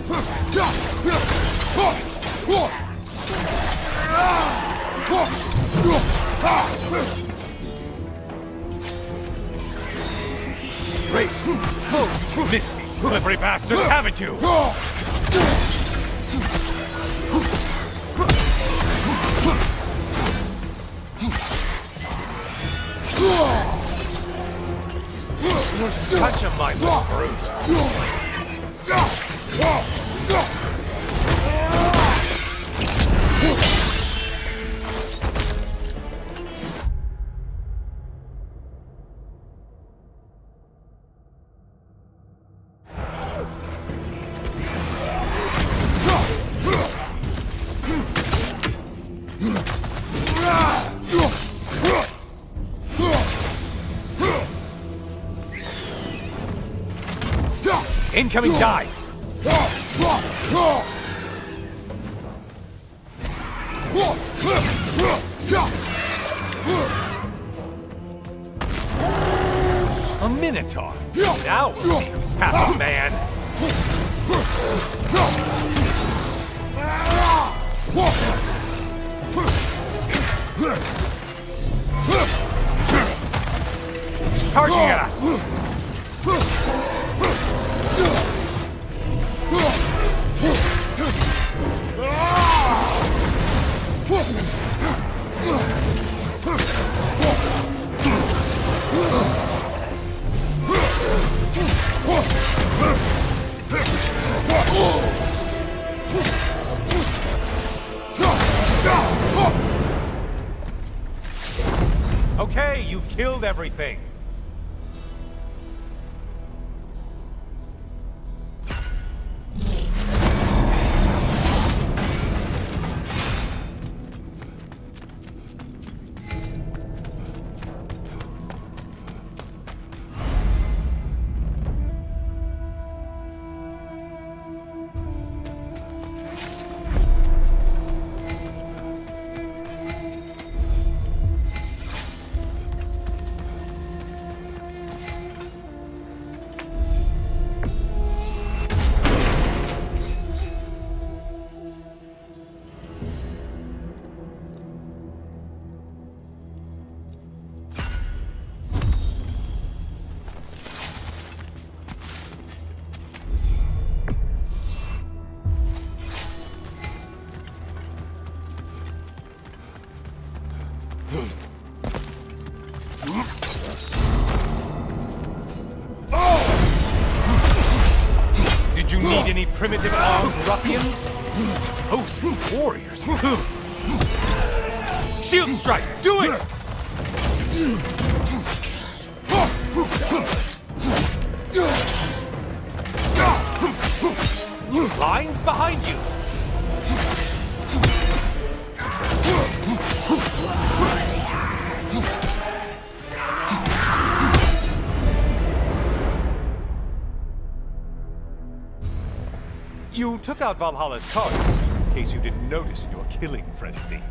Race! Missed these slippery bastards, haven't you? You're such a mindless brute. Incoming dive! A Minotaur! Now we'll see who's half a man! It's charging at us! Okay, you've killed everything. Did you need any primitive armed ruffians? Those warriors! Shield strike! Do it! Lines behind you! You took out Valhalla's card, in case you didn't notice in your killing frenzy.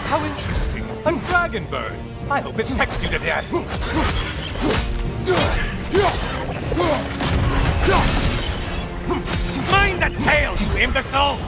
How interesting. A dragon bird. I hope it pecks you to death. Mind the tail, you imbecile!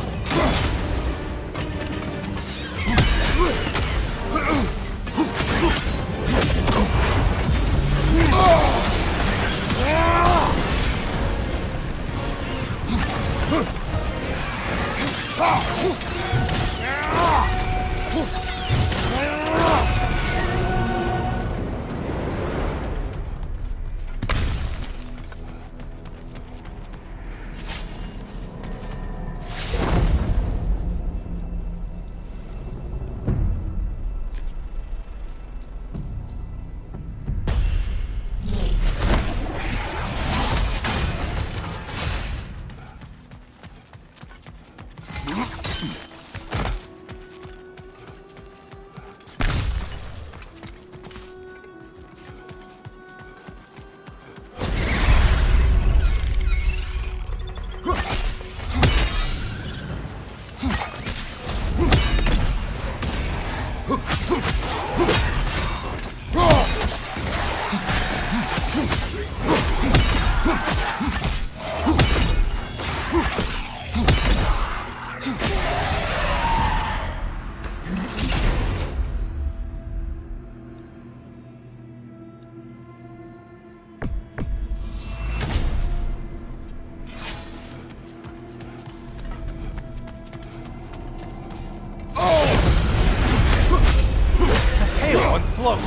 float!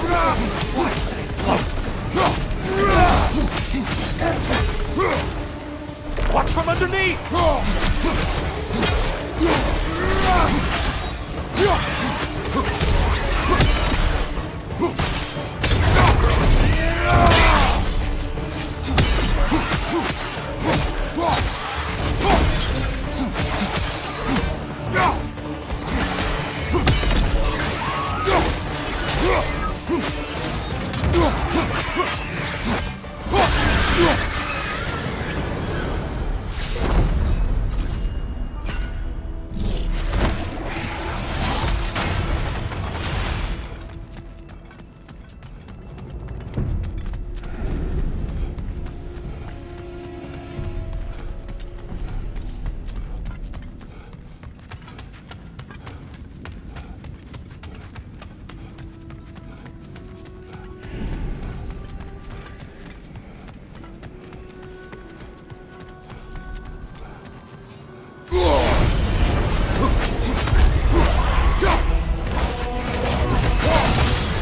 Why does it float? Watch from underneath!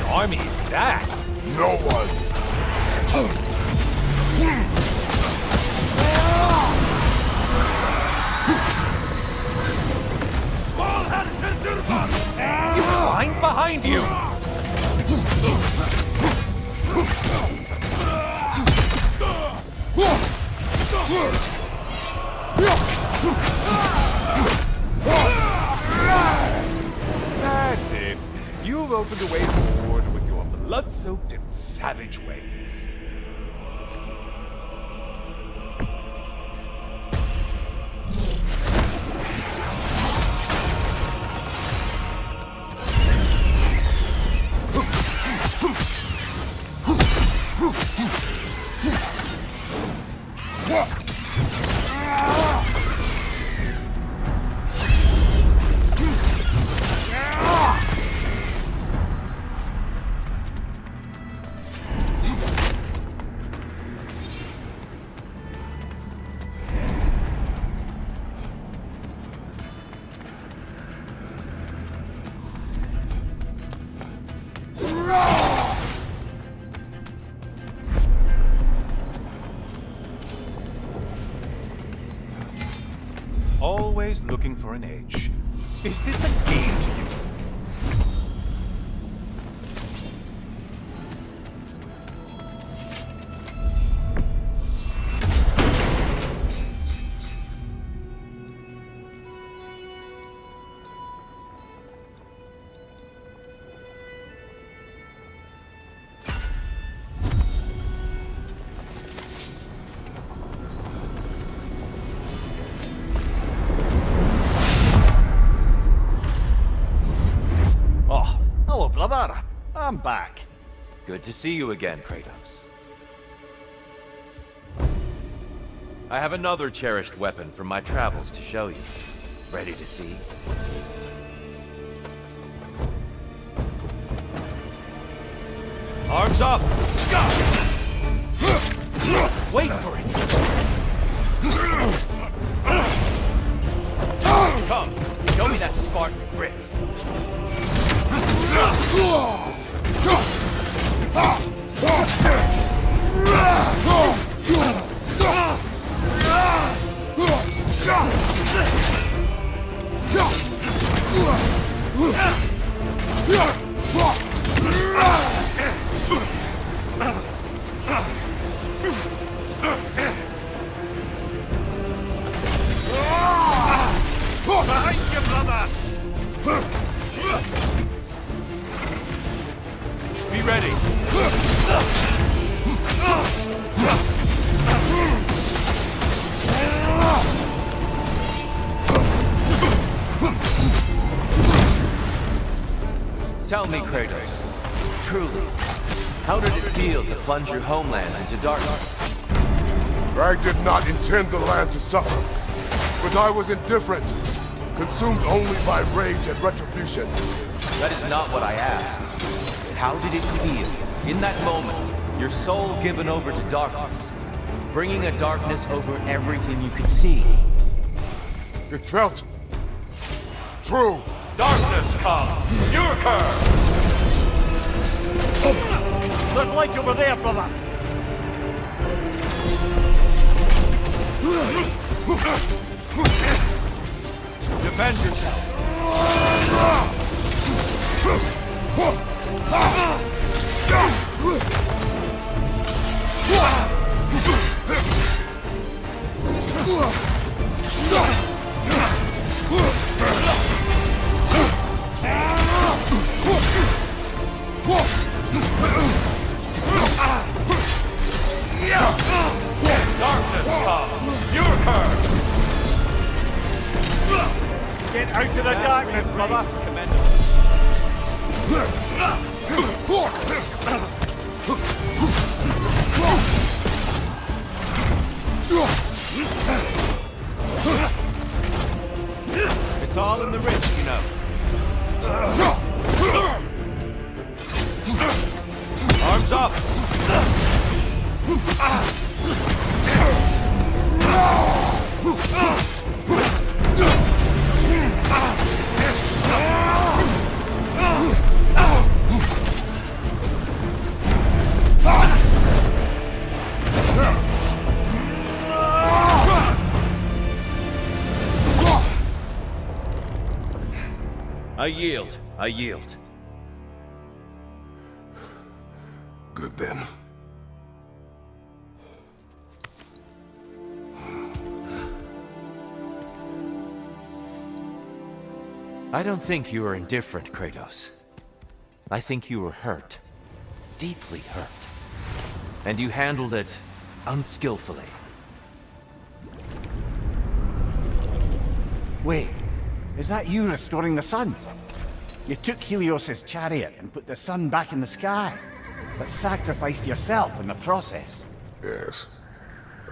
Army is that? No one's. You find behind you! That's it. You've opened a way forward with your blood-soaked and savage ways. Always looking for an edge. Is this a game to you? Brother, I'm back. Good to see you again, Kratos. I have another cherished weapon from my travels to show you. Ready to see? Arms up! Wait for it! Come, show me that Spartan grit. Behind you, brother! Be ready. Tell me, Kratos, truly, how did it feel to plunge your homeland into darkness? Rag did not intend the land to suffer, but I was indifferent, consumed only by rage and retribution. That is not what I asked. How did it feel, in that moment, your soul given over to darkness, bringing a darkness over everything you could see? It felt true. Darkness come! Your curse! There's light over there, brother! Defend yourself! Darkness come! Your curse! Get out of the darkness, brother! It's all in the wrist, you know. Arms up! I yield. I yield. Good then. I don't think you were indifferent, Kratos. I think you were hurt. Deeply hurt. And you handled it unskillfully. Wait, is that you restoring the sun? You took Helios's chariot and put the sun back in the sky, but sacrificed yourself in the process. Yes.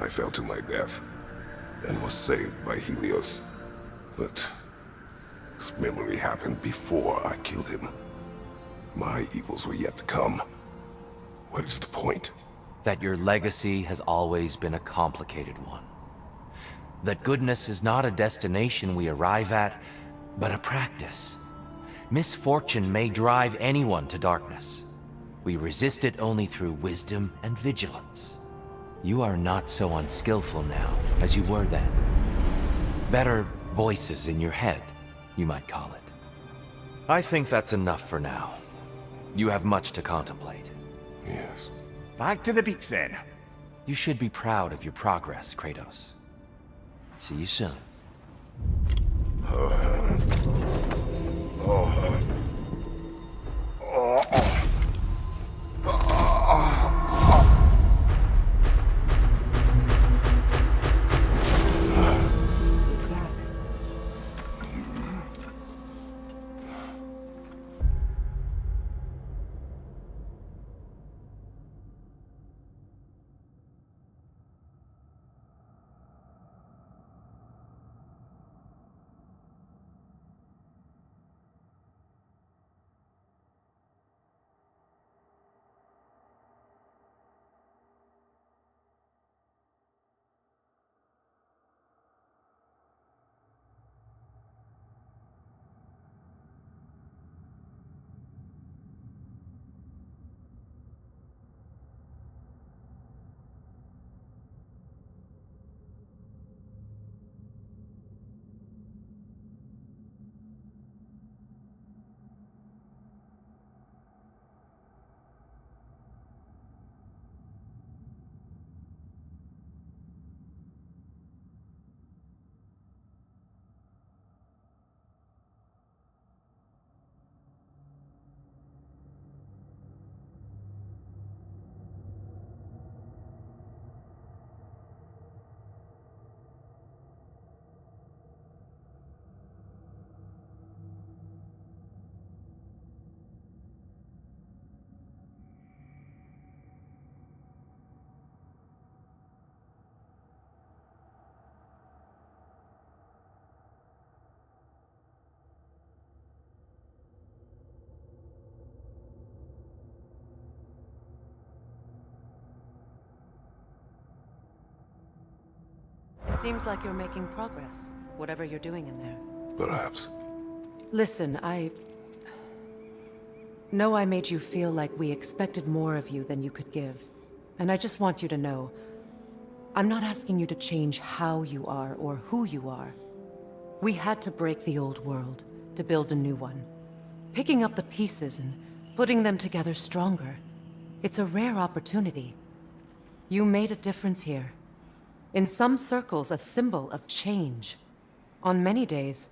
I fell to my death, and was saved by Helios. But this memory happened before I killed him. My evils were yet to come. What is the point? That your legacy has always been a complicated one. That goodness is not a destination we arrive at, but a practice. Misfortune may drive anyone to darkness. We resist it only through wisdom and vigilance. You are not so unskillful now as you were then. Better voices in your head, you might call it. I think that's enough for now. You have much to contemplate. Yes. Back to the beach then. You should be proud of your progress, Kratos. See you soon. It seems like you're making progress, whatever you're doing in there. Perhaps. Listen, Know I made you feel like we expected more of you than you could give. And I just want you to know, I'm not asking you to change how you are or who you are. We had to break the old world to build a new one. Picking up the pieces and putting them together stronger. It's a rare opportunity. You made a difference here. In some circles, a symbol of change. On many days,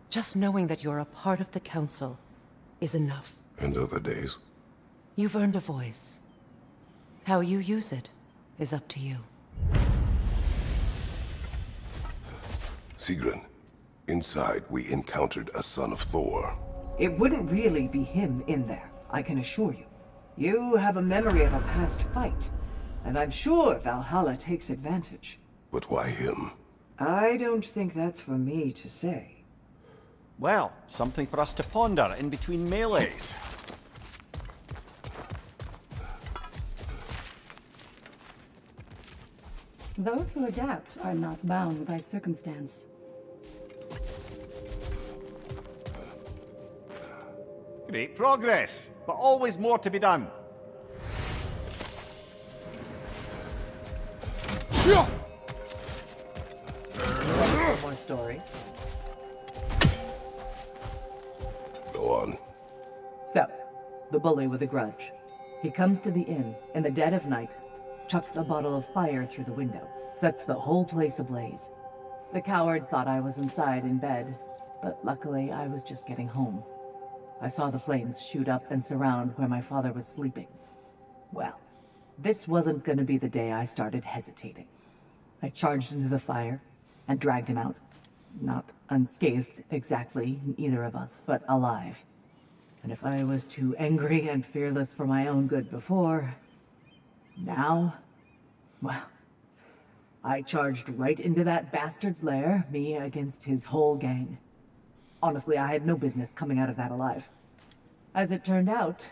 just knowing that you're a part of the Council is enough. And other days? You've earned a voice. How you use it is up to you. Sigrun, inside we encountered a son of Thor. It wouldn't really be him in there, I can assure you. You have a memory of a past fight, and I'm sure Valhalla takes advantage. But why him? I don't think that's for me to say. Well, something for us to ponder in between melees. Those who adapt are not bound by circumstance. Great progress, but always more to be done. More story. Go on. So, the bully with a grudge. He comes to the inn in the dead of night, chucks a bottle of fire through the window, sets the whole place ablaze. The coward thought I was inside in bed, but luckily I was just getting home. I saw the flames shoot up and surround where my father was sleeping. Well, this wasn't gonna be the day I started hesitating. I charged into the fire and dragged him out. Not unscathed exactly, either of us, but alive. And if I was too angry and fearless for my own good before, now, well, I charged right into that bastard's lair, me against his whole gang. Honestly, I had no business coming out of that alive. As it turned out,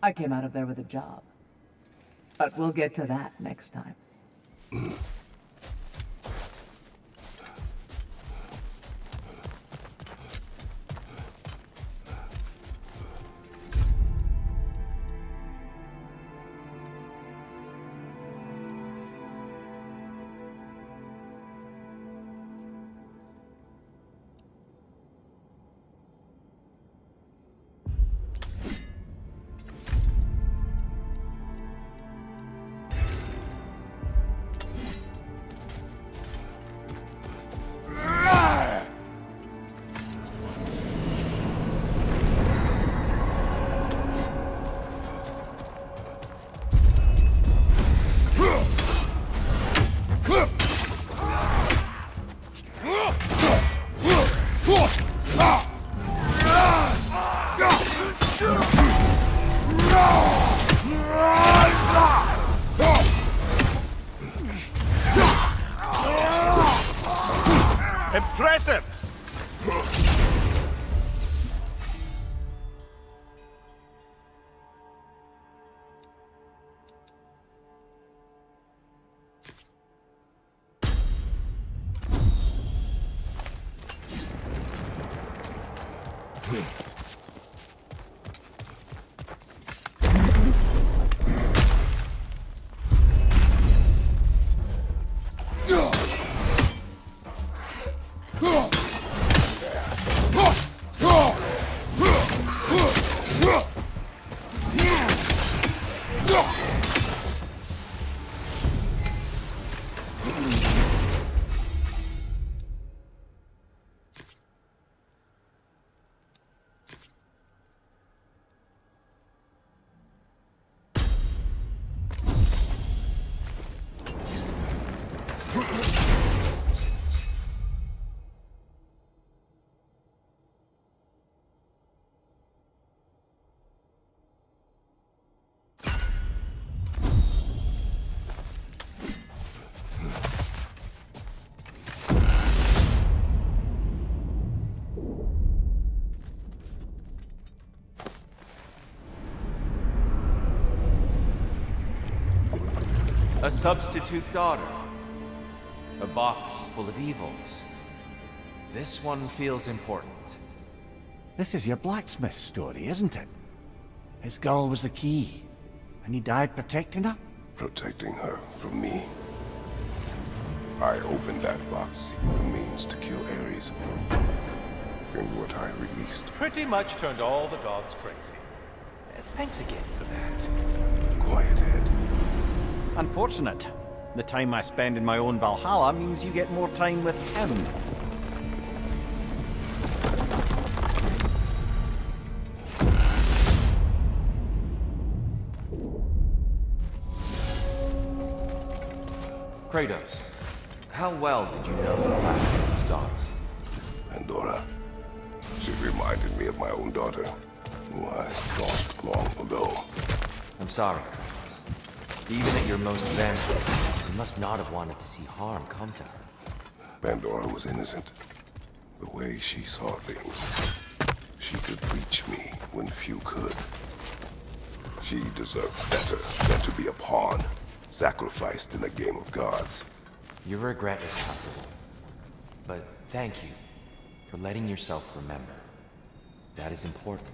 I came out of there with a job. But we'll get to that next time. Impressive! A substitute daughter. A box full of evils. This one feels important. This is your blacksmith story, isn't it? His girl was the key, and he died protecting her? Protecting her from me. I opened that box seeking the means to kill Ares. And what I released. Pretty much turned all the gods crazy. Thanks again for that. Quiet, Ed. Unfortunate. The time I spend in my own Valhalla means you get more time with him. Kratos, how well did you know the blacksmith's daughter? Pandora. She reminded me of my own daughter, who I lost long ago. I'm sorry, Kratos. Even at your most vengeful, you must not have wanted to see harm come to her. Pandora was innocent. The way she saw things. She could reach me when few could. She deserved better than to be a pawn, sacrificed in a game of gods. Your regret is palpable. But thank you for letting yourself remember. That is important.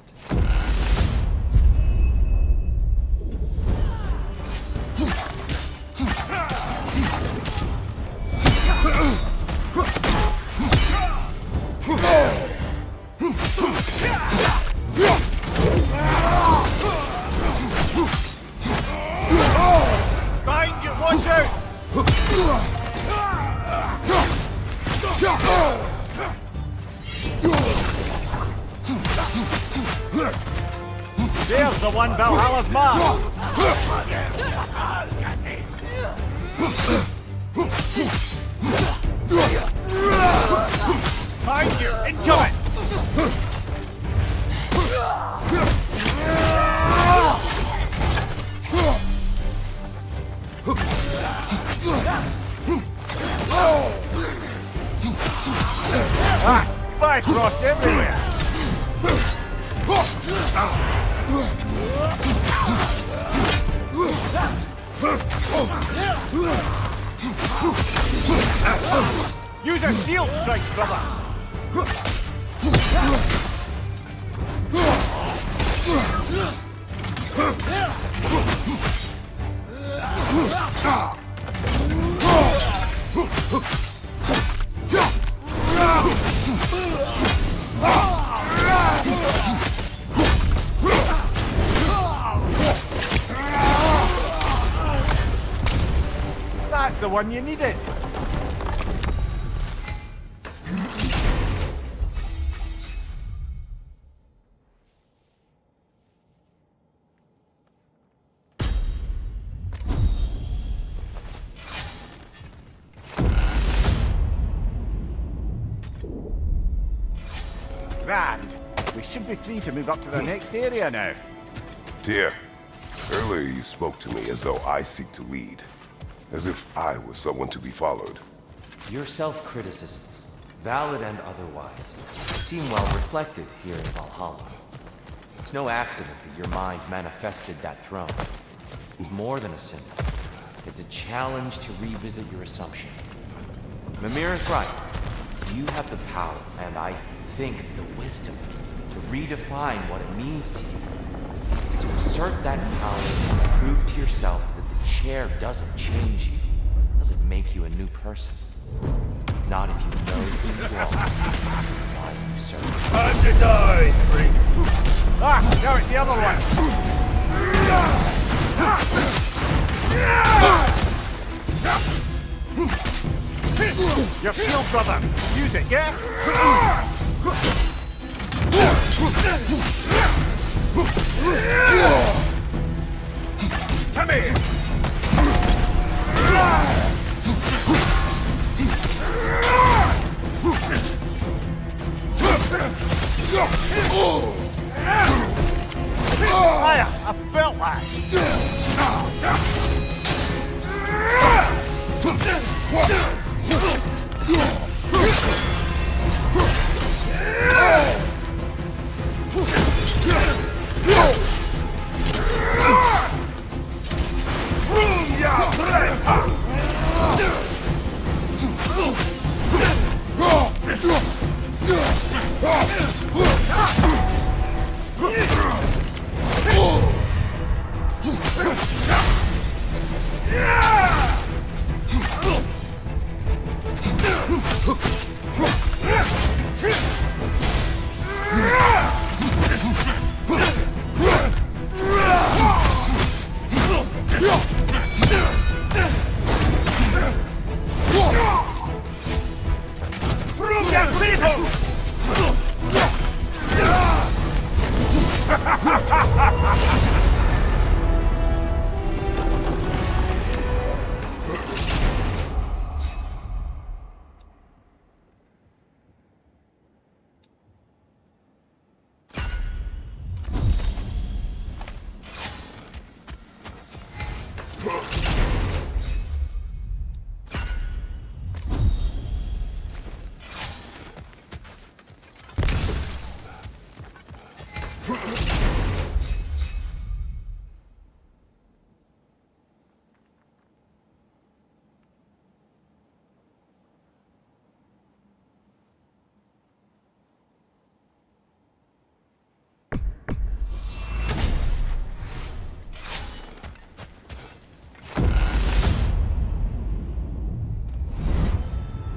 Behind you! Watch out! There's the one Valhalla's mark! Behind you! Incoming! Bifrost everywhere! Use a shield strike, brother! That's the one you needed! Grand. We should be free to move up to the next area now. Dear, earlier you spoke to me as though I seek to lead. As if I was someone to be followed. Your self-criticisms, valid and otherwise, seem well reflected here in Valhalla. It's no accident that your mind manifested that throne. It's more than a symbol. It's a challenge to revisit your assumptions. Mimir is right. You have the power, and I think the wisdom, to redefine what it means to you. To assert that power and prove to yourself that the chair doesn't change you, doesn't make you a new person. Not if you know who you are, why you serve. Time to die, freak! Ah, now it's the other one! Your shield, brother! Use it, yeah? Come here! Fire! I felt that!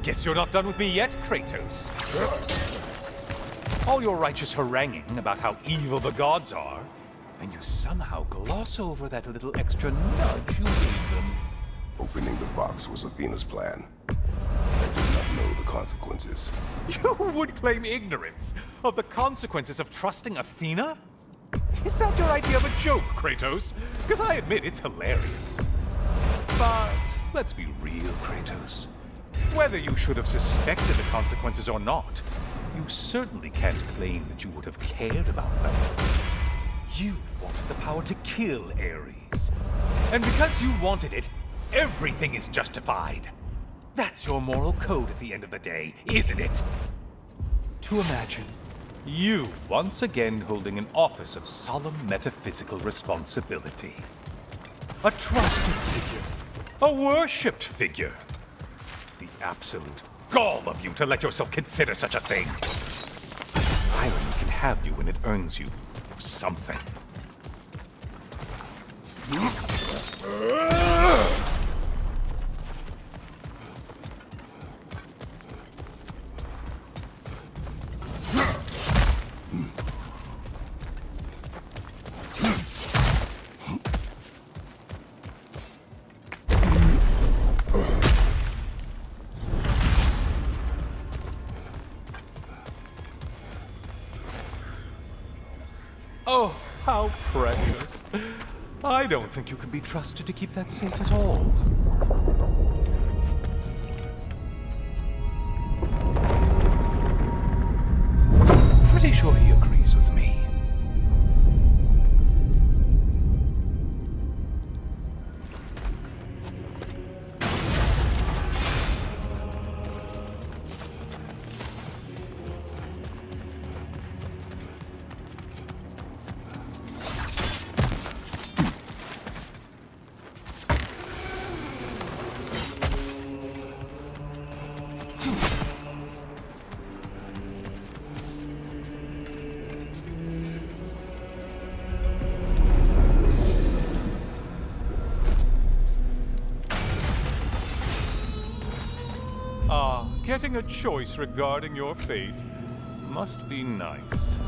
Guess you're not done with me yet, Kratos. All your righteous haranguing about how evil the gods are, and you somehow gloss over that little extra nudge you gave them. Opening the box was Athena's plan. I did not know the consequences. You would claim ignorance of the consequences of trusting Athena? Is that your idea of a joke, Kratos? Because I admit it's hilarious. But let's be real, Kratos. Whether you should have suspected the consequences or not, you certainly can't claim that you would have cared about them. You wanted the power to kill Ares. And because you wanted it, everything is justified. That's your moral code at the end of the day, isn't it? To imagine you once again holding an office of solemn metaphysical responsibility. A trusted figure. A worshipped figure. The absolute gall of you to let yourself consider such a thing. But this irony can have you when it earns you something. Oh, how precious. I don't think you can be trusted to keep that safe at all. Pretty sure he agrees with me. Getting a choice regarding your fate must be nice.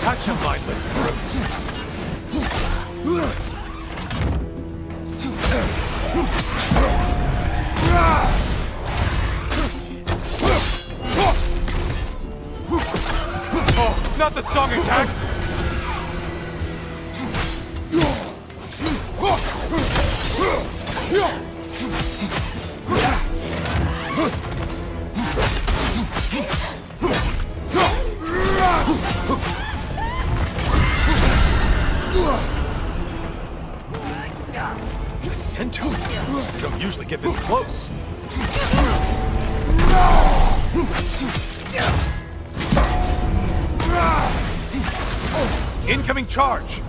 Such a mindless brute. Oh, not the song attack! The centaur? You don't usually get this close. Incoming charge!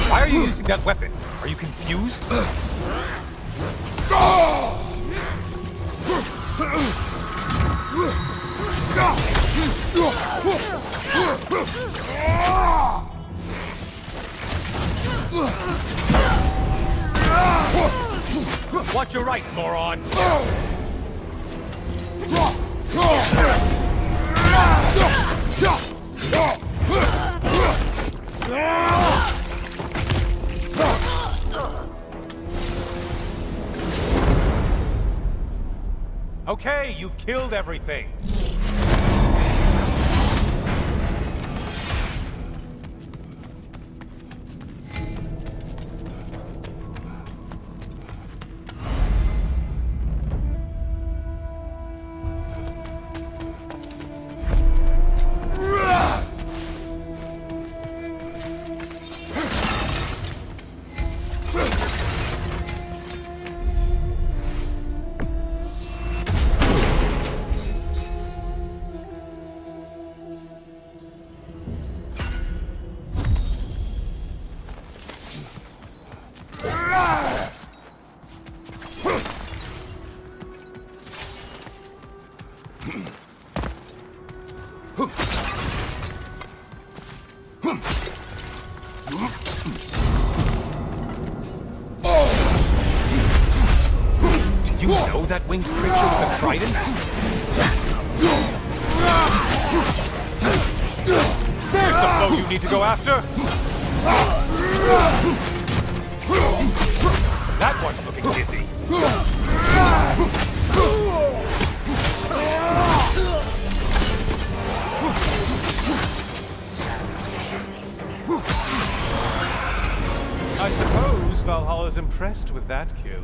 Why are you using that weapon? Are you confused? Watch your right, moron! Okay, you've killed everything. Do you know that winged creature with a trident? There's the foe you need to go after! That one's looking dizzy. I suppose Valhalla's impressed with that kill.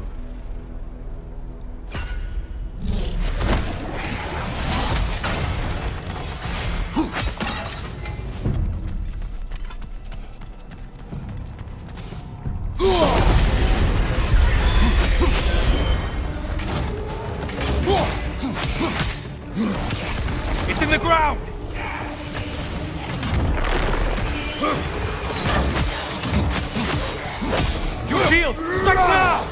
It's in the ground! Your shield! Strike now!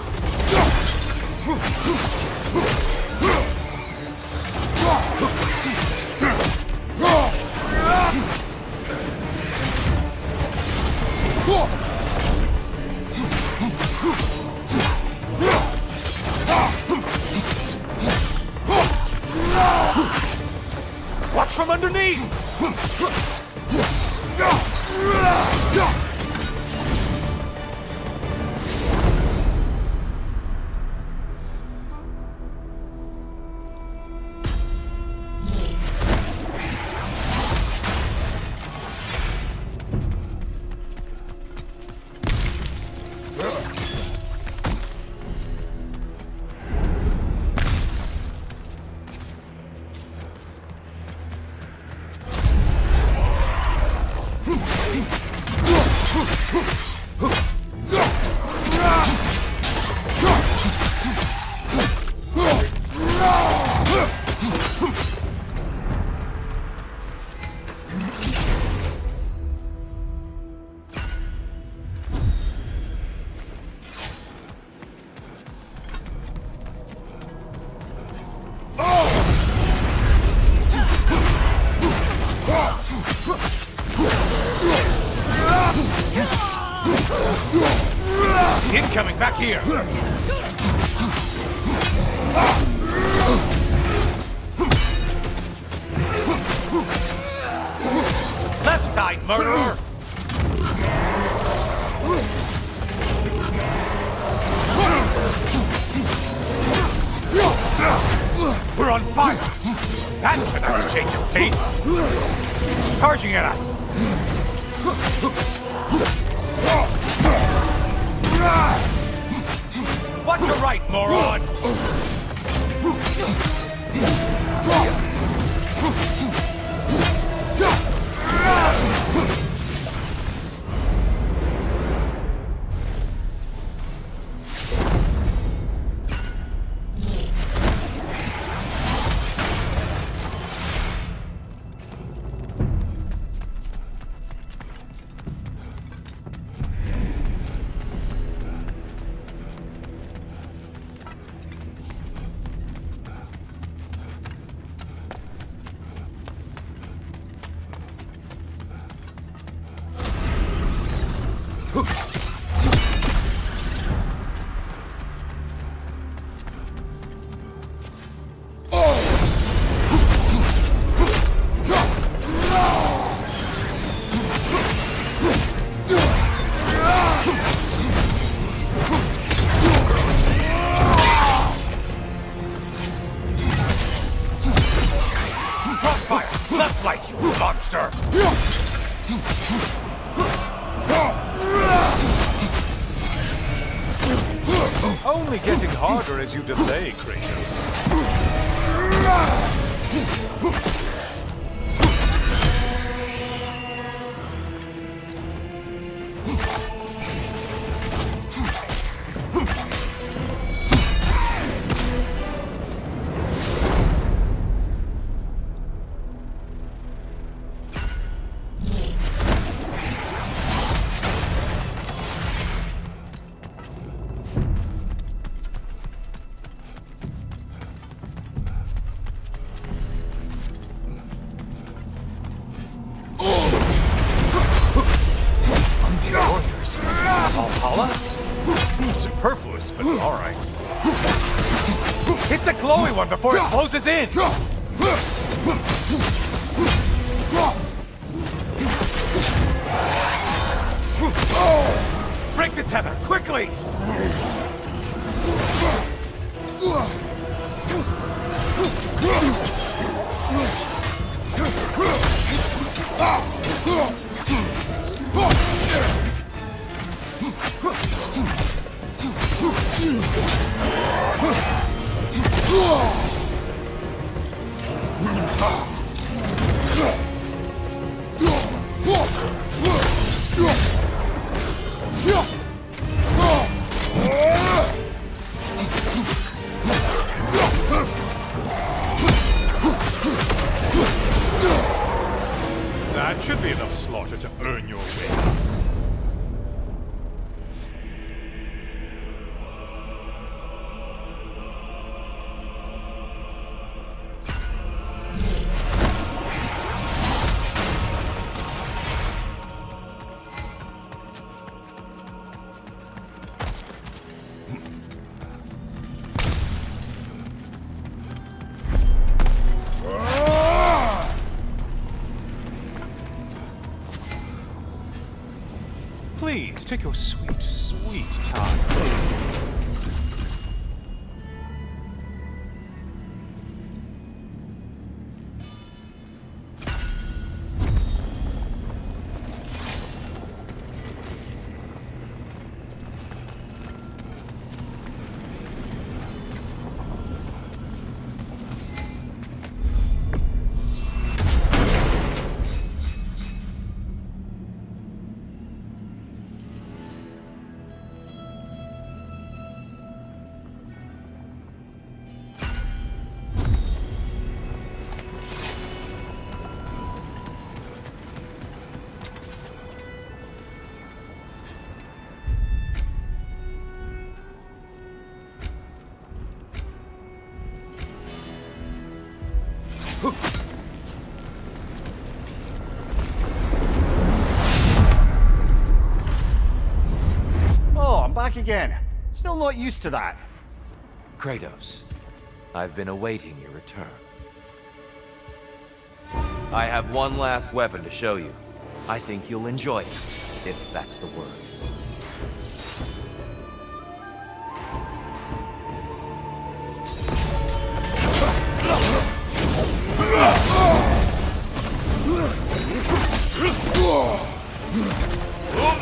Watch from underneath! Incoming back here! Left side, murderer! We're on fire! That's a nice change of pace! It's charging at us! Watch your right, moron! only getting harder as you delay, Kratos. Valhalla? Seems superfluous, but alright. Hit the glowy one before it closes in! Break the tether, quickly! That should be enough slaughter to earn your way. Please, take your sweet, sweet time. Oh, I'm back again. Still not used to that. Kratos, I've been awaiting your return. I have one last weapon to show you. I think you'll enjoy it, if that's the word.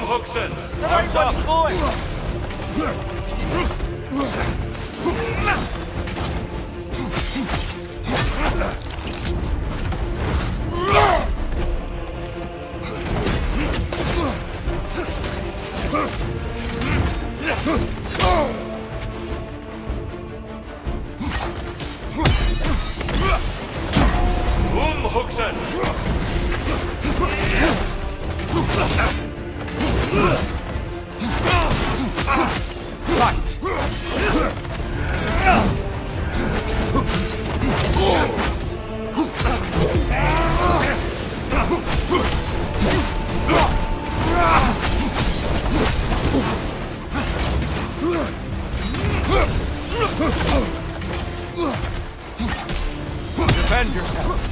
Hookson! Arms up! Hookson! Defend yourself!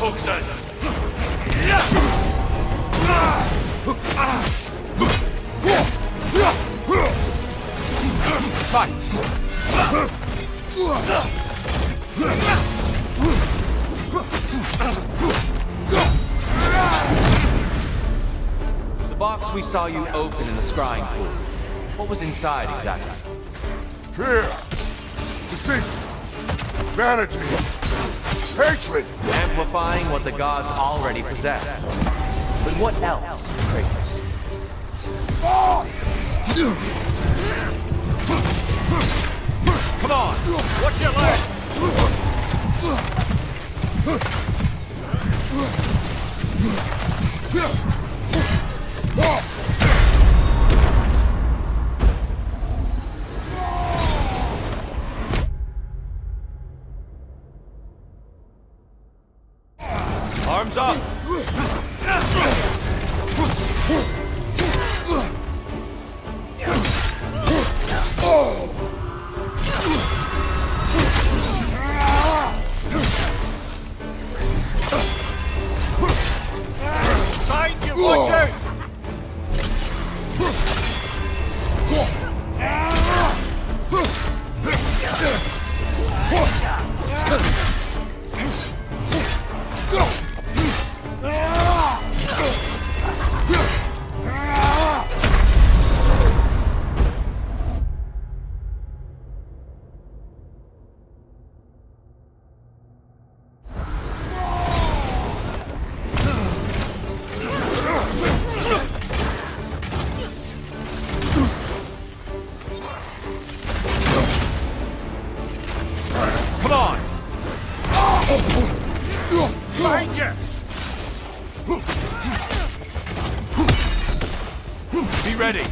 The box we saw you open in the scrying pool. What was inside exactly? Fear, deceit, vanity, hatred. Amplifying what the gods already possess. But what else, Kratos? Come on! Watch your leg! Arms up! Find you, watch out! Come on! Find you! Be ready!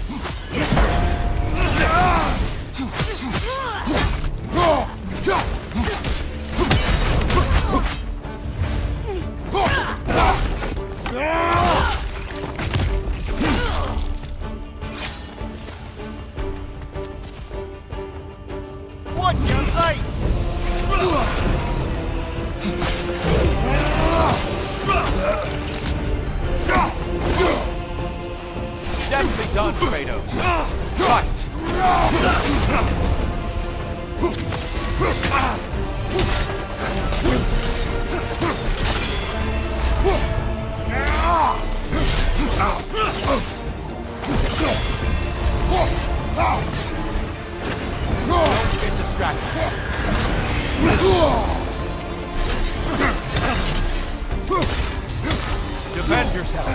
Watch your light! Definitely done, Kratos. Fight! Don't get distracted. Defend yourself.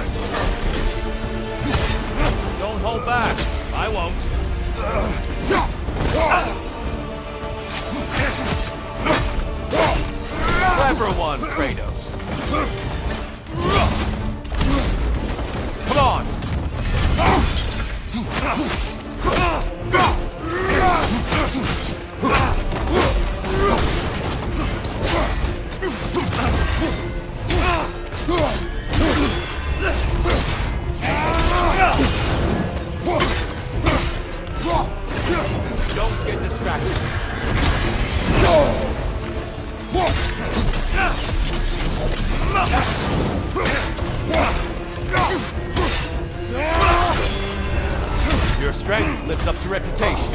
Don't hold back. I won't. Clever one, Kratos. Come on. Don't get distracted. Your strength lives up to reputation.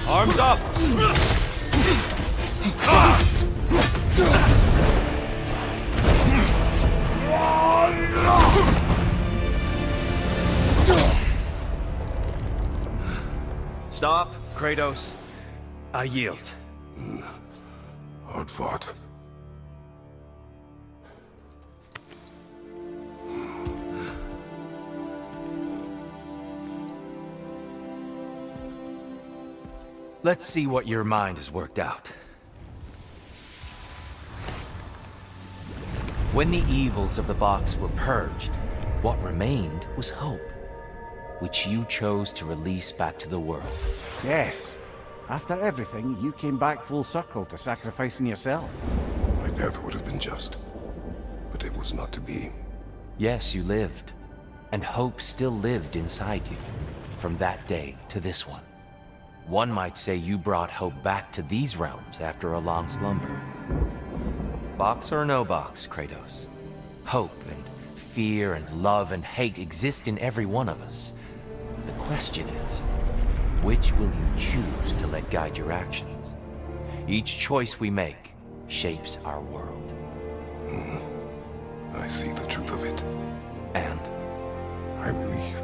Arms up! Stop, Kratos. I yield. Hard fought. Let's see what your mind has worked out. When the evils of the box were purged, what remained was hope, which you chose to release back to the world. Yes. After everything, you came back full circle to sacrificing yourself. My death would have been just, but it was not to be. Yes, you lived, and hope still lived inside you, from that day to this one. One might say you brought hope back to these realms after a long slumber. Box or no box, Kratos. Hope and fear and love and hate exist in every one of us. The question is, which will you choose to let guide your actions? Each choice we make shapes our world. I see the truth of it. And I believe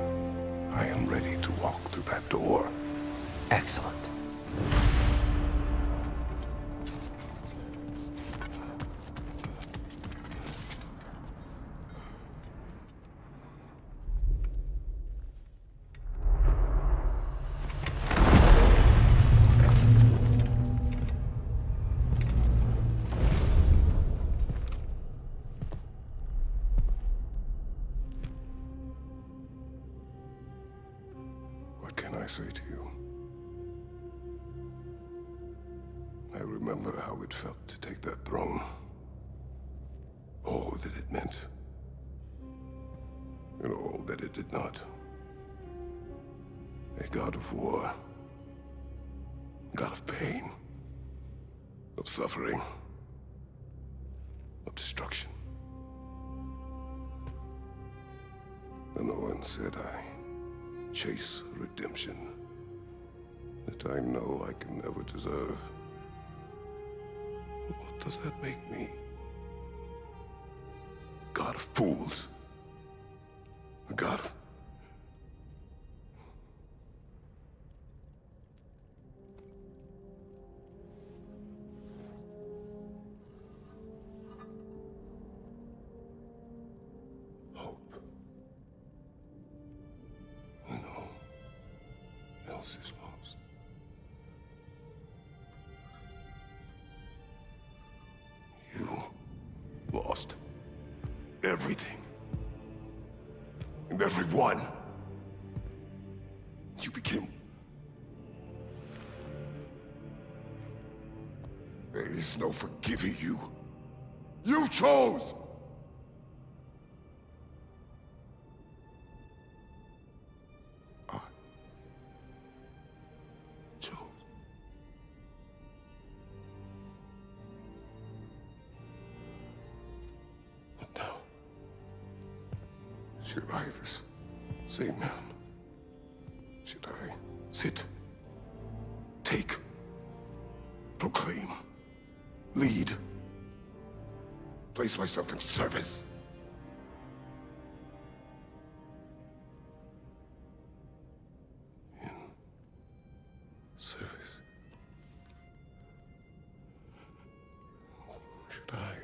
I am ready to walk through that door. excellent. What can I say to you? I remember how it felt to take that throne. All that it meant. And all that it did not. A god of war. A god of pain. Of suffering. Of destruction. And no one said I chase redemption that I know I can never deserve. What does that make me? God of fools. A god of... hope. When all else is lost. You lost everything. And everyone. You became... There is no forgiving you. You chose! I chose. But now, should I, this same man, should I sit, take, proclaim, lead, place myself in service? In service? Should I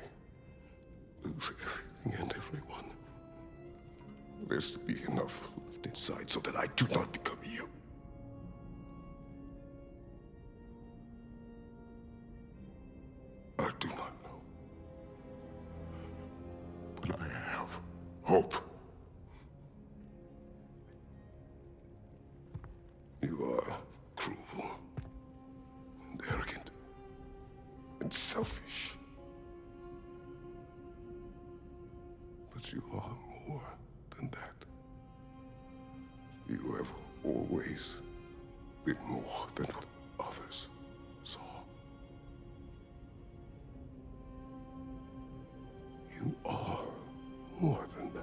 lose everything and everyone? There's to be enough left inside so that I do not become you. I do not know. But I have hope. You are cruel and arrogant and selfish. But you are more than that. You have always been more than what others saw. You are more than that.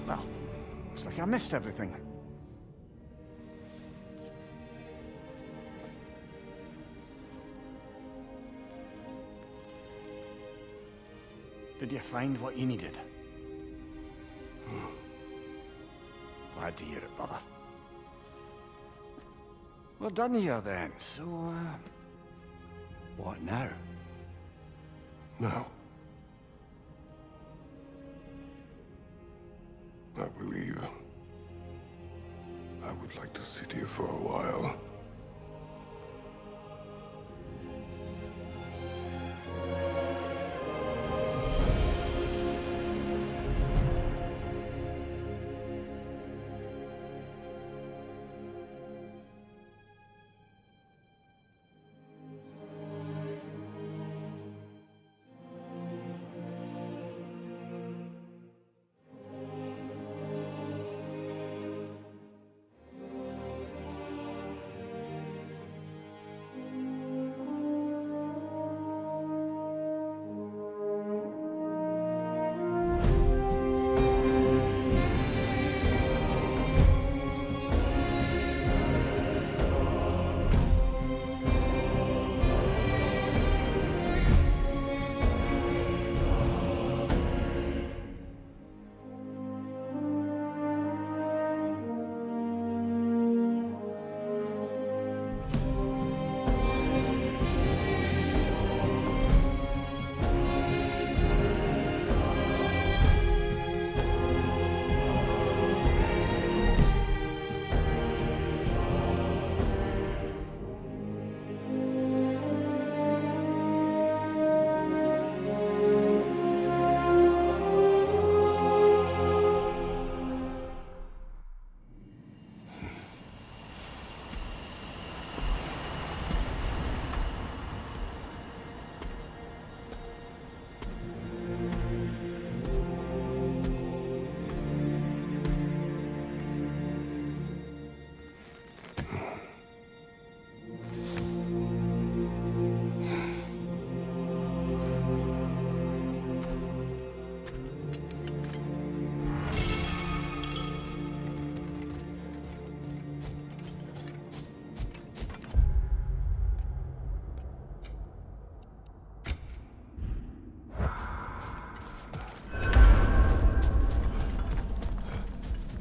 Well, looks like I missed everything. Did you find what you needed? Glad to hear it, brother. We're done here then, so, what now? Now, I believe I would like to sit here for a while.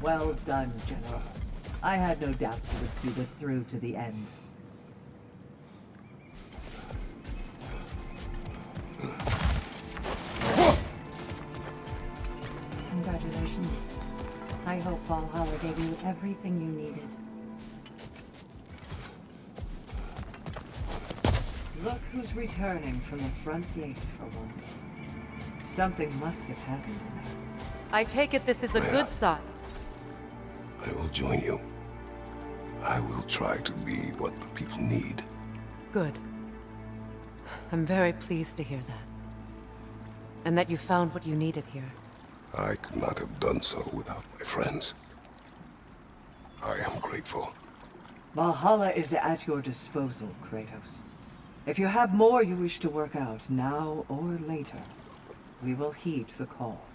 Well done, General. I had no doubt you would see this through to the end. Congratulations. I hope Valhalla gave you everything you needed. Look who's returning from the front gate for once. Something must have happened to me. I take it this is a good sign. I will join you. I will try to be what the people need. Good. I'm very pleased to hear that. And that you found what you needed here. I could not have done so without my friends. I am grateful. Valhalla is at your disposal, Kratos. If you have more you wish to work out, now or later, we will heed the call.